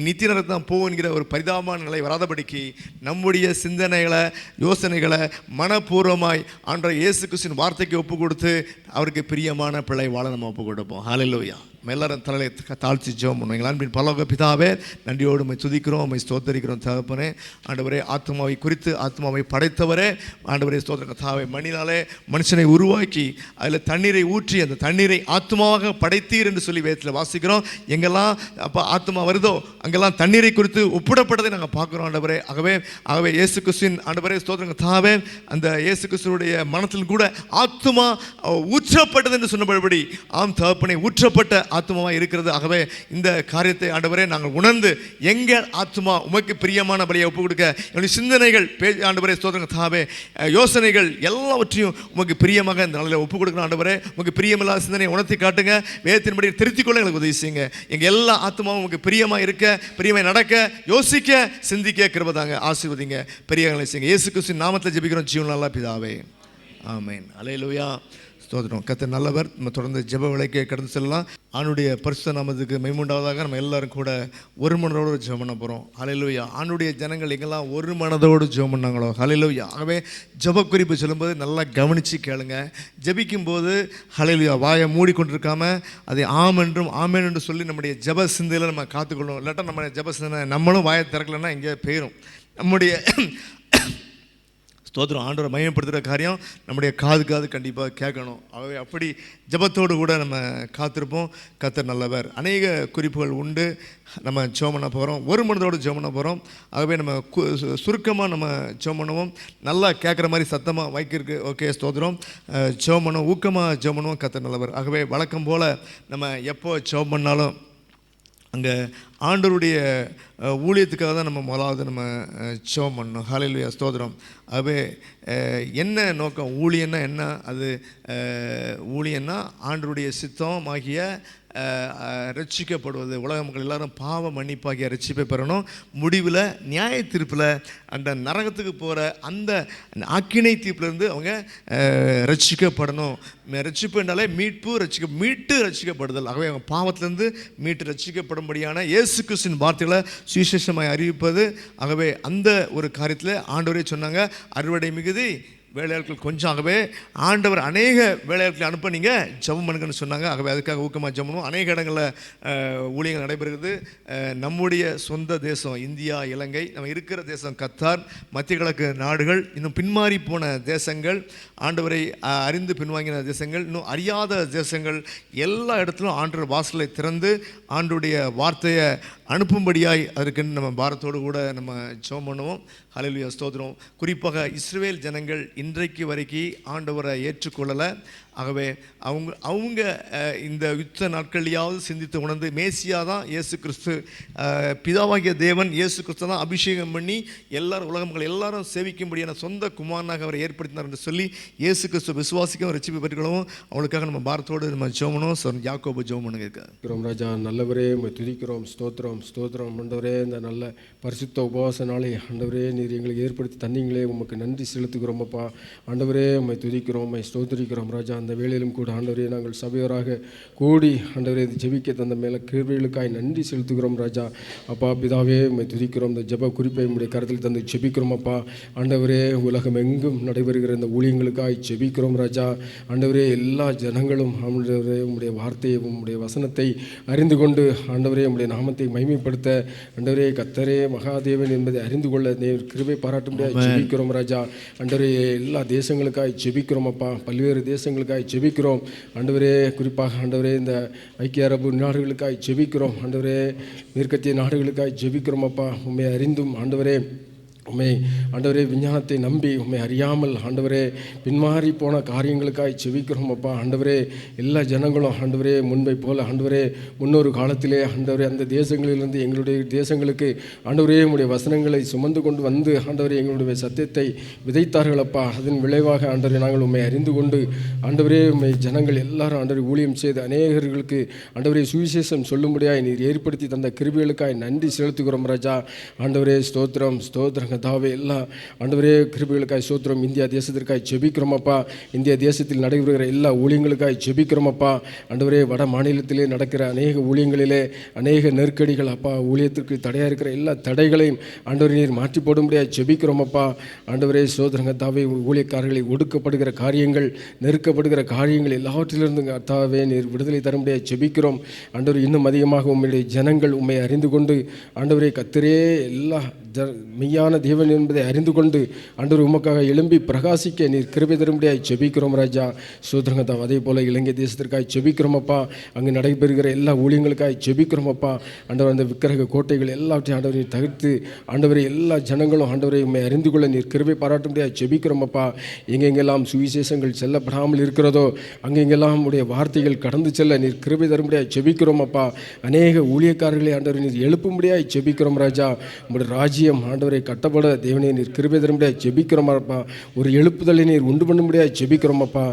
நித்திய நரகத்துக்கு தான் போகிற ஒரு பரிதாபமான நிலை வராதபடிக்கு நம்முடைய சிந்தனைகளை, யோசனைகளை மனப்பூர்வமாய் ஆண்டவர் இயேசு கிறிஸ்துவின் வார்த்தைக்கு ஒப்பு கொடுத்து அவருக்கு பிரியமான பிள்ளை வாழ நம்ம ஒப்பு கொடுப்போம். ஹல்லேலூயா. நம்ம எல்லாரும் தலையை தாழ்த்தி ஜெபம் பண்ணுவோம். எங்கள் அன்பின் பரலோக பிதாவே, நன்றியோடு உம்மை துதிக்கிறோம், உம்மை ஸ்தோத்தரிக்கிறோம் தகப்பனே. ஆண்டவரே, ஆத்மாவை குறித்து ஆத்மாவை படைத்தவரே, ஆண்டவரே ஸ்தோத்திர கர்த்தாவே, மண்ணினாலே மனுஷனை உருவாக்கி அதில் தண்ணீரை ஊற்றி அந்த தண்ணீரை ஆத்மாவாக படைத்தீர் என்று சொல்லி வேதத்தில் வாசிக்கிறோம். எங்கெல்லாம் அப்போ ஆத்மா வருதோ அங்கெல்லாம் தண்ணீரை குறித்து ஒப்பிடப்பட்டதை நாங்கள் பார்க்குறோம் ஆண்டவரே. ஆகவே இயேசு கிறிஸ்துவின் ஆண்டவரே ஸ்தோத்திர கர்த்தாவே, அந்த இயேசு கிறிஸ்துவுடைய மனத்தில் கூட ஆத்மா ஊற்றப்பட்டது என்று சொன்னபடி ஆம் தகப்பனே, ஊற்றப்பட்ட ஆத்மாவாக இருக்கிறது. ஆகவே இந்த காரியத்தை ஆண்டவரே நாங்கள் உணர்ந்து எங்கள் ஆத்மா உமக்கு பிரியமான பலியை ஒப்பு கொடுக்க என்னுடைய சிந்தனைகள் ஆண்டவரே ஸ்தோத்திரம் கர்த்தாவே, யோசனைகள் எல்லாவற்றையும் உமக்கு பிரியமாக இந்த நாளில் ஒப்பு கொடுக்கணும் ஆண்டவரே. உமக்கு பிரியமில்லாத சிந்தனையை உணர்த்தி காட்டுங்க, வேதத்தின்படி திருத்திக் கொள்ள எங்களுக்கு உதவி செய்யுங்க. எங்கள் எல்லா ஆத்மாவும் உமக்கு பிரியமாக இருக்க, பிரியமாய் நடக்க, யோசிக்க, சிந்திக்க கிருபைதாங்க. ஆசீர்வதிங்க, பெரியவங்களை செய்யுங்க. இயேசு கிறிஸ்துவின் நாமத்தில் ஜெபிக்கிறோம் ஜீவன் நல்ல பிதாவே, ஆமென். அல்லேலூயா. ஸ்தோத்திரம். கர்த்தர் நல்லவர். நம்ம தொடர்ந்து ஜெப விலைக்கு கடந்து செல்லலாம். ஆணுடைய பரிசுத்த நாமத்துக்கு மைமுண்டாவதாக நம்ம எல்லாரும் கூட ஒரு மனதோடு ஜெபம் பண்ண போகிறோம். ஹல்லேலூயா. ஆணுடைய ஜனங்கள் எங்கெல்லாம் ஒரு மனதோடு ஜெபம் பண்ணாங்களோ, ஹல்லேலூயா. ஆகவே ஜெப குறிப்பு சொல்லும்போது நல்லா கவனித்து கேளுங்க. ஜெபிக்கும்போது ஹல்லேலூயா வாயை மூடிக்கொண்டிருக்காம அதை ஆம் என்றும் ஆமேன் என்று சொல்லி நம்முடைய ஜெப சிந்தையில் நம்ம காத்துக்கொள்ளணும். இல்லாட்டா நம்ம ஜெப சிந்தை நம்மளும் வாயை திறக்கலைன்னா இங்கே போயிடும். நம்முடைய ஸ்தோத்திரம். ஆண்டவரை மையப்படுத்துகிற காரியம் நம்முடைய காது கண்டிப்பாக கேட்கணும். ஆகவே அப்படி ஜெபத்தோடு கூட நம்ம காத்திருப்போம். கர்த்தர் நல்லவர். அநேக குறிப்புகள் உண்டு. நம்ம ஜெபம் பண்ண போகிறோம், ஒரு மனதோடு ஜெபம் பண்ண போகிறோம். ஆகவே நம்ம சுருக்கமாக நம்ம ஜெபம் பண்ணுவோம். நல்லா கேட்குற மாதிரி சத்தமாக வைக்கிறதுக்கு ஓகே. ஸ்தோத்திரம். ஜெபம் பண்ணுவோம், ஊக்கமாக ஜெபம் பண்ணுவோம். கர்த்தர் நல்லவர். ஆகவே வழக்கம் போல் நம்ம எப்போ ஜெபம் பண்ணாலும் அங்கே ஆண்டவருடைய ஊழியத்துக்காக தான் நம்ம முதலாவது நம்ம ஜெபம் பண்ணணும். ஹல்லேலூயா. ஸ்தோத்திரம். ஆகவே என்ன நோக்கம்? ஊழியன்னா என்ன? அது ஊழியன்னா ஆண்டவருடைய சித்தம் ஆகிய ரட்சிக்கப்படுவது. உலக மக்கள் எல்லாரும் பாவ மன்னிப்பாகிய ரட்சிப்பை பெறணும். முடிவில் நியாய தீர்ப்பில் அந்த நரகத்துக்கு போகிற அந்த ஆக்கினை தீர்ப்பிலேருந்து அவங்க ரட்சிக்கப்படணும். ரட்சிப்பு என்றாலே மீட்டு ரட்சிக்கப்படுதல். ஆகவே அவங்க பாவத்திலேருந்து மீட்டு ரட்சிக்கப்படும்படியான இயேசு கிறிஸ்துவின் வார்த்தைகளை சுவிசேஷமாய் அறிவிப்பது. ஆகவே அந்த ஒரு காரியத்தில் ஆண்டவரே சொன்னாங்க, அறுவடை மிகுதி, வேலையாட்கள் கொஞ்சம். ஆகவே ஆண்டவர் அநேக வேலையாட்களை அனுப்ப நீங்கள் ஜெபம் பண்ணுங்கன்னு சொன்னாங்க. ஆகவே அதுக்காக ஊக்கமாக ஜெபம் பண்ணுவோம். அநேக இடங்களில் ஊழியங்கள் நடைபெறுகிறது. நம்முடைய சொந்த தேசம் இந்தியா, இலங்கை, நம்ம இருக்கிற தேசம் கத்தார், மத்திய கிழக்கு நாடுகள், இன்னும் பின்மாறி போன தேசங்கள், ஆண்டவரை அறிந்து பின்வாங்கின தேசங்கள், இன்னும் அறியாத தேசங்கள், எல்லா இடத்துலையும் ஆண்டவர் வாசலை திறந்து ஆண்டுடைய வார்த்தையை அனுப்பும்படியாய் அதற்கென்று நம்ம பாரத்தோடு கூட நம்ம ஜெபம் பண்ணுவோம். ஹல்லேலூயா. ஸ்தோத்திரம். குறிப்பாக இஸ்ரவேல் ஜனங்கள் இன்றைக்கு வரைக்கும் ஆண்டவரை ஏற்றுக்கொள்ளலை. ஆகவே அவங்க இந்த யுத்த நாட்கள்லையாவது சிந்தித்து உணர்ந்து மேசியா தான் இயேசு கிறிஸ்து, பிதாவாகிய தேவன் இயேசு கிறிஸ்து தான் அபிஷேகம் பண்ணி எல்லாரும் உலக மக்கள் எல்லாரும் சேவிக்கும்படியான சொந்த குமாரனாக அவரை ஏற்படுத்தினார் என்று சொல்லி இயேசு கிறிஸ்து விசுவாசிக்கவும் ரட்சிப்பை பெற்றுக்கொள்ளவும் அவங்களுக்காக நம்ம பாரத்தோடு நம்ம ஜெபம் யாக்கோபு ஜெபம் பண்ணுங்க. ராஜா நல்லவரே, துதிக்கிறோம். ஸ்தோத்திரம் ஸ்தோத்திரம். ஆண்டவரே, இந்த நல்ல பரிசுத்த உபவாச நாளை ஆண்டவரே நீர் எங்களுக்கு ஏற்படுத்தி தந்தீங்களே, உமக்கு நன்றி செலுத்துகிறோம் அப்பா. ஆண்டவரே, உம்மை துதிக்கிறோம், உம்மை ஸ்தோத்திரிக்கிறோம் ராஜா. அந்த வேளையிலும் கூட ஆண்டவரே நாங்கள் சபையோராக கூடி ஆண்டவரே இது ஜெபிக்க தந்த மேலே கிருபைகளுக்காய் நன்றி செலுத்துகிறோம் ராஜா. அப்பா பிதாவே, உம்மை துதிக்கிறோம். இந்த ஜெப குறிப்பை உம்முடைய கருத்தில் தந்து ஜெபிக்கிறோம் அப்பா. ஆண்டவரே, உலகம் எங்கும் நடைபெறுகிற இந்த ஊழியங்களுக்காய் ஜெபிக்கிறோம் ராஜா. ஆண்டவரே, எல்லா ஜனங்களும் ஆண்டவரே உம்முடைய வார்த்தையை உம்முடைய வசனத்தை அறிந்து கொண்டு ஆண்டவரே உம்முடைய நாமத்தை மகிமைப்படுத்த ஆண்டவரே கர்த்தரே மகாதேவன் என்பதை அறிந்து கொள்ள கிருபை பாராட்டும்படியாக ஜெபிக்கிறோம் ராஜா. ஆண்டவரே, எல்லா தேசங்களுக்காய் ஜெபிக்கிறோம் அப்பா. பல்வேறு தேசங்களுக்காய் ஜெபிக்கிறோம் ஆண்டவரே. குறிப்பாக ஆண்டவரே இந்த ஐக்கிய அரபு நாடுகளுக்காய் ஜெபிக்கிறோம் ஆண்டவரே. மேற்கத்திய நாடுகளுக்காய் ஜெபிக்கிறோம் அப்பா. உம்மை அறிந்தும் ஆண்டவரே உம்மை ஆண்டவரே விஞ்ஞானத்தை நம்பி உம்மை அறியாமல் ஆண்டவரே பின்மாறி போன காரியங்களுக்காய் செபிக்கிறோம் அப்பா. ஆண்டவரே, எல்லா ஜனங்களும் ஆண்டவரே முன்பை போல ஆண்டவரே முன்னொரு காலத்திலே ஆண்டவரே அந்த தேசங்களிலிருந்து எங்களுடைய தேசங்களுக்கு ஆண்டவரே உம்முடைய வசனங்களை சுமந்து கொண்டு வந்து ஆண்டவரே எங்களுடைய சத்தியத்தை விதைத்தார்கள் அப்பா. அதன் விளைவாக ஆண்டவரே நாங்கள் உம்மை அறிந்து கொண்டு ஆண்டவரே உம்மை ஜனங்கள் எல்லாரும் ஆண்டவரை ஊழியம் செய்து அநேகர்களுக்கு ஆண்டவரே சுவிசேஷம் சொல்லும்படியாய் நீர் ஏற்படுத்தி தந்த கிருபைகளுக்காய் நன்றி செலுத்துகிறோம் ராஜா. ஆண்டவரே ஸ்தோத்திரம் ஸ்தோத்திரம் கர்த்தாவே எல்லா ஆண்டவரே கிருபைகளுக்காய் ஸ்தோத்திரம். இந்தியா தேசத்திற்காய் ஜெபிக்கிறோம் அப்பா. இந்தியா தேசத்தில் நடைபெறுகிற எல்லா ஊழியங்களுக்காய் ஜெபிக்கிறோம் அப்பா. ஆண்டவரே வட மாநிலத்திலே நடக்கிற அநேக ஊழியங்களிலே அநேக நெருக்கடிகள் அப்பா, ஊழியத்திற்கு தடையாக இருக்கிற எல்லா தடைகளையும் ஆண்டவரே நீர் மாற்றி போடும்படியாக ஜெபிக்கிறோம் அப்பா. ஆண்டவரே ஸ்தோத்திரம் கர்த்தாவே, ஊழியக்காரர்களை ஒடுக்கப்படுகிற காரியங்கள், நெருக்கப்படுகிற காரியங்கள் எல்லாவற்றிலிருந்து கர்த்தாவே நீர் விடுதலை தரும்படியாக ஜெபிக்கிறோம். ஆண்டவர் இன்னும் அதிகமாக உம்முடைய ஜனங்கள் உம்மை அறிந்து கொண்டு ஆண்டவரே கர்த்தரே எல்லா மெய்யான தேவன் என்பதை அறிந்து கொண்டு ஆண்டவர் உமக்காக எழும்பி பிரகாசிக்க நீர் கிருபை தரும்படியாய் ஜெபிக்கிறோம் ராஜா. சோதரங்கதா அதே போல இலங்கை தேசத்திற்காய் ஜெபிக்கிறோம் அப்பா. அங்கு நடைபெறுகிற எல்லா ஊழியங்களுக்காய் ஜெபிக்கிறோம் அப்பா. ஆண்டவர் அந்த விக்கிரக கோட்டைகள் எல்லாவற்றையும் ஆண்டவரை தவிர்த்து ஆண்டவரை எல்லா ஜனங்களும் ஆண்டவரை உண்மை அறிந்து கொள்ள நீர் கிருபை பாராட்டும்படியாய் ஜெபிக்கிறோம் அப்பா. எங்கெங்கெல்லாம் சுவிசேஷங்கள் செல்லப்படாமல் இருக்கிறதோ அங்கெங்கெல்லாம் உடைய வார்த்தைகள் கடந்து செல்ல நீர் கிருபை தரும்படியாய் ஜெபிக்கிறோம் அப்பா. அநேக ஊழியக்காரர்களை ஆண்டவரை நீர் எழுப்பும்படியாய் ஜெபிக்கிறோம் ராஜா. உங்களுடைய ராஜ்யம் ஆண்டவரை கட்டப்பட தேவனை நீர் கிருபை தரும்படியாய் ஜெபிக்கிறோம் அப்பா. ஒரு எழுப்புதலை நீர் உண்டு பண்ணும்படியாய் ஜெபிக்கிறோம் அப்பா.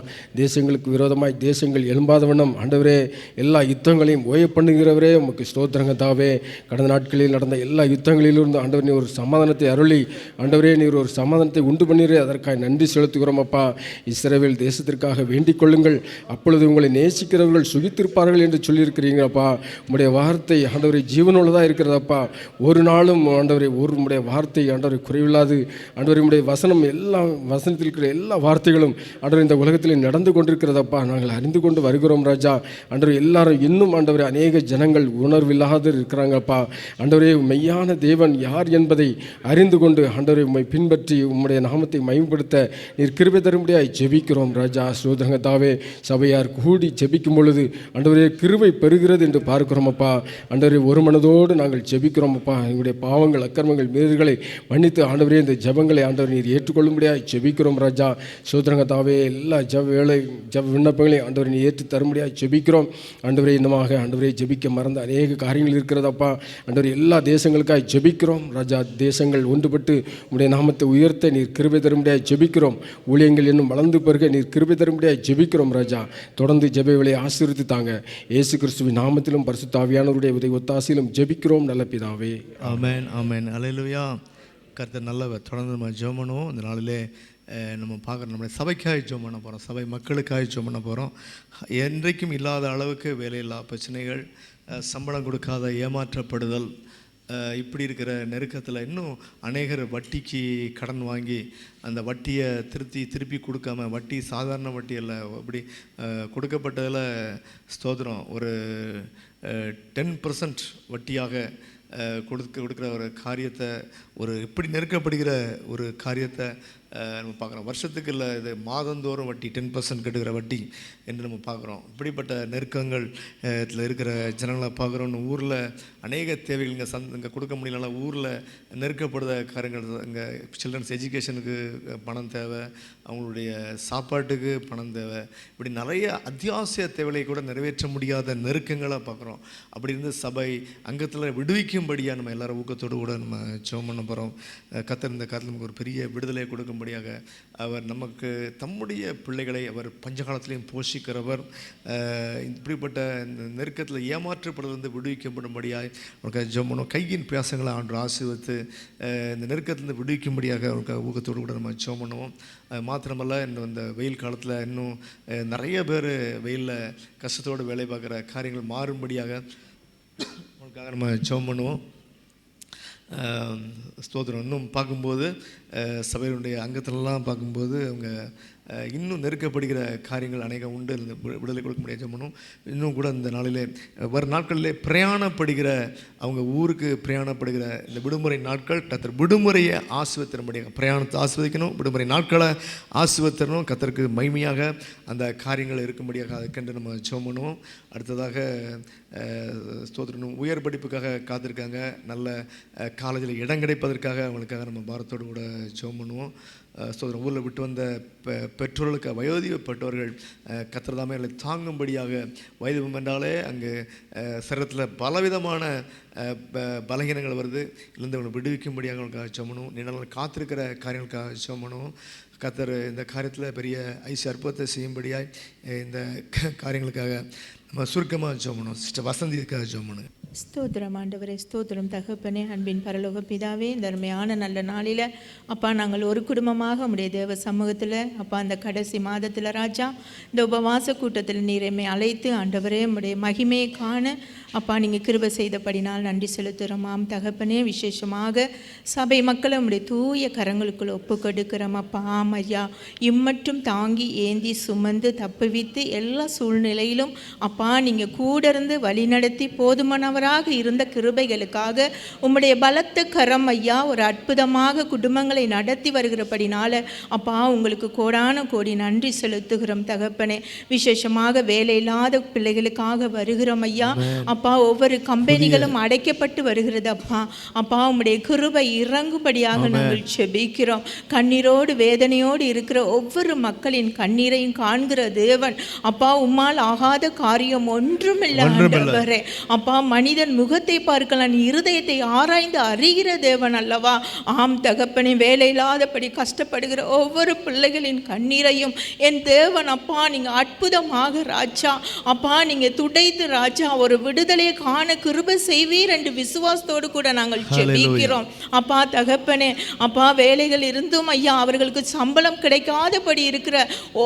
தேசங்களுக்கு விரோதமாய் தேசங்கள் எழும்பாத வண்ணம் ஆண்டவரே எல்லா யுத்தங்களையும் ஓய பண்ணுகிறவரே உமக்கு ஸ்தோத்திரங்க தாவே. கடந்த நாட்களில் நடந்த எல்லா யுத்தங்களிலிருந்து ஆண்டவர் நீர் ஒரு சமாதானத்தை அருளி ஆண்டவரே நீர் ஒரு சமாதானத்தை உண்டு பண்ணிடுறே, அதற்காக நன்றி செலுத்துகிறோம் அப்பா. இஸ்ரவேல் தேசத்திற்காக வேண்டிக் கொள்ளுங்கள், அப்பொழுது உங்களை நேசிக்கிறவர்கள் சுகித்திருப்பார்கள் என்று சொல்லியிருக்கிறீங்கப்பா. உங்களுடைய வார்த்தை ஆண்டவரை ஜீவனுள்ளதாக இருக்கிறதப்பா. ஒரு நாளும் ஆண்டவரை உம்முடைய வார்த்தை ஆண்டவரை குறைவில்லாது ஆண்டவரை உம்முடைய வசனம் எல்லா வசனத்தில் இருக்கிற எல்லா வார்த்தைகளும் ஆண்டவர் இந்த உலகத்தில் நடந்து கொண்டிருக்கிறதப்பா. நாங்கள் அறிந்து கொண்டு வருகிறோம் ராஜா. ஆண்டவர் எல்லாரும் இன்னும் ஆண்டவரை அநேக ஜனங்கள் உணர்வில்லாது இருக்கிறாங்கப்பா. ஆண்டவரே மெய்யான தேவன் யார் என்பதை அறிந்து கொண்டு ஆண்டவரை உம்மை பின்பற்றி உம்முடைய நாமத்தை மகிமைப்படுத்த நீர் கிருபை தரும்படியாய் ஜெபிக்கிறோம் ராஜா. சோதரங்கத்தாவே சபையார் கூடி ஜெபிக்கும் பொழுது ஆண்டவரே கிருபை பெறுகிறது என்று பார்க்கிறோம் அப்பா. ஆண்டவரே ஒரு மனதோடு நாங்கள் ஜெபிக்கிறோம் அப்பா. எங்களுடைய பாவங்கள் அக்கிரமங்கள் மீறுதல்களை மன்னித்து ஆண்டவரே இந்த ஜெபங்களை ஆண்டவர் நீர் ஏற்றுக்கொள்ளும்படியாக ஜெபிக்கிறோம் ராஜா. சோதரங்கத்தாவே எல்லா ஜெப விண்ணப்பங்களையும் ஆண்டவரை நீர் ஏற்று தரும்படியாக ஜெபிக்கிறோம். ஆண்டவரே இன்னமாக ஆண்டவரே ஜெபிக்க மறந்த அநேக காரியங்கள் இருக்கிறதப்பா. ஆண்டவரே எல்லா தேசங்களுக்காக ஜெபிக்கிறோம் ராஜா. தேசங்கள் ஒன்றுபட்டு உம்முடைய நாமத்தை உயர்த்த நீர் கிருபை தரும்படியாக ஜெபிக்கிறோம். ஊழியங்கள் இன்னும் வளர்ந்து பெருக நீர் கிருபை தரும்படியாக ஜெபிக்கிறோம் ராஜா. தொடர்ந்து ஜெபங்களை ஆசீர்வதித்து தாங்க. இயேசு கிறிஸ்துவின் நாமத்திலும் பரிசுத்த ஆவியானவருடைய உதவி ஒத்தாசையிலும் ஜெபிக்கிறோம் நல்ல பிதாவே. ஆமென் ஆமென் அல்லேலூயா. கர்த்தர் நல்லவர். தொடர்ந்து நம்ம ஜெபம் பண்ணுவோம். இந்த நாளிலே நம்ம பார்க்குறோம், நம்முடைய சபைக்காய் ஜெபம் பண்ண போகிறோம், சபை மக்களுக்காய் ஜெபம் பண்ண போகிறோம். என்றைக்கும் இல்லாத அளவுக்கு வேலையில்லா பிரச்சனைகள், சம்பளம் கொடுக்காத ஏமாற்றப்படுதல், இப்படி இருக்கிற நெருக்கத்தில் இன்னும் அநேகர் வட்டிக்கு கடன் வாங்கி அந்த வட்டியை திருப்பி கொடுக்காம, வட்டி சாதாரண வட்டி அல்ல, அப்படி கொடுக்கப்பட்டதில் ஸ்தோத்திரம் ஒரு 10% வட்டியாக கொடுக்குற ஒரு காரியத்தை, ஒரு இப்படி நெருக்கப்படுகிற ஒரு காரியத்தை நம்ம பார்க்குறோம். வருஷத்துக்கு இல்லை, இது மாதந்தோறும் வட்டி 10% கட்டுகிற வட்டி என்று நம்ம பார்க்குறோம். இப்படிப்பட்ட நெருக்கங்கள் இருக்கிற ஜனங்களை பார்க்குறோம். ஊரில் அநேக தேவைகள் இங்கே கொடுக்க முடியலனால ஊரில் நெருக்கப்படுற காரியங்கள், இங்கே சில்ட்ரன்ஸ் எஜுகேஷனுக்கு பணம் தேவை, அவங்களுடைய சாப்பாட்டுக்கு பணம் தேவை, இப்படி நிறைய அத்தியாவசிய தேவைகளை கூட நிறைவேற்ற முடியாத நெருக்கங்களை பார்க்குறோம். அப்படி இருந்து சபை அங்கத்தில் விடுவிக்கும்படியாக நம்ம எல்லாரும் ஊக்கத்தோடு கூட நம்ம ஜெபம் பண்ண போகிறோம். கர்த்தர் இந்த காலத்தில் நமக்கு ஒரு பெரிய விடுதலை கொடுக்கும்படியாக அவர் நமக்கு தம்முடைய பிள்ளைகளை அவர் பஞ்சகாலத்திலையும் போஷிக்கிறவர். இப்படிப்பட்ட நெருக்கத்தில் ஏமாற்றப்படுவதிலிருந்து விடுவிக்கப்படும்படியாக அவருக்கு ஜெபம் பண்ணுவோம். கையின் பிரயாசங்களை ஆண்டு ஆசீர்வதித்து இந்த நெருக்கத்திலிருந்து விடுவிக்கும்படியாக அவருக்கு ஊக்கத்தோடு கூட நம்ம ஜெபம் பண்ணுவோம். மாத்திரமல்ல, இந்த வெயில் காலத்தில் இன்னும் நிறைய பேர் வெயிலில் கஷ்டத்தோடு வேலை பார்க்குற காரியங்கள் மாறும்படியாக அவங்களுக்காக நம்ம ஜெபம் பண்ணுவோம். ஸ்தோத்திரம். இன்னும் பார்க்கும்போது சபையினுடைய அங்கத்திலலாம் பார்க்கும்போது அவங்க இன்னும் நெருக்கப்படுகிற காரியங்கள் அநேகம் உண்டு. இந்த விடுதலை கொடுக்க முடியாது பண்ணும். இன்னும் கூட இந்த நாளிலே வரும் நாட்களிலே பிரயாணப்படுகிற, அவங்க ஊருக்கு பிரயாணப்படுகிற இந்த விடுமுறை நாட்கள் கர்த்தர் விடுமுறையை ஆசீர்வதிக்கும்படியாக, பிரயாணத்தை ஆசீர்வதிக்கணும், விடுமுறை நாட்களை ஆசீர்வதிக்கணும், கர்த்தருக்கு மகிமையாக அந்த காரியங்கள் இருக்கும்படியாக அதுக்கென்று நம்ம ஜெபம் பண்ணுவோம். அடுத்ததாக ஸ்தோத்திரம், உயர் படிப்புக்காக காத்திருக்காங்க, நல்ல காலேஜில் இடம் கிடைப்பதற்காக அவங்களுக்காக நம்ம பாரத்தோடு கூட ஜெபம் பண்ணுவோம். ஸ்தோத்திரம். ஊரில் விட்டு வந்த பெற்றோர்களுக்கு, வயோதிகப்பட்டவர்கள் கர்த்தர் தாமே அவர்களை தாங்கும்படியாக, வயது என்றாலே அங்கே சரீரத்தில் பலவிதமான பலகீனங்கள் வருது, இழந்தவங்களை விடுவிக்கும்படியாக அவங்களுக்காக ஜெபம் பண்ணுவோம். நீண்ட காத்திருக்கிற காரியங்களுக்காக ஜெபம் பண்ணுவோம். கர்த்தர் இந்த காரியத்தில் பெரிய அற்புதத்தை செய்யும்படியாய் இந்த காரியங்களுக்காக நம்ம சுருக்கமாக ஜெபம் பண்ணுவோம். சிஸ்டர் வசந்திக்காக ஜெபம் பண்ணுங்க. ஸ்தோத்திரம் ஆண்டவரே, ஸ்தோத்திரம் தகப்பனே, அன்பின் பரலோக பிதாவே, இந்த அருமையான நல்ல நாளில் அப்பா நாங்கள் ஒரு குடும்பமாக உம்முடைய தேவ சமூகத்தில் அப்பா அந்த கடைசி மாதத்தில் ராஜா இந்த உபவாச கூட்டத்தில் நீர் எம்மை அழைத்து ஆண்டவரே உம்முடைய மகிமையை காண அப்பா நீங்கள் கிருபை செய்தபடினால் நன்றி செலுத்துகிறோமாம் தகப்பனே. விசேஷமாக சபை மக்களை உம்முடைய தூய கரங்களுக்குள் ஒப்பு கொடுக்கிறோம் அப்பா. ஆம் ஐயா, இம்மட்டும் தாங்கி ஏந்தி சுமந்து தப்புவித்து எல்லா சூழ்நிலையிலும் அப்பா நீங்கள் கூட இருந்து வழிநடத்தி போதுமானவராக இருந்த கிருபைகளுக்காக உம்முடைய பலத்த கரம் ஐயா ஒரு அற்புதமாக குடும்பங்களை நடத்தி வருகிறபடினால அப்பா உங்களுக்கு கோடான கோடி நன்றி செலுத்துகிறோம் தகப்பனே. விசேஷமாக வேலை இல்லாத பிள்ளைகளுக்காக வருகிறோம் ஐயா. அப்பா ஒவ்வொரு கம்பெனிகளும் அடைக்கப்பட்டு வருகிறது அப்பா. அப்பா உம்முடைய கிருபை இறங்கும்படியாக நாங்கள் செபிக்கிறோம். கண்ணீரோடு வேதனையோடு இருக்கிற ஒவ்வொரு மக்களின் கண்ணீரையும் காண்கிற தேவன் அப்பா. உம்மால் ஆகாத காரியம் ஒன்றுமில்லை ஆண்டவரே. அப்பா மனிதன் முகத்தை பார்க்கலாம், இருதயத்தை ஆராய்ந்து அறிகிற தேவன் அல்லவா. ஆம் தகப்பனே, வேலையில்லாதபடி கஷ்டப்படுகிற ஒவ்வொரு பிள்ளைகளின் கண்ணீரையும் என் தேவன் அப்பா நீங்க அற்புதமாக ராஜா அப்பா நீங்க துடைத்து ராஜா ஒரு விடுதலையை காண கிருபை செய்வீர் என்று விசுவாசத்தோடு கூட நாங்கள் ஜெபிக்கிறோம் அப்பா தகப்பனே. அப்பா வேலைகள் இருந்தும் ஐயா அவர்களுக்கு சம்பளம் கிடைக்காதபடி இருக்கிற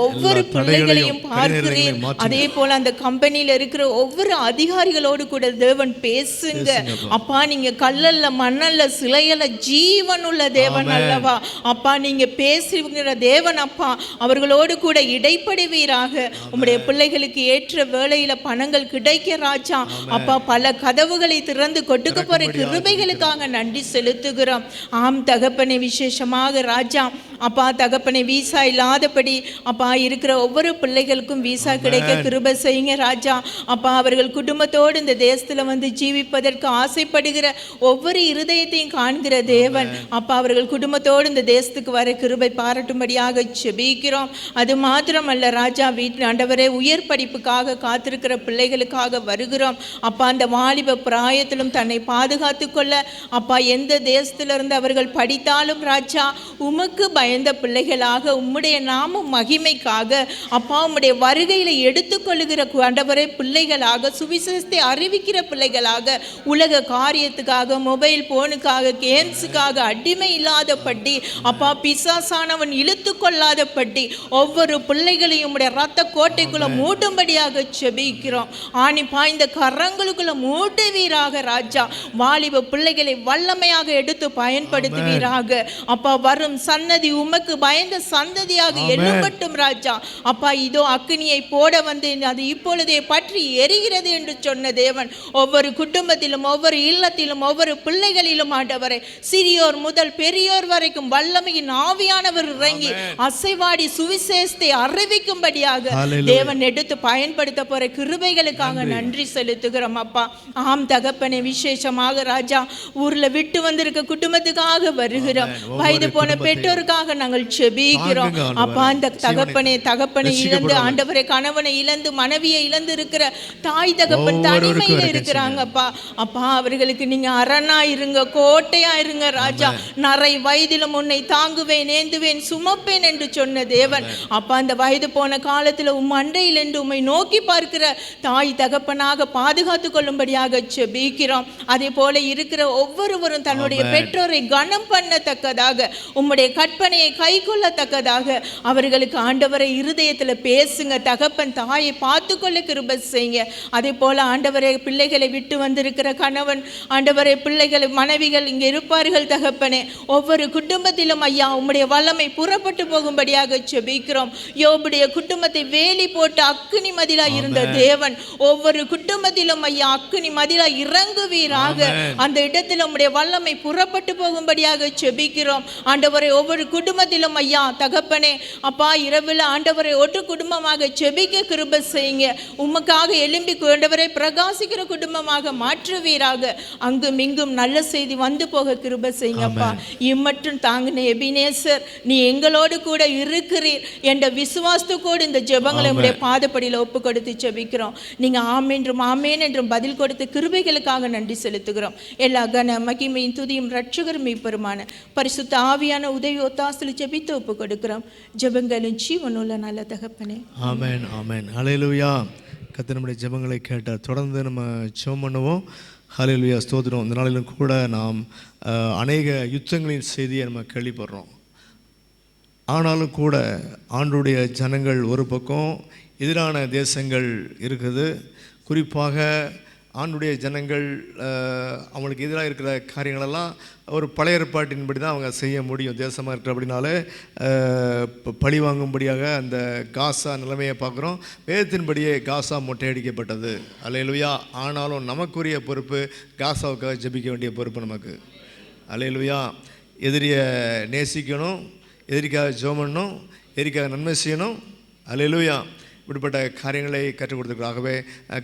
ஒவ்வொரு பிள்ளைகளையும் பார்க்கிறேன். அதே போல அந்த கம்பெனியில் இருக்கிற ஒவ்வொரு அதிகாரிகளோடு கூட தேவன் பேசுங்க அப்பா. நீங்க கல்லல்ல மண்ணல்ல சிலையல்ல ஜீவனுள்ள தேவன் அல்லவா அப்பா. நீங்க பேசுகிற தேவன் அப்பா. அவர்களோடு கூட இடைப்படுவீராக. உம்முடைய பிள்ளைகளுக்கு ஏற்ற வேளையில பணங்கள் கிடைக்க ராஜா அப்பா பல கதவுகளை திறந்து கொடுக்க போற கிருபைகளுக்காக நன்றி செலுத்துகிறோம். ஆம் தகப்பனே, விசேஷமாக ராஜா அப்பா தகப்பனே வீசா இல்லாதபடி அப்பா இருக்கிற ஒவ்வொரு பிள்ளைகளுக்கும் வீசா கிடைக்க கிருபை செய்யுங்க ராஜா அப்பா. அவர்கள் குடும்பத்தோடு இந்த தேசத்துல வந்து ஜீவிப்பதற்கு ஆசைப்படுகிற ஒவ்வொரு இருதயத்தையும் காண்கிற தேவன் அப்பா. அவர்கள் குடும்பத்தோடு இந்த தேசத்துக்கு வர கிருபை பாராட்டும்படியாக செபிக்கிறோம். அது மாத்திரமல்ல ராஜா, வீட்டில் ஆண்டவரே உயர் படிப்புக்காக காத்திருக்கிற பிள்ளைகளுக்காக வருகிறோம் அப்பா. அந்த வாலிப பிராயத்திலும் தன்னை பாதுகாத்து கொள்ள அப்பா எந்த தேசத்திலிருந்து அவர்கள் படித்தாலும் ராஜா உமக்கு பயந்த பிள்ளைகளாக உம்முடைய நாம மகிமைக்காக அப்பா உம்முடைய வருகையில எடுத்துக்கொள்ளுகிற ஆண்டவரே பிள்ளைகளாக சுவிசேஷத்தை அறிவிக்கிற பிள்ளைகளாக உலக காரியத்துக்காக மொபைல் போனுக்காக கேம்ஸுக்காக அடிமை இல்லாதபடி அப்பா பிசாசானவன் இழுத்து கொள்ளாதபடி ஒவ்வொரு பிள்ளைகளையும் உம்முடைய ரத்த கோட்டைக்குள்ள மூடும்படியாக செபிக்கிறோம். ஆணி பாய்ந்த கரங்களுக்குள்ள மூடுவீராக ராஜா. வாலிப பிள்ளைகளை வல்லமையாக எடுத்து பயன்படுத்துவீராக அப்பா. வரும் சன்னதி உமக்கு பயந்த சந்ததியாக எழும்பட்டும் ராஜா அப்பா. இதோ அக்கினியை போட வந்தேன், அது இப்பொழுதே பற்றி எரிகிறது என்று சொன்ன தேவன் ஒவ்வொரு குடும்பத்திலும் ஒவ்வொரு இல்லத்திலும் ஒவ்வொரு பிள்ளைகளிலும் ஆண்டவரை சிறியோர் முதல் பெரியோர் வரைக்கும் வல்லமையின் ஆவியானவர் இறங்கி அசைவாடி சுவிசேஷத்தை அறிவிக்கும்படியாக தேவன் எடுத்து பயன்படுத்த போற கிருபைகளுக்காக நன்றி செலுத்துகிறோம் அப்பா. ஆம் தகப்பனே, விசேஷமாக ராஜா ஊர்ல விட்டு வந்திருக்க குடும்பத்துக்காக வருகிறோம். வயது போன பெற்றோருக்காக நாங்கள் செபிக்கிறோம் அப்பா. அந்த தகப்பனை இழந்து ஆண்டவரை கணவனை இழந்து மனைவியை இழந்து இருக்கிற தாய் தகப்பன் தனிமையில இருக்கிறாங்க அப்பா. அப்பா அவர்களுக்கு நீங்க அரணா இருங்க, கோட்டையா இருங்க ராஜா. நரை வயதிலும் உன்னை தாங்குவேன், ஏந்துவேன், சுமப்பேன் என்று சொன்ன தேவன் அப்பா. அந்த வயது போன காலத்துல உம் அண்டையில் என்று உம்மை நோக்கி பார்க்கிற தாய் தகப்பனாக பாதுகாத்து கொள்ளும்படியாக செபிக்கிறோம். அதே போல இருக்கிற ஒவ்வொருவரும் தன்னுடைய பெற்றோரை கனம் பண்ணத்தக்கதாக உம்முடைய கற்பனையை கை கொள்ளத்தக்கதாக அவர்களுக்கு ஆண்டவரை இருதயத்துல பேசுங்க தகப்பன். தாயை பார்த்து கொள்ள கிருபை செய்யுங்க. அதே போல ஆண்டவரை பிள்ளைகளை விட்டு வந்திருக்கிற கணவன் ஆண்டவரை பிள்ளைகள் மனைவிகள் இங்க இருப்பார்கள் தகப்பனே. ஒவ்வொரு குடும்பத்திலும் ஐயா உம்முடைய வல்லமை புறப்பட்டு போகும்படியாக செபிக்கிறோம். யோபுடைய குடும்பத்தை வேலி போட்டு அக்கினி மதிலா இருந்த தேவன் ஒவ்வொரு குடும்பத்திலும் ஐயா அக்கினி மதிலா இறங்குவீராக. அந்த இடத்துல உம்முடைய வல்லமை புறப்பட்டு போகும்படியாக செபிக்கிறோம் ஆண்டவரை. ஒவ்வொரு குடும்பத்திலும் ஐயா தகப்பனே அப்பா இரவில் ஆண்டவரை ஒற்று குடும்பமாக செபிக்க கிருபை செய்யுங்க. உமக்காக எழும்பி ஆண்டவரை பிரகாசிக்கிற குடும்பமாக மாற்றுவீராக. அங்கும் இங்கும் நல்ல செய்தி வந்து போக கிருபை செய்யுங்க அப்பா. இம்மற்றும் தாங்கின எபினேசர் நீ எங்களோடு கூட இருக்கிறீர் என்ற விசுவாசத்தோடு இந்த ஜெபங்களை உம்முடைய பாதப்படியில் ஒப்பு கொடுத்து செபிக்கிறோம். நீங்க ஆமென்றும் ஆமேன் என்றும் பதில் கொடுத்த கிருபைகளுக்காக நன்றி செலுத்துகிறோம். எல்லா கன மகிமையும் துதியும் ரட்சகரும் மீட்பருமான பரிசுத்த ஆவியான உதவி ஒத்தாசல் ஜெபித்து ஒப்பு கொடுக்கிறோம். ஜெபங்களும் ஜீவனுள்ள நல்ல தகப்பனே. ஆமென் ஆமென். ஹல்லேலூயா. கர்த்தர் நம்முடைய ஜெபங்களை கேட்டார். தொடர்ந்து நம்ம ஜெபம் பண்ணுவோம். ஹல்லேலூயா ஸ்தோத்திரம். இந்த நாளிலும் கூட நாம் அநேக யுத்தங்களின் செய்தியை நம்ம கேள்விப்படுறோம். ஆனாலும் கூட ஆண்டுடைய ஜனங்கள் ஒரு பக்கம், எதிரான தேசங்கள் இருக்குது. குறிப்பாக ஆண்டுடைய ஜனங்கள் அவங்களுக்கு எதிராக இருக்கிற காரியங்களெல்லாம் ஒரு பழைய ஏற்பாட்டின்படி தான் அவங்க செய்ய முடியும். தேசமாக இருக்கிற அப்படின்னாலே பழி வாங்கும்படியாக அந்த காசா நிலைமையை பார்க்குறோம். வேதத்தின்படியே காசா மொட்டையடிக்கப்பட்டது. அல்லேலூயா. ஆனாலும் நமக்குரிய பொறுப்பு காசாவுக்காக ஜெபிக்க வேண்டிய பொறுப்பு நமக்கு. அல்லேலூயா. எதிரியை நேசிக்கணும், எதிரிக்காக ஜெபம் பண்ணணும், எதிரிக்காக நன்மை செய்யணும். அல்லேலூயா. இப்படிப்பட்ட காரியங்களை கற்றுக் கொடுத்துருக்குறோம். ஆகவே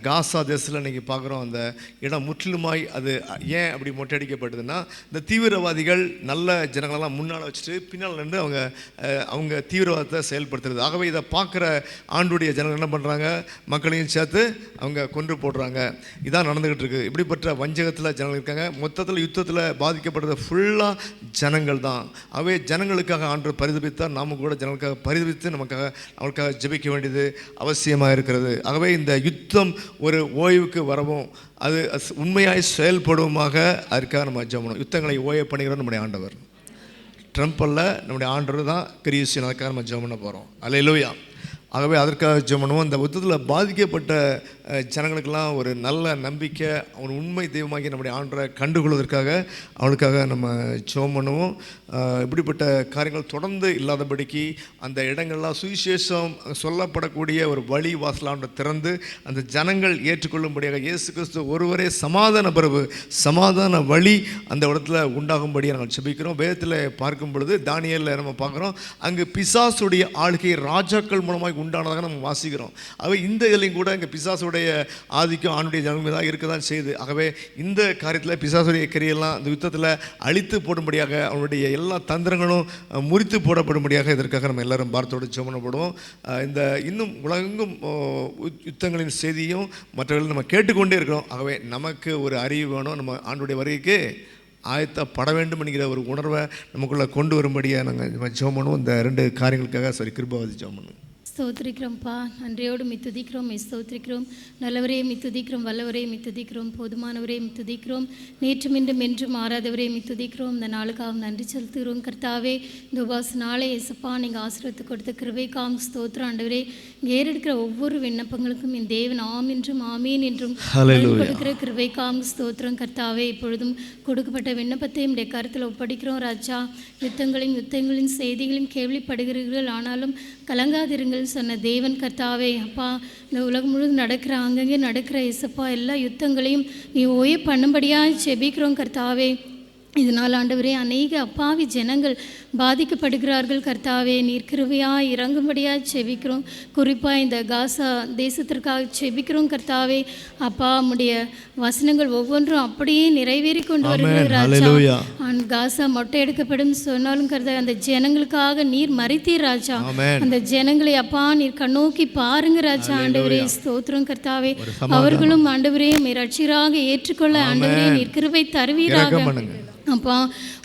காசா தேசத்தில் இன்றைக்கி பார்க்குறோம், அந்த இடம் முற்றிலுமாய் அது ஏன் அப்படி மொட்டையடிக்கப்பட்டதுன்னா, இந்த தீவிரவாதிகள் நல்ல ஜனங்களெல்லாம் முன்னால் வச்சுட்டு பின்னால் நின்று அவங்க தீவிரவாதத்தை செயல்படுத்துறது. ஆகவே இதை பார்க்குற ஆண்டுடைய ஜனங்கள் என்ன பண்ணுறாங்க, மக்களையும் சேர்த்து அவங்க கொன்று போடுறாங்க. இதான் நடந்துக்கிட்டு இருக்குது. இப்படிப்பட்ட வஞ்சகத்தில் ஜனங்கள் இருக்காங்க. மொத்தத்தில் யுத்தத்தில் பாதிக்கப்படுறது ஃபுல்லாக ஜனங்கள் தான். ஆகவே ஜனங்களுக்காக ஆண்டு பரிதபித்தால் நாம கூட ஜனங்களுக்காக பரிதபித்து அவங்களுக்காக ஜெபிக்க வேண்டியது அவசியமாக இருக்கிறது. ஆகவே இந்த யுத்தம் ஒரு ஓய்வுக்கு வரவும், அது உண்மையாய் செயல்படுவமாக அதுக்காக நம்ம ஜெபம். யுத்தங்களை ஓய்வு பண்ணுகிறோம் நம்முடைய ஆண்டவர். ட்ரம்ப் அல்ல, நம்முடைய ஆண்டவர் தான் கிறிஸ்டியன். அதுக்காக நம்ம ஜெபம் பண்ண போகிறோம். அல்லேலூயா. ஆகவே அதற்காக ஜெபம் பண்ணுவோம். இந்த யுத்தத்தில் பாதிக்கப்பட்ட ஜனங்களுக்கெல்லாம் ஒரு நல்ல நம்பிக்கை, அவன் உண்மை தெய்வமாகி நம்முடைய ஆண்டரை கண்டுகொள்வதற்காக அவளுக்காக நம்ம ஜெபம் பண்ணுவோம். இப்படிப்பட்ட காரியங்கள் தொடர்ந்து இல்லாதபடிக்கு அந்த இடங்கள்லாம் சுவிசேஷம் சொல்லப்படக்கூடிய ஒரு வழி வாசலாண்ட திறந்து அந்த ஜனங்கள் ஏற்றுக்கொள்ளும்படியாக இயேசு கிறிஸ்து ஒருவரே சமாதான பிரபு, சமாதான வழி அந்த இடத்துல உண்டாகும்படியாக நாங்கள் ஜெபிக்கிறோம். வேதத்தில் பார்க்கும் பொழுது தானியேலில் நம்ம பார்க்குறோம், அங்கு பிசாசுடைய ஆளுகை ராஜாக்கள் மூலமாக உண்டானதாக நம்ம வாசிக்கிறோம். ஆகவே இந்த இதுலையும் கூட இங்கே பிசாசுடைய ஆதிக்கம் ஆணுடைய ஜனங்கள் மீதாக இருக்க தான் செய்யுது. ஆகவே இந்த காரியத்தில் பிசாசுடைய கிரியெல்லாம் இந்த யுத்தத்தில் அழித்து போடும்படியாக, அவனுடைய எல்லா தந்திரங்களும் முறித்து போடப்படும்படியாக இதற்காக நம்ம எல்லாரும் பாரத்தோடு ஜெபம் பண்ணப்படுவோம். இந்த இன்னும் உலகெங்கும் யுத்தங்களின் செய்தியும் மற்றவர்கள் நம்ம கேட்டுக்கொண்டே இருக்கிறோம். ஆகவே நமக்கு ஒரு அறிவு வேணும், நம்ம ஆண்டுடைய வருகைக்கு ஆயத்தப்பட வேண்டும் என்கிற ஒரு உணர்வை நமக்குள்ளே கொண்டு வரும்படியாக நாங்கள் ஜெபம் பண்ணுவோம். இந்த 2 காரியங்களுக்காக கிருபாவதி ஜெபம் பண்ணுவோம். ஸ்தோத்திரிக்கிறோம்ப்பா, நன்றியோடு மித்துதிக்கிறோம், ஸ்தோத்திரிக்கிறோம். நல்லவரே மித்துதிக்கிறோம், வல்லவரே மித்துதிக்கிறோம், போதுமானவரே மித்துதிக்கிறோம், நேற்றும் இன்றும் என்றும் மாறாதவரே மித்துதிக்கிறோம். இந்த நாளுக்காக நன்றி செலுத்துகிறோம் கர்த்தாவே. இந்த உபாச நாளை ஏசப்பா நீங்கள் ஆசீர்வதித்து கொடுத்த கிருபைக்காக ஸ்தோத்திரம் ஆண்டவரே. ஏறெடுக்கிற ஒவ்வொரு விண்ணப்பங்களுக்கும் என் தேவன் ஆம் என்றும் ஆமீன் என்றும் கொடுக்கிற கிருபைக்காக ஸ்தோத்திரம் கர்த்தாவே. இப்பொழுதும் கொடுக்கப்பட்ட விண்ணப்பத்தையும் உடைய கருத்தில் ஒப்படைக்கிறோம் ராஜா. யுத்தங்களின் செய்திகளையும் கேள்விப்படுகிறீர்கள், ஆனாலும் கலங்காதிருங்கள் சொன்ன தேவன் கர்த்தாவே. அப்பா, இந்த உலகம் முழுவதும் நடக்கிற அங்கங்கே நடக்கிற இசப்பா எல்லா யுத்தங்களையும் நீ ஓய பண்ணும்படியாக ஜெபிக்கிறோம் கர்த்தாவே. இதனால் ஆண்டவரே அநேக அப்பாவி ஜனங்கள் பாதிக்கப்படுகிறார்கள் கர்த்தாவே. நீர் கிருபையாக இறங்கும்படியாக செபிக்கிறோம். குறிப்பாக இந்த காசா தேசத்திற்காக செபிக்கிறோம் கர்த்தாவே. அப்பா, உம்முடைய வசனங்கள் ஒவ்வொன்றும் அப்படியே நிறைவேறி கொண்டு வருகிறது ராஜா. காசா மொட்டை எடுக்கப்படும் சொன்னாலும் கர்த்தாவே, அந்த ஜனங்களுக்காக நீர் மறித்தீர் ராஜா. அந்த ஜனங்களை அப்பா நீர் கண்ணோக்கி பாருங்க ராஜா. ஆண்டவரே ஸ்தோத்திரம் கர்த்தாவே. அவர்களும் ஆண்டவரே ரட்சியராக ஏற்றுக்கொள்ள ஆண்டவரே நீர் கிருபை தருவீராக. அப்பா,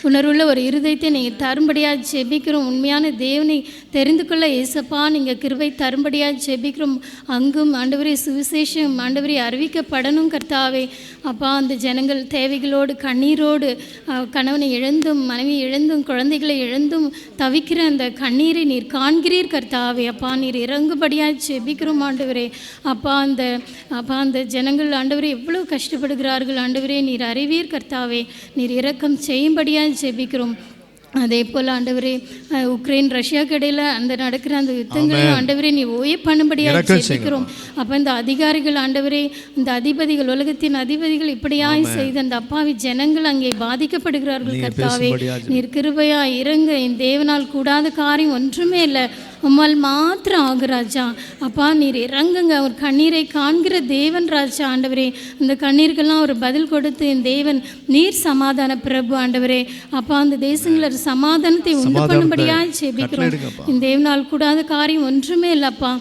உணர்வுள்ள ஒரு இருதயத்தை நீங்கள் தரும்படியாக ஜெபிக்கிறோம். உண்மையான தேவனை தெரிந்து கொள்ள ஏசப்பா நீங்கள் கிருபை தரும்படியாக ஜெபிக்கிறோம். அங்கும் ஆண்டவரே சுவிசேஷம் ஆண்டவரே அறிவிக்கப்படணும் கர்த்தாவே. அப்பா, அந்த ஜனங்கள் தேவைகளோடு கண்ணீரோடு கணவனை இழந்தும் மனைவி இழந்தும் குழந்தைகளை இழந்தும் தவிக்கிற அந்த கண்ணீரை நீர் காண்கிறீர் கர்த்தாவே. அப்பா, நீர் இறங்குபடியாக ஜெபிக்கிறோம் ஆண்டவரே. அப்பா, அந்த ஜனங்கள் ஆண்டவரே எவ்வளோ கஷ்டப்படுகிறார்கள் ஆண்டவரே நீர் அறிவீர் கர்த்தாவே. நீர் இரக்கம் செய்யும்படியாக ஜெபிக்கிறோம். அதே போல் ஆண்டவரே உக்ரைன் ரஷ்யாவுக்கு இடையில் அந்த நடக்கிற அந்த யுத்தங்களையும் ஆண்டவரே நீ ஓய பண்ணும்படியாக ஜெபிக்கிறோம். அப்போ இந்த அதிகாரிகள் ஆண்டவரே, இந்த அதிபதிகள், உலகத்தின் அதிபதிகள் இப்படியாய் செய்து அந்த அப்பாவி ஜனங்கள் அங்கே பாதிக்கப்படுகிறார்கள் கர்த்தாவே. நீர் கிருபையா இறங்க. என் தேவனால் கூடாத காரியம் ஒன்றுமே இல்லை, உம்மால் மாத்திரம் ஆகு ராஜா. அப்பா, நீர் இறங்குங்க. ஒரு கண்ணீரை காண்கிற தேவன் ராஜா. ஆண்டவரே, இந்த கண்ணீருக்கெல்லாம் ஒரு பதில் கொடுத்து என் தேவன் நீர் சமாதான பிரபு ஆண்டவரே. அப்பா, அந்த தேசங்கள சமாதானத்தை உண்டு பண்ணும்படியாக ஜெபிக்கிறோம். இந்த தேவனால் கூடாத காரியம் ஒன்றுமே இல்லைப்பா.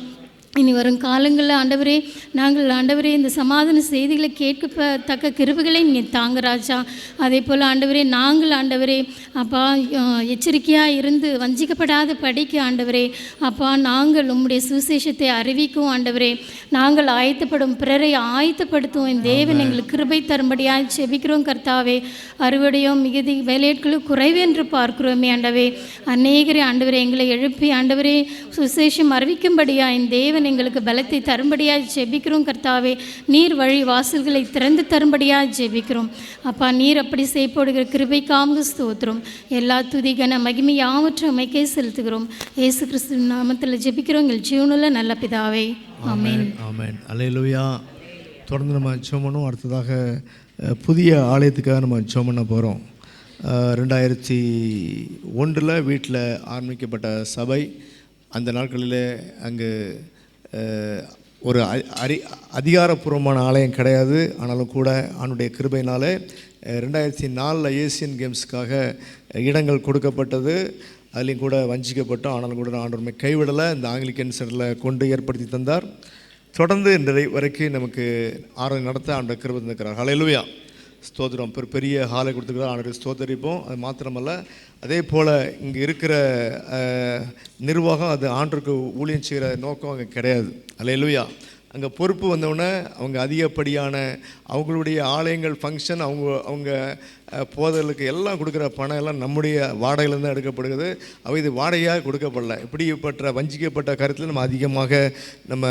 இனி வரும் காலங்களில் ஆண்டவரே, நாங்கள் ஆண்டவரே இந்த சமாதான செய்திகளை கேட்கத்தக்க கிருபைகளை நீங்கள் தாங்க ராஜா. அதே போல் ஆண்டவரே, நாங்கள் ஆண்டவரே அப்பா எச்சரிக்கையாக இருந்து வஞ்சிக்கப்படாத படிக்க ஆண்டவரே அப்பா, நாங்கள் உம்முடைய சுவிசேஷத்தை அறிவிக்கும் ஆண்டவரே, நாங்கள் ஆயத்தப்படும் பிறரை ஆயத்தப்படுத்துவோம். என் தேவன் எங்களுக்கு கிருபை தரும்படியாக செபிக்கிறோம் கர்த்தாவே. அறுவடையும் மிகுதி வேலையாட்களும் குறைவு என்று பார்க்கிறோமே ஆண்டவே. அநேகரே ஆண்டவரே எங்களை எழுப்பி ஆண்டவரே சுவிசேஷம் அறிவிக்கும்படியா என் தேவன் எங்களுக்கு பலத்தை தரும்படியாக ஜெபிக்கிறோம் கர்த்தாவே. நீர் வழி வாசல்களை திறந்து தரும்படியாக ஜெபிக்கிறோம் அப்பா. நீர் அப்படி செய்யப்படுகிற கிருபைக்காக ஸ்தோத்திரம். எல்லா துதி கன மகிமை யாவற்றும் அமைக்கே செலுத்துகிறோம். இயேசு கிறிஸ்து நாமத்தில் ஜெபிக்கிறோம் எங்கள் ஜீவனுள்ள நல்ல பிதாவே. ஆமென். ஆமென். அல்லேலூயா. தொடர்ந்து நம்ம ஜெபம் பண்ணுவோம். அடுத்ததாக புதிய ஆலயத்துக்காக நம்ம ஜெபம் பண்ண போகிறோம். 2001 வீட்டில் ஆரம்பிக்கப்பட்ட சபை. அந்த நாட்களில் அங்கு ஒரு அதிகாரப்பூர்வமான ஆலயம் கிடையாது. ஆனாலும் கூட ஆண்டுடைய கிருபையினாலே 2004 ஏசியன் கேம்ஸுக்காக இடங்கள் கொடுக்கப்பட்டது. அதுலேயும் கூட வஞ்சிக்கப்பட்டோம். ஆனாலும் கூட ஆண்டவருமே கைவிடலை. இந்த ஆங்கிலிக்கன் சென்டரில் கொண்டு ஏற்படுத்தி தந்தார். தொடர்ந்து இன்றைய வரைக்கும் நமக்கு ஆராதனை நடத்த ஆண்டவர் கிருபை தந்திருக்கிறார். ஹல்லேலூயா. ஸ்தோத்திரம். பெரிய ஹாலை கொடுத்துருக்கிறார். ஆண்டவரை ஸ்தோத்தரிப்போம். அது மாத்திரமல்ல, அதே போல் இங்கே இருக்கிற நிர்வாகம் அது ஆண்டவருக்கு ஊழியம் செய்கிற நோக்கம் அங்கே கிடையாது. அல்லேலூயா. அங்கே பொறுப்பு வந்தவுடனே அவங்க அதிகப்படியான அவங்களுடைய ஆலயங்கள் ஃபங்க்ஷன் அவங்க போதலுக்கு எல்லாம் கொடுக்குற பணம் எல்லாம் நம்முடைய வாடகையிலேருந்து தான் எடுக்கப்படுகிறது. அவை இது வாடகையாக கொடுக்கப்படல. இப்படிப்பட்ட வஞ்சிக்கப்பட்ட கருத்தில் நம்ம அதிகமாக நம்ம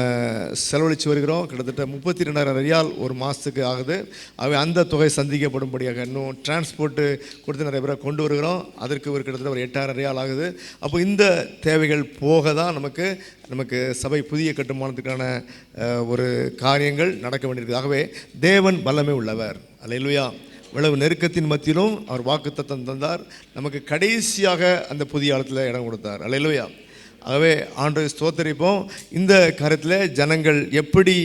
செலவழித்து வருகிறோம். கிட்டத்தட்ட 32,000 ரியால் ஒரு மாதத்துக்கு ஆகுது. அவை அந்த தொகை சந்திக்கப்படும்படியாக இன்னும் டிரான்ஸ்போர்ட்டு கொடுத்து நிறைய பேரை கொண்டு வருகிறோம். அதற்கு ஒரு கிட்டத்தட்ட ஒரு 8,000 ரியால் ஆகுது. அப்போ இந்த தேவைகள் போக தான் நமக்கு சபை புதிய கட்டுமானத்துக்கான ஒரு காரியங்கள் நடக்க வேண்டியிருக்கு. ஆகவே தேவன் வல்லமை உள்ளவர். அல்லேலூயா. இவ்வளவு நெருக்கத்தின் மத்தியிலும் அவர் வாக்குத்தத்தம் தந்தார். நமக்கு கடைசியாக அந்த புதிய ஆலயத்தில் இடம் கொடுத்தார். அல்லேலூயா. ஆகவே ஆண்டவரை ஸ்தோத்தரிப்போம். இந்த காரியத்தில் ஜனங்கள் எப்படி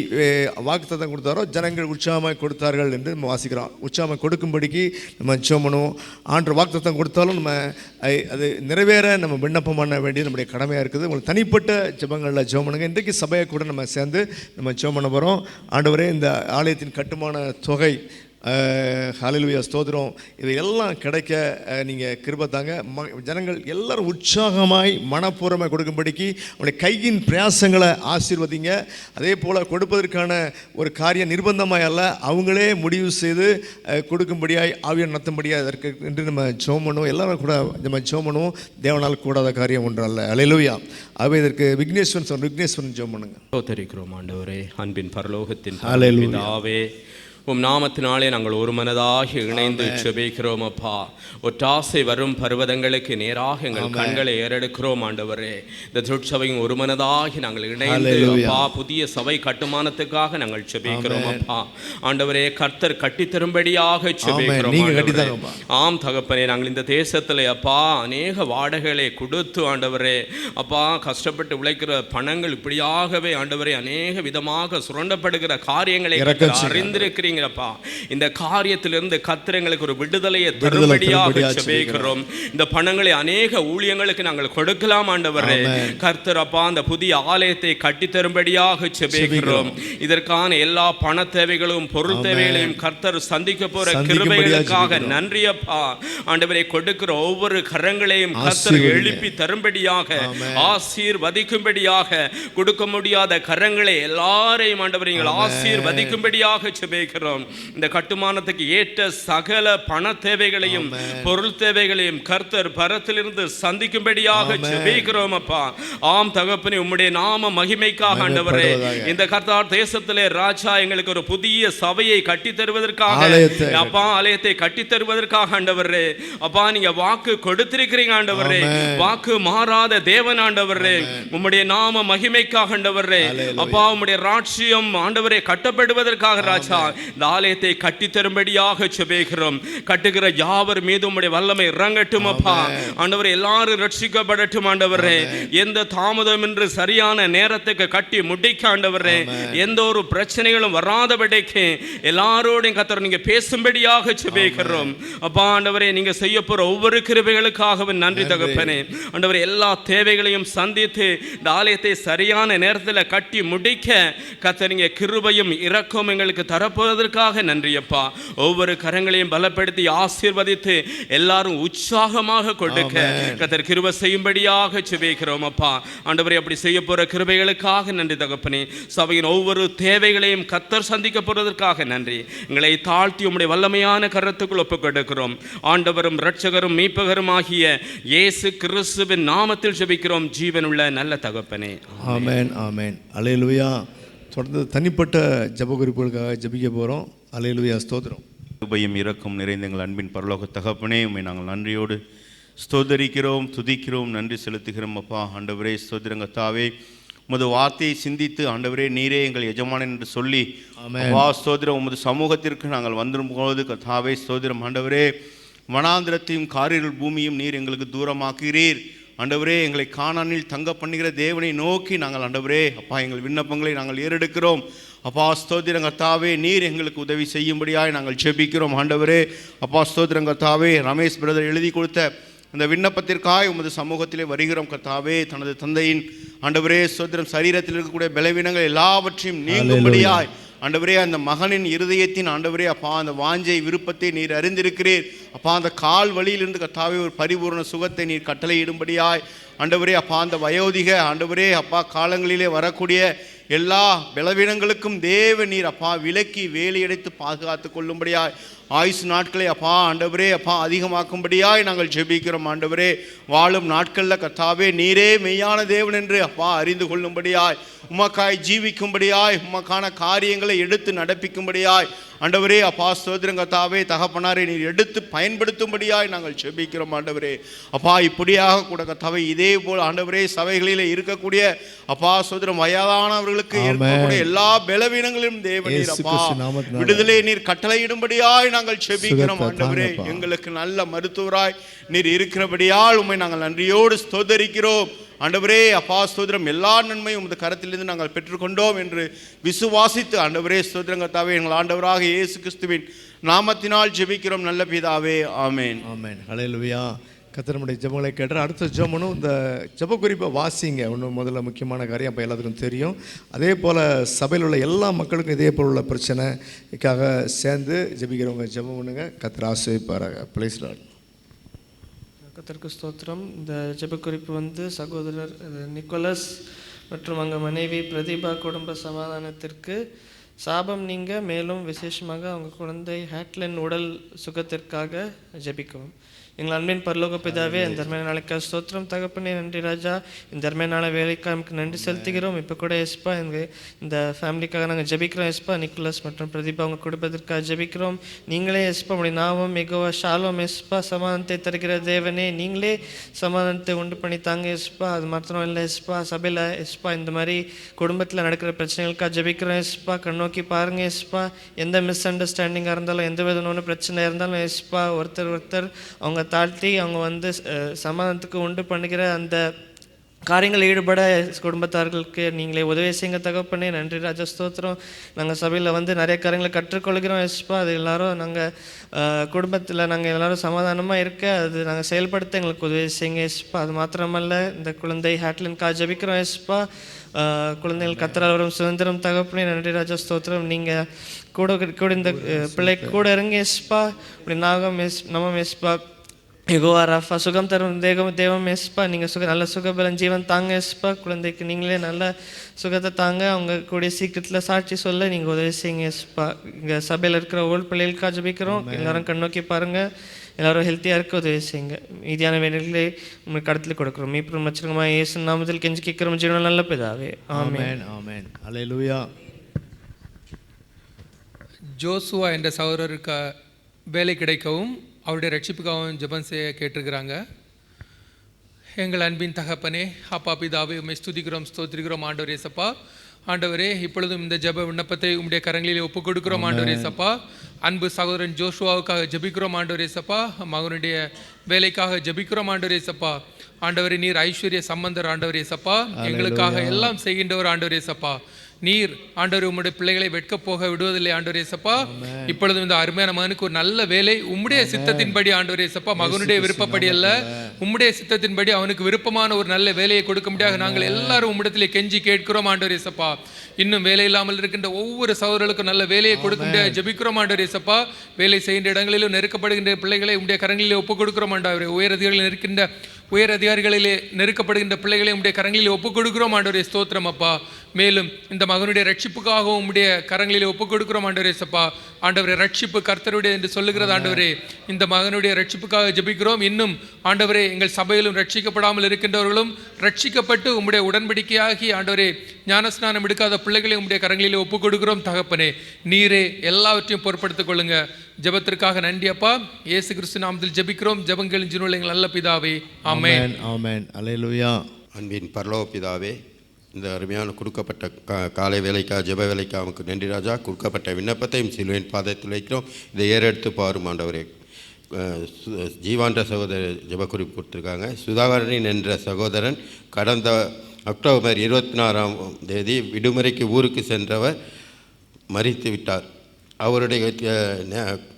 வாக்குத்தத்தம் கொடுத்தாரோ ஜனங்கள் உற்சாகமாக கொடுத்தார்கள் என்று நம்ம வாசிக்கிறோம். உற்சாகமாக கொடுக்கும்படிக்கு நம்ம ஜெபம் பண்ணுவோம். ஆண்டவர் வாக்குத்தத்தம் கொடுத்தாலும் நம்ம அது நிறைவேற நம்ம விண்ணப்பம் பண்ண வேண்டியது நம்முடைய கடமையாக இருக்குது. உங்களுக்கு தனிப்பட்ட ஜெபங்களில் ஜெபம் பண்ணுங்கள். இன்றைக்கு சபையை கூட நம்ம சேர்ந்து நம்ம ஜெபம் பண்ண போகிறோம். ஆண்டவரே, இந்த ஆலயத்தின் கட்டுமான தொகை ஹல்லேலூயா ஸ்தோத்திரம், இதையெல்லாம் கிடைக்க நீங்கள் கிருபை தாங்க. ஜனங்கள் எல்லாரும் உற்சாகமாய் மனப்பூர்வமாக கொடுக்கும்படிக்கு அவனுடைய கையின் பிரயாசங்களை ஆசீர்வதிங்க. அதே போல் கொடுப்பதற்கான ஒரு காரியம் நிர்பந்தமாய் அல்ல, அவங்களே முடிவு செய்து கொடுக்கும்படியாய் ஆவியை நடத்தும்படியாக இதற்கு என்று நம்ம ஜெபம் பண்ணுவோம். எல்லாரும் கூட நம்ம ஜெபம் பண்ணுவோம். தேவனால் கூடாத காரியம் ஒன்று அல்ல. ஹல்லேலூயா. ஆகவே இதற்கு விக்னேஸ்வரன் ஜெபம் பண்ணுங்க. ஸ்தோத்திரிக்கிறோம் ஆண்டவரே. அன்பின் பரலோகத்தின் ஹல்லேலூயா. பிதாவே, உம் நாமத்தினாலே நாங்கள் ஒரு மனதாகி இணைந்து ஜெபிக்கிறோம் அப்பா. ஒற்றாசை வரும் பர்வதங்களுக்கு நேராக எங்கள் கண்களை ஏறெடுக்கிறோம் ஆண்டவரே. இந்த திருச்சபையும் ஒரு மனதாகி நாங்கள் இணைந்து அப்பா புதிய சபை கட்டுமானத்துக்காக நாங்கள் ஜெபிக்கிறோம் அப்பா. ஆண்டவரே, கர்த்தர் கட்டித்தரும்படியாக ஜெபிக்கிறோம். ஆம் தகப்பனே, நாங்கள் இந்த தேசத்தில் அப்பா அநேக வாடகைகளை கொடுத்து ஆண்டவரே அப்பா கஷ்டப்பட்டு உழைக்கிற பணங்கள் இப்படியாகவே ஆண்டவரே அநேக விதமாக சுரண்டப்படுகிற காரியங்களை அறிந்திருக்கிறீங்க. இந்த காரியத்திலிருந்து கர்த்தர் எங்களுக்கு ஒரு விடுதலையை தரும்படியாக ஜெபிக்கிறோம். இந்த பணங்களை அநேக ஊழியங்களுக்கு நாங்கள் கொடுக்கலாம் ஆண்டவரே. கர்த்தர் அப்பா அந்த புதிய ஆலயத்தை கட்டி தரும்படியாக ஜெபிக்கிறோம். இதற்கான எல்லா பண தேவைகளும் பொருள் தேவைகளையும் கர்த்தர் சந்திக்க போற கிருபைகளுக்காக நன்றி அப்பா. ஆண்டவரை கொடுக்கிற ஒவ்வொரு கரங்களையும் கர்த்தர் எழுப்பி தரும்படியாக ஆசீர்வதிக்கும்படியாக, கொடுக்க முடியாத கரங்களை எல்லாரையும் ஆண்டவரை ஆசீர்வதிக்கும்படியாக ஜெபிக்கிறோம். இந்த கட்டுமானத்துக்கு ஏற்ற சகல பண தேவைகளையும் பொருள் தேவைகளையும் கர்த்தர் பரத்திலிருந்து சந்திக்கும்படியாக ஜெபிக்கிறோம் அப்பா. ஆம் தகப்பனே, உம்முடைய நாம மகிமைக்காக ஆண்டவரே இந்த கர்த்தர் தேசத்திலே ராஜா எங்களுக்கு ஒரு புதிய சபையை கட்டி தருவதற்காக அப்பா, ஆலயத்தை கட்டி தருவதற்காக ஆண்டவரே அப்பா நீங்க வாக்கு கொடுத்திருக்கிறீங்க ஆண்டவரே. வாக்கு மாறாத தேவன் ஆண்டவரே. உம்முடைய நாம மகிமைக்காக ஆண்டவரே அப்பா, உம்முடைய ராஜ்யம் ஆண்டவரே கட்டப்படுவதற்காக ராஜா இந்த ஆலயத்தை கட்டித்தரும்படியாக ஜெபிக்கிறோம். கட்டுகிற யாவர் மீது உம்முடைய வல்லமை இறங்கட்டும் அப்பா. ஆண்டவரே, எல்லாரும் ரட்சிக்கப்படட்டும் ஆண்டவரே. எந்த தாமதமின்றி சரியான நேரத்துக்கு கட்டி முடிக்க ஆண்டவரே, எந்த ஒரு பிரச்சனைகளும் வராதபடிக்கு எல்லாரோடையும் கர்த்தர் நீங்க பேசும்படியாக ஜெபிக்கிறோம் அப்பா. ஆண்டவரே, நீங்க செய்ய போற ஒவ்வொரு கிருபைகளுக்காகவும் நன்றி தகப்பனே. ஆண்டவரே, எல்லா தேவைகளையும் சந்தித்து இந்த ஆலயத்தை சரியான நேரத்தில் கட்டி முடிக்க கர்த்தர் நீங்க கிருபையும் இரக்கம் எங்களுக்கு தரப்போவதற்காக நன்றி அப்பா. ஒவ்வொரு கரங்களையும் பலப்படுத்தி ஆசீர்வதித்து எல்லாரும் உற்சாகமாக கொடுக்க கர்த்தர் கிருபை செய்யும்படியாக ஜெபிக்கிறோம் அப்பா. ஆண்டவரே, அப்படி செய்ய போற கிருபைகளுக்காக நன்றி தகப்பனே. சபையின் ஒவ்வொரு தேவைகளையும் கர்த்தர் சந்திக்க போறதற்காக நன்றி. எங்களை தாழ்த்தி உம்முடைய வல்லமையான கரத்துக்குள் ஒப்புக் கொடுக்கிறோம். ஆண்டவரும் இரட்சகரும் மீட்பகரும் ஆகிய இயேசு கிறிஸ்துவின் நாமத்தில் ஜெபிக்கிறோம் ஜீவனுள்ள நல்ல தகப்பனே. ஆமென், ஆமென். அல்லேலூயா. தொடர்ந்து தனிப்பட்ட ஜெப குறிப்புகளுக்காக ஜெபிக்க போகிறோம். அல்லேலூயா, ஸ்தோத்திரம். கிருபையும் இரக்கம் நிறைந்த எங்கள் அன்பின் பரலோக தகப்பனே, உம்மை நாங்கள் நன்றியோடு ஸ்தோத்தரிக்கிறோம், துதிக்கிறோம், நன்றி செலுத்துகிறோம் அப்பா. ஆண்டவரே, ஸ்தோத்திரம் கர்த்தாவே. உமது வார்த்தையை சிந்தித்து ஆண்டவரே, நீரே எங்கள் எஜமானன் என்று சொல்லி அப்பா ஸ்தோத்திரம், உமது சமூகத்திற்கு நாங்கள் வந்திருக்கும்போது கர்த்தாவே ஸ்தோத்திரம் ஆண்டவரே, வனாந்திரத்தையும் காரிருள் பூமியும் நீர் எங்களுக்கு தூரமாக்குகிறீர் ஆண்டவரே. எங்களை கானானில் தங்க பண்ணுகிற தேவனை நோக்கி நாங்கள் ஆண்டவரே அப்பா எங்கள் விண்ணப்பங்களை நாங்கள் ஏறெடுக்கிறோம் அப்பா. ஸ்தோத்திரம் கர்த்தாவே, நீர் எங்களுக்கு உதவி செய்யும்படியாய் நாங்கள் ஜெபிக்கிறோம் ஆண்டவரே. அப்பா ஸ்தோத்திரம் கர்த்தாவே, ரமேஷ் பிரதர் எழுதி கொடுத்த இந்த விண்ணப்பத்திற்காக உமது சமூகத்திலே வருகிறோம் கர்த்தாவே. தனது தந்தையின் ஆண்டவரே ஸ்தோத்திரம் சரீரத்தில் இருக்கக்கூடிய பலவீனங்கள் எல்லாவற்றையும் நீங்கும்படியாய் ஆண்டவரே, அந்த மகனின் இருதயத்தின் ஆண்டவரே அப்பா அந்த வாஞ்சை விருப்பத்தை நீர் அறிந்திருக்கிறீர் அப்பா. அந்த கால் வழியிலிருந்து கர்த்தாவே ஒரு பரிபூர்ண சுகத்தை நீர் கட்டளையிடும்படியாய் ஆண்டவரே அப்பா. அந்த வயோதிக ஆண்டவரே அப்பா காலங்களிலே வரக்கூடிய எல்லா பலவீனங்களுக்கும் தேவ நீர் அப்பா விலக்கி வேலையடைத்து பாதுகாத்து கொள்ளும்படியாய் ஆயுசு நாட்களை அப்பா ஆண்டவரே அப்பா அதிகமாக்கும்படியாய் நாங்கள் ஜெபிக்கிறோம் ஆண்டவரே. வாழும் நாட்களில் கர்த்தாவே நீரே மெய்யான தேவன் என்று அப்பா அறிந்து கொள்ளும்படியாய், உமக்காய் ஜீவிக்கும்படியாய், உமக்கான காரியங்களை எடுத்து நடப்பிக்கும்படியாய் ஆண்டவரே அப்பா ஸ்தோத்திரம் கர்த்தாவே. தகப்பனாரை நீர் எடுத்து பயன்படுத்தும்படியாய் நாங்கள் ஜெபிக்கிறோம் ஆண்டவரே அப்பா. இப்படியாக கூட கர்த்தாவே இதே போல் ஆண்டவரே சபைகளில் இருக்கக்கூடிய அப்பா ஸ்தோத்திரம் வயதானவர்களுக்கு இருக்கக்கூடிய எல்லா பலவீனங்களிலும் தேவனீர் அப்பா விடுதலை நீர் கட்டளையிடும்படியாய் நாங்கள் ஜெபிக்கிறோம் ஆண்டவரே. எங்களுக்கு நல்ல மருத்துவராய் நீர் இருக்கிறபடியால் உம்மை நாங்கள் நன்றியோடு ஸ்தோத்தரிக்கிறோம் ஆண்டவரே அப்பா. ஸ்தோத்திரம் எல்லா நன்மையும் உமது கரத்திலிருந்து நாங்கள் பெற்றுக்கொண்டோம் என்று விசுவாசித்து ஆண்டவரே ஸ்தோத்திரம் கர்த்தாவே எங்கள் ஆண்டவராக இயேசு கிறிஸ்துவின் நாமத்தினால் ஜெபிக்கிறோம் நல்ல பிதாவே. ஆமென், ஆமென். அல்லேலூயா. கர்த்தர் நம்முடைய ஜெபங்களை கேட்டார். அடுத்த ஜெபமும் இந்த ஜெப குறிப்பை வாசிங்க. ஒன்று முதல்ல முக்கியமான காரியம் அப்போ எல்லாத்துக்கும் தெரியும். அதே போல் சபையில் உள்ள எல்லா மக்களுக்கும் இதே போல் உள்ள பிரச்சனைக்காக சேர்ந்து ஜெபிக்கிறவங்க ஜெபம் பண்ணுங்க. கர்த்தர் ஆசீர்வதிப்பாராக. Praise the Lord. கர்த்தருக்கு ஸ்தோத்திரம். இந்த ஜெபக்குறிப்பு வந்து சகோதரர் நிக்கோலஸ் மற்றும் அவங்க மனைவி பிரதீபா குடும்ப சமாதானத்திற்கு சாபம் நீங்க, மேலும் விசேஷமாக அவங்க குழந்தை ஹேட்லின் உடல் சுகத்திற்காக ஜெபிக்கவும். எங்கள் அன்பின் பரலோக பிதாவே, இந்த தர்மையான நாளைக்காக ஸ்தோத்திரம் தகப்பனே. நன்றி ராஜா. இந்த தர்மையான வேலைக்காக நமக்கு நன்றி செலுத்துகிறோம். இப்போ கூட எஸ்பா இந்த ஃபேமிலிக்காக நாங்கள் ஜெபிக்கிறோம் எஸ்பா. நிக்கோலஸ் மற்றும் பிரதீபா அவங்க குடும்பத்திற்காக ஜெபிக்கிறோம். நீங்களே எஸ்பா உடைய நாமம் மிகவா ஷாலோம் எஸ்பா. சமாதானத்தை தருகிற தேவனே, நீங்களே சமாதானத்தை உண்டு பண்ணி தாங்க எஸ்பா. அது மாத்திரம் இல்லை எஸ்பா, சபையில் எஸ்பா இந்த மாதிரி குடும்பத்தில் நடக்கிற பிரச்சனைகளுக்காக ஜெபிக்கிறோம் எஸ்பா. கண்ணோக்கி பாருங்க எஸ்பா. எந்த மிஸ் அண்டர்ஸ்டாண்டிங்காக இருந்தாலும், எந்த விதமான பிரச்சனை இருந்தாலும் எஸ்பா, ஒருத்தர் அவங்க தாழ்த்தி அவங்க வந்து சமாதானத்துக்கு உண்டு பண்ணுகிற அந்த காரியங்கள் ஈடுபட குடும்பத்தார்களுக்கு நீங்களே உதவி செய்யுங்க தகப்பனே. நன்றி ராஜா, ஸ்தோத்திரம். நாங்கள் சபையில் வந்து நிறைய காரியங்களை கற்றுக்கொள்கிறோம் எஸ்பா. அது எல்லாரும் நாங்கள் குடும்பத்தில் நாங்கள் எல்லாரும் சமாதானமாக இருக்க அது நாங்கள் செயல்படுத்த எங்களுக்கு உதவி செய்யுங்க எஸ்பா. அது மாத்திரமல்ல, இந்த குழந்தை ஹேட்லின்காக ஜெபிக்கிறோம் எஸ்பா. குழந்தைகள் கத்தரால் வரும் சுதந்திரம் தகப்பனே. நன்றி ராஜா, ஸ்தோத்திரம். நீங்கள் கூட இந்த பிள்ளை கூட இருங்க எஸ்பா. இப்படி நமம் எஸ்பா. யெகோவா ராஃபா, சுகம் தரும் தேவம் எஸ்பா. நீங்கள் நல்ல சுகபலன் ஜீவன் தாங்க எஸ்பா. குழந்தைக்கு நீங்களே நல்ல சுகத்தை தாங்க. அவங்க கூடிய சீக்கிரத்தில் சாட்சி சொல்ல நீங்கள் உதவி செய்யுங்க எஸ்பா. இங்கே சபையில் இருக்கிற ஓல் பிள்ளைகளுக்காக ஜெபிக்கிறோம். எல்லாரும் கண்ணோக்கி பாருங்கள். எல்லாரும் ஹெல்த்தியாக இருக்க உதவி செய்யுங்க. மீதியான வேலைகளை உங்களுக்கு கடத்தில் கொடுக்குறோம். மீட்பும் ரட்சகருமாகிய இயேசு நாமத்தில் கெஞ்சி கேட்கிறோம் ஜீவன் நல்ல பிதாவே. ஆமென், ஆமென். அல்லேலூயா. ஜோசுவா என்ற சகோதரருக்கு வேலை கிடைக்கவும் அவருடைய ரட்சிப்புக்காகவும் ஜெபம் செய்ய கேட்டிருக்கிறாங்க. எங்கள் அன்பின் தகப்பனே, அப்பா பிதாவே, உம்மை ஸ்துதிக்கிறோம், ஸ்தோத்திரிக்கிறோம் ஆண்டவர் இயேசப்பா. ஆண்டவரே இப்பொழுதும் இந்த ஜெப விண்ணப்பத்தை உம்முடைய கரங்களிலே ஒப்புக் கொடுக்கிறோம் ஆண்டவரே சப்பா. அன்பு சகோதரன் ஜோஷுவாவுக்காக ஜெபிக்கிறோம் ஆண்டவரே சப்பா. மகனுடைய வேலைக்காக ஜெபிக்கிறோம் ஆண்டவரே சப்பா. ஆண்டவரே நீர் ஐஸ்வர்ய சம்பந்தர் ஆண்டவரே சப்பா. எங்களுக்காக எல்லாம் செய்கின்றவர் ஆண்டவரே சப்பா. நீர் ஆண்டவர் உம்முடைய பிள்ளைகளை வெட்க போக விடுவதில்லை ஆண்டவரே சப்பா. இப்பொழுதும் இந்த அருமையான மகனுக்கு ஒரு நல்ல வேலை உம்முடைய சித்தத்தின்படி ஆண்டவரே சப்பா, மகனுடைய விருப்பப்படி அல்ல, உம்முடைய சித்தத்தின்படி அவனுக்கு விருப்பமான ஒரு நல்ல வேலையை கொடுக்க முடியாது நாங்கள் எல்லாரும் உம்மிடத்திலே கெஞ்சி கேட்கிறோம் ஆண்டவரே சப்பா. இன்னும் வேலை இல்லாமல் இருக்கின்ற ஒவ்வொரு சகோதரர்களுக்கும் நல்ல வேலையை கொடுக்க முடியாது ஜெபிக்கிறோம் ஆண்டவரே சப்பா. வேலை செய்கின்ற இடங்களிலும் நெருக்கப்படுகின்ற பிள்ளைகளை உம்முடைய கரங்களிலே ஒப்புக் கொடுக்கிறோம் ஆண்டவரே. உயர் அதிகாரிகளிலே நெருக்கப்படுகின்ற பிள்ளைகளை உம்முடைய கரங்களிலே ஒப்புக் கொடுக்கிறோம் ஆண்டவரே. ஸ்தோத்திரம் அப்பா. மேலும் இந்த மகனுடைய ரட்சிப்புக்காகவும் உம்முடைய கரங்களிலே ஒப்புக் கொடுக்கிறோம் ஆண்டவரே சப்பா. ஆண்டவரே ரட்சிப்பு கர்த்தருடைய என்று சொல்லுகிறது ஆண்டவரே. இந்த மகனுடைய ரட்சிப்புக்காக ஜெபிக்கிறோம். இன்னும் ஆண்டவரே எங்கள் சபையிலும் ரட்சிக்கப்படாமல் இருக்கின்றவர்களும் ரட்சிக்கப்பட்டு உம்முடைய உடன்படிக்கையாகி ஆண்டவரே ஞானஸ்நானம் எடுக்காத பிள்ளைகளை உம்முடைய கரங்களிலே ஒப்புக் கொடுக்கிறோம் தகப்பனே. நீரே எல்லாவற்றையும் பொறுப்படுத்திக் கொள்ளுங்க. ஜெபத்திற்காக நன்றி அப்பா. இயேசு கிறிஸ்து நாமத்தில் ஜெபிக்கிறோம். ஜெபங்களின் ஜீவனுள்ள எங்கள் நல்ல பிதாவே, ஆமென். ஆமென். அல்லேலூயா. அன்பின் பரலோக பிதாவே, இந்த அருமையான கொடுக்கப்பட்ட காலை வேலைக்கா ஜெப வேலைக்கா அவனுக்கு நன்றி ராஜா. கொடுக்கப்பட்ட விண்ணப்பத்தையும் சிலுவையின் பாதத்தில் வைக்கிறோம். இதை ஏறெடுத்து பாரும் ஆண்டவரே. ஜீவான்ற சகோதரர் ஜெப குறிப்பு கொடுத்துருக்காங்க. சுதாகரன் என்ற சகோதரன் கடந்த அக்டோபர் 24ஆம் தேதி விடுமுறைக்கு ஊருக்கு சென்றவர் மரித்து விட்டார்.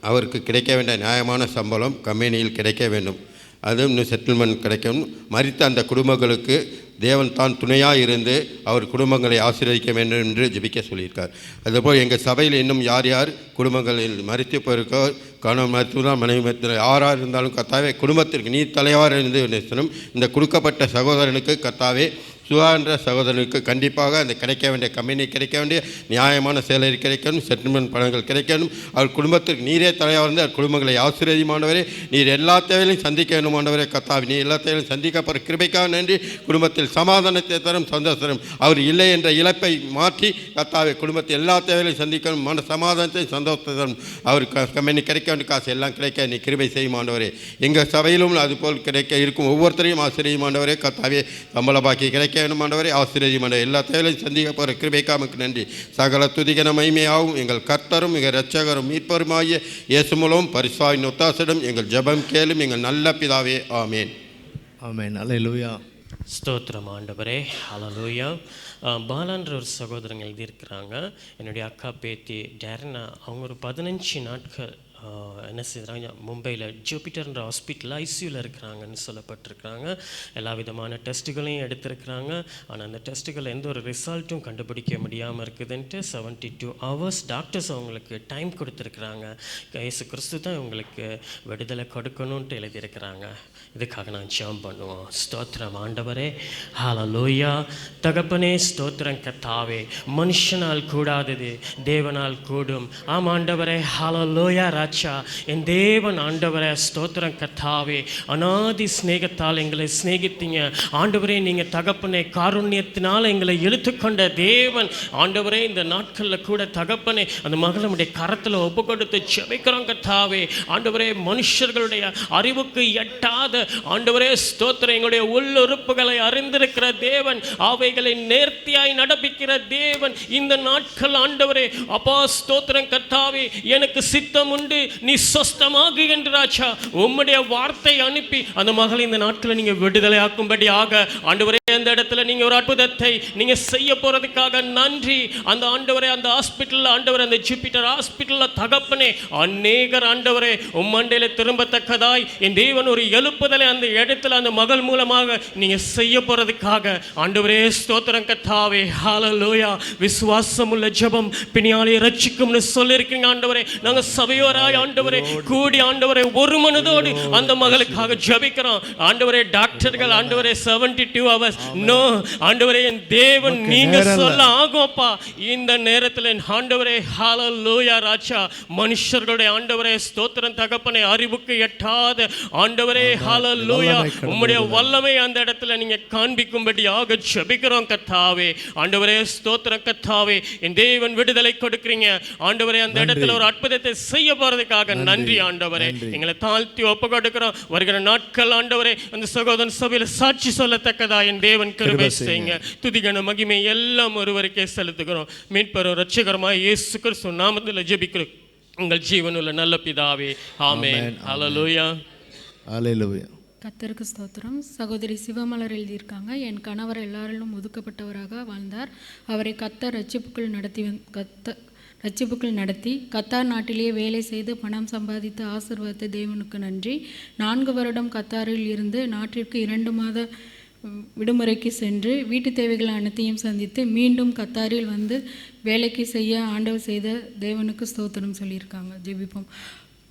அவருக்கு கிடைக்க வேண்டிய நியாயமான சம்பளம் கம்பெனியில் கிடைக்க வேண்டும். அதுவும் இன்னும் செட்டில்மெண்ட் கிடைக்கணும். மரித்த அந்த குடும்பங்களுக்கு தேவன் தான் துணையாக இருந்து அவர் குடும்பங்களை ஆசீர்வதிக்க வேண்டும் என்று ஜெபிக்க சொல்லியிருக்கார். அதுபோல் எங்கள் சபையில் இன்னும் யார் யார் குடும்பங்களில் மரித்து போயிருக்கோ, கணவன் மருத்துவம் மனைவி மருத்துவம் யாராக இருந்தாலும் கர்த்தாவே குடும்பத்திற்கு நீ தலைவார இருந்து நேசனும். இந்த கொடுக்கப்பட்ட சகோதரனுக்கு கர்த்தாவே சுகாதார சகோதரனுக்கு கண்டிப்பாக அந்த கிடைக்க வேண்டிய கம்பெனி கிடைக்க வேண்டிய நியாயமான சேலரி கிடைக்கணும், செட்டில்மெண்ட் பணங்கள் கிடைக்கணும். அவர் குடும்பத்திற்கு நீரே தலையாக இருந்து அவர் குடும்பங்களை ஆசீர்வதிமானவரே. நீர் எல்லா தேவையிலையும் சந்திக்க வேண்டுமானவரே கர்த்தாவே. நீ எல்லா தேவையிலும் சந்திக்கப்படுற கிருபைக்காக நன்றி. குடும்பத்தில் சமாதானத்தை தரும், சந்தோஷம். அவர் இல்லை என்ற இழப்பை மாற்றி கர்த்தாவே குடும்பத்தில் எல்லா தேவையிலையும் சந்திக்கணும், மன சமாதானத்தை சந்தோஷத்தை தரும். அவர் கம்பெனி கிடைக்க வேண்டிய காசு எல்லாம் கிடைக்க நீ கிருபை செய்யுமானவரே. எங்கள் சபையிலும் அதுபோல் கிடைக்க இருக்கும் ஒவ்வொருத்தரையும் ஆசீர்வதிமானவரே கர்த்தாவே. சம்பள பாக்கி கிடைக்க வேண்டுமானவரே ஆசீர்வதிமானவரே. எல்லா தேவையிலையும் சந்திக்க போகிற கிருபைக்காமக்கு நன்றி. சகல துதிகன மகிமையாகவும் எங்கள் கர்த்தரும் எங்கள் இரட்சகரும் மீட்பருமாகிய இயேசு மூலம் பரிசுத்தாவின் ஒத்தாசையிடும் எங்கள் ஜெபம் கேளும் எங்கள் நல்ல பிதாவே, ஆமென். ஆமென். அல்லேலூயா. ஸ்தோத்திரம் ஆண்டவரே. ஹல்லேலூயா. பாலான்ற ஒரு சகோதரங்க எழுதியிருக்கிறாங்க. என்னுடைய அக்கா பேத்தி டேரனா அவங்க ஒரு 15 நாட்கள் என்ன செய்கிறாங்க, மும்பையில் ஜூபிட்டர்ன்ற ஹாஸ்பிட்டலில் ஐசியூவில் இருக்கிறாங்கன்னு சொல்லப்பட்டிருக்கிறாங்க. எல்லா விதமான டெஸ்ட்டுகளையும் எடுத்திருக்கிறாங்க. ஆனால் அந்த டெஸ்ட்டுகள் எந்த ஒரு ரிசல்ட்டும் கண்டுபிடிக்க முடியாமல் இருக்குதுன்ட்டு 72 hours டாக்டர்ஸ் அவங்களுக்கு டைம் கொடுத்துருக்குறாங்க. இயேசு கிறிஸ்து தான் இவங்களுக்கு விடுதலை கொடுக்கணுன்ட்டு எழுதியிருக்கிறாங்க. இதுக்காக நான் ஜெபம் பண்ணுவோம். ஸ்தோத்திரம் ஆண்டவரே. ஹல்லேலூயா. தகப்பனே ஸ்தோத்திரம் கர்த்தாவே. மனுஷனால் கூடாதது தேவனால் கூடும். ஆமாண்டவரே. ஹல்லேலூயா ராஜா. என் தேவன் ஆண்டவரே ஸ்தோத்திரம் கர்த்தாவே. அநாதி ஸ்நேகத்தால் எங்களை ஸ்நேகித்தீங்க ஆண்டவரே. நீங்கள் தகப்பனே காருண்யத்தினால் எங்களை இழுத்துக்கொண்ட தேவன் ஆண்டவரே. இந்த நாட்களில் கூட தகப்பனே அந்த மகளுடைய கரத்தில் ஒப்பு கொடுத்து ஜெபிக்கிறோம் கர்த்தாவே. ஆண்டவரே மனுஷர்களுடைய அறிவுக்கு எட்டாத ஆண்டவரே ஸ்தோத்திரம் எங்களுடைய உள்ளுறுப்புகளை அறிந்திருக்கிற தேவன், அவைகளை நேர்த்தியாய் நடப்பிக்கிற தேவன். இந்த நாட்கள் ஆண்டவரே அப்பா ஸ்தோத்திரம் கர்த்தாவே. எனக்கு சித்தம் உண்டு நீ சொஸ்தமாகு என்று ராஜா உம்முடைய வார்த்தை அனுப்பி அந்த மகளை இந்த நாட்களில் நீங்க விடுதலை ஆக்கும்படியாக ஆண்டவரே அந்த இடத்துல நீங்க ஒரு அற்புதத்தை நீங்க செய்ய போறதுக்காக நன்றி. அந்த ஆண்டவரே அந்த ஹாஸ்பிட்டல்ல ஆண்டவரே அந்த ஜூபிட்டர் ஹாஸ்பிட்டல்ல தகப்பனே அநேகர் ஆண்டவரே உம்மண்டையில திரும்பத்தக்கதாய் என் தேவன் ஒரு எழுப்புதலை அந்த இடத்துல அந்த மகள் மூலமாக நீங்க செய்ய போறதுக்காக ஆண்டவரே ஸ்தோத்திரம் கர்த்தாவே. ஹல்லேலூயா. விசுவாசம் உள்ள ஜெபம் பிணியாலை ரட்சிக்கும்னு சொல்லியிருக்கீங்க ஆண்டவரே. நாங்க சபையோராய் ஆண்டவரே கூடி ஆண்டவரே ஒரு மனதோடு அந்த மகளுக்காக ஜெபிக்கிறோம் ஆண்டவரே. டாக்டர்கள் ஆண்டவரே 72 hours நோ ஆண்டவரே என் தேவன் நீங்க சொல்ல ஆகும்ப்பா இந்த நேரத்தில் ஆண்டவரே. ஹல்லேலூயா ராஜா. மனுஷர்களுடைய ஆண்டவரே ஸ்தோத்திரம் தகப்பனே அறிவுக்கு எட்டாத ஆண்டவரே ஹல்லேலூயா உம்முடைய வல்லமை அந்த இடத்துல நீங்க காண்பிக்கும்படியாக ஜெபிக்கிறோம் கர்த்தாவே. ஆண்டவரே ஸ்தோத்திரம் கர்த்தாவே. என் தேவன் விடுதலை கொடுக்கிறீங்க ஆண்டவரே. அந்த இடத்துல ஒரு அற்புதத்தை செய்ய போறதுக்காக நன்றி ஆண்டவரே. எங்களை தாழ்த்தி ஒப்பு கொடுக்கிறோம். வருகிற நாட்கள் ஆண்டவரே அந்த சகோதரன் சபையில் சாட்சி சொல்லத்தக்கதா என் தேவன் கிருபை செய்யுங்க. துதிகன மகிமை எல்லாம் ஒருவருக்கே செலுத்துகிறோம். மீட்பரும் ரட்சகருமாய் இயேசு கிறிஸ்து நாமத்தில் ஜெபிக்கிறோம் உங்கள் ஜீவனுள்ள நல்ல பிதாவே, ஆமென். ஹல்லேலூயா. ஹல்லேலூயா. கர்த்தருக்கு ஸ்தோத்திரம். சகோதரி சிவமலர் எழுதியிருக்காங்க, என் கணவர் எல்லாரிலும் ஒதுக்கப்பட்டவராக வாழ்ந்தார். அவரை கர்த்தர் ரட்சிப்புக்குள் நடத்தி கத்தார் நாட்டிலேயே வேலை செய்து பணம் சம்பாதித்து ஆசீர்வாத தேவனுக்கு நன்றி. 4 வருடம் கத்தாரில் இருந்து நாட்டிற்கு 2 மாத விடுமுறைக்கு சென்று வீட்டு தேவைகள் அனைத்தையும் சந்தித்து மீண்டும் கத்தாரில் வந்து வேலைக்கு செய்ய ஆண்டவர் செய்த தேவனுக்கு ஸ்தோத்திரம் சொல்லியிருக்காங்க. ஜெபிப்போம்.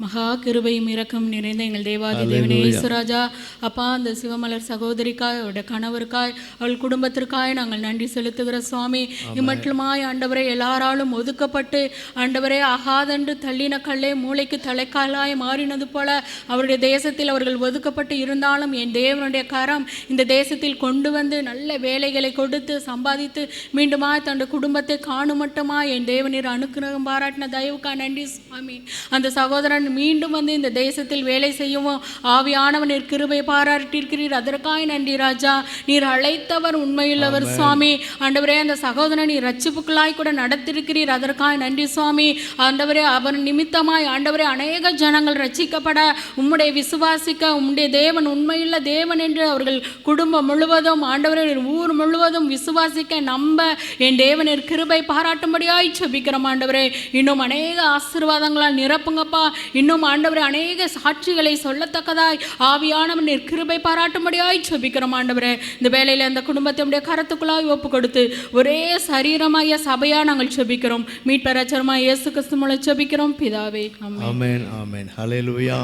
மகா கிருபையும் இரக்கம் நிறைந்த எங்கள் தேவாதி தேவனே இயேசுராஜா, அப்பா அந்த சிவமலர் சகோதரிக்காய் அவருடைய கணவருக்காய் அவள் குடும்பத்திற்காய் நாங்கள் நன்றி செலுத்துகிற சுவாமி. இம்மட்டுமாய் ஆண்டவரே எல்லாராலும் ஒதுக்கப்பட்டு ஆண்டவரே ஆகாதென்று தள்ளின கல்லே மூளைக்கு தலைக்காலாய் மாறினது போல அவருடைய தேசத்தில் அவர்கள் ஒதுக்கப்பட்டு இருந்தாலும் என் தேவனுடைய கரம் இந்த தேசத்தில் கொண்டு வந்து நல்ல வேலைகளை கொடுத்து சம்பாதித்து மீண்டுமாய் தன்னுடைய குடும்பத்தை காணும் மட்டுமா என் தேவனீர் அனுக்கிரகம் பாராட்டின தயவுக்கா நன்றி சுவாமி. அந்த சகோதரன் மீண்டும் வந்து இந்த தேசத்தில் வேலை செய்யவும் ஆவியானவர் நீர் கிருபை பாராட்டியிருக்கிறீர், அதற்காய் நன்றி ராஜா. நீர் அழைத்தவர் உண்மையுள்ளவர் சுவாமி. ஆண்டவரே அந்த சகோதரன் நீர் ரட்சிப்புகளாய் கூட நடத்திருக்கிறீர், அதற்காய் நன்றி சுவாமி. ஆண்டவரே அவர் நிமித்தமாய் ஆண்டவரே அநேக ஜனங்கள் ரட்சிக்கப்பட உம்முடைய விசுவாசிக்க உம்முடைய தேவன் உண்மையுள்ள தேவன் என்று அவர்கள் குடும்பம் முழுவதும் ஆண்டவரே ஊர் முழுவதும் விசுவாசிக்க நம்ப என் தேவனின் கிருபை பாராட்டும்படியாய் செபிக்கிறோம் ஆண்டவரே. இன்னும் அநேக ஆசீர்வாதங்களால் நிரப்புங்கப்பா. இன்னும் ஆண்டவரே அநேக சாட்சிகளை சொல்லத்தக்கதாய் ஆவியானவர் நீர் கிருபை பாராட்டும்படியாய் செபிக்கிறோம் ஆண்டவரே. இந்த வேளையில் அந்த குடும்பத்தினுடைய கரத்துக்குள்ளாய் ஒப்பு கொடுத்து ஒரே சரீரமாய சபையா நாங்கள் செபிக்கிறோம். மீட்பர் ரட்சகருமாய் இயேசு கிறிஸ்து மூலம் செபிக்கிறோம் பிதாவே, ஆமென். ஆமென். ஹல்லேலூயா.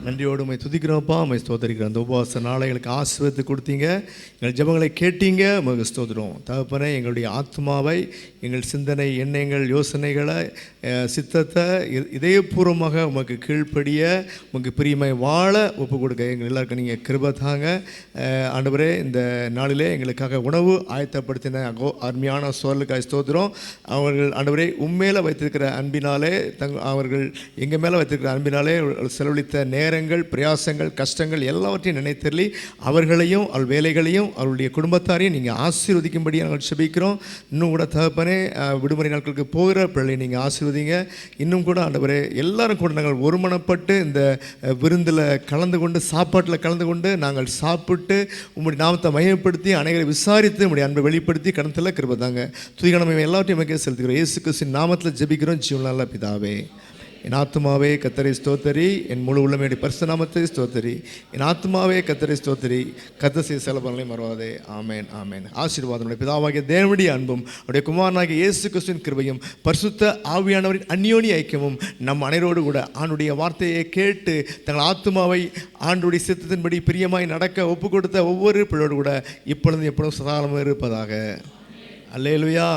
நன்றியோடு உம்மை துதிக்கிறோம்ப்பா, உம்மை ஸ்தோத்திரிக்கிறோம். அந்த உபவாச நாளை எங்களுக்கு ஆசீர்வாதத்தை கொடுத்தீங்க, எங்கள் ஜெபங்களை கேட்டீங்க, உமக்கு ஸ்தோத்திரம். தகப்பனே, எங்களுடைய ஆத்மாவை, எங்கள் சிந்தனை எண்ணங்கள் யோசனைகளை சித்தத்தை இதயபூர்வமாக உமக்கு கீழ்ப்படிய உமக்கு பிரியமாய் வாழ ஒப்பு கொடுக்க எங்கள் எல்லாருக்கும் நீங்கள் கிருபை தாங்க ஆண்டவரே. இந்த நாளிலே எங்களுக்காக உணவு ஆயத்தப்படுத்தின அருமையான சோழலுக்காக ஸ்தோத்திரம். அவர்கள் ஆண்டவரே உண்மையில வைத்திருக்கிற அன்பினாலே அவர்கள் எங்கள் மேலே வைத்திருக்கிற அன்பினாலே செலவழித்த நேரங்கள் பிரயாசங்கள் கஷ்டங்கள் எல்லாவற்றையும் நினைத்தள்ளி அவர்களையும் அவள் வேலைகளையும் அவருடைய குடும்பத்தாரையும் நீங்கள் ஆசீர்வதிக்கும்படி நாங்கள் செபிக்கிறோம். இன்னும் கூட தகப்பனே விடுமுறை நாட்களுக்கு போகிற பிள்ளை நீங்கள் ஆசீர்வதிங்க. இன்னும் கூட ஆண்டவரே எல்லாரும் கூட நாங்கள் ஒருமனப்பட்டு இந்த விருந்தில் கலந்து கொண்டு சாப்பாட்டில் கலந்து கொண்டு நாங்கள் சாப்பிட்டு உங்களுடைய நாமத்தை மையப்படுத்தி அனைவரை விசாரித்து உங்களுடைய அன்பை வெளிப்படுத்தி கடத்தில் கிருபை தாங்க. துதிகணமை எல்லாவற்றையும் நமக்கே செலுத்துகிறோம். இயேசு கிறிஸ்துவின் நாமத்தில் ஜெபிக்கிறோம் ஜீவனுள்ள பிதாவே. என் ஆத்மாவே கர்த்தரை ஸ்தோத்தரி, என் முழு உள்ளமையுடைய பரிசுத்த நாமத்தை ஸ்தோத்தரி. என் ஆத்மாவே கர்த்தரை ஸ்தோத்தரி, கர்த்தர் செய்த சகல பலன்களையும் மறவாதே. ஆமென். ஆமென். ஆசீர்வாதம் பிதாவாகிய தேவனுடைய அன்பும் அவருடைய குமாரனாகிய இயேசு கிறிஸ்துவின் கிருபையும் பரிசுத்த ஆவியானவரின் அந்யோன்ய ஐக்கியமும் நம் அனைவரோடு கூட ஆண்டுடைய வார்த்தையை கேட்டு தங்கள் ஆத்மாவை ஆண்டுடைய சித்தத்தின்படி பிரியமாய் நடக்க ஒப்பு கொடுத்த ஒவ்வொரு பிள்ளையோடு கூட இப்பொழுதும் எப்பொழுதும் சதாலமும் இருப்பதாக. அல்லேலூயா.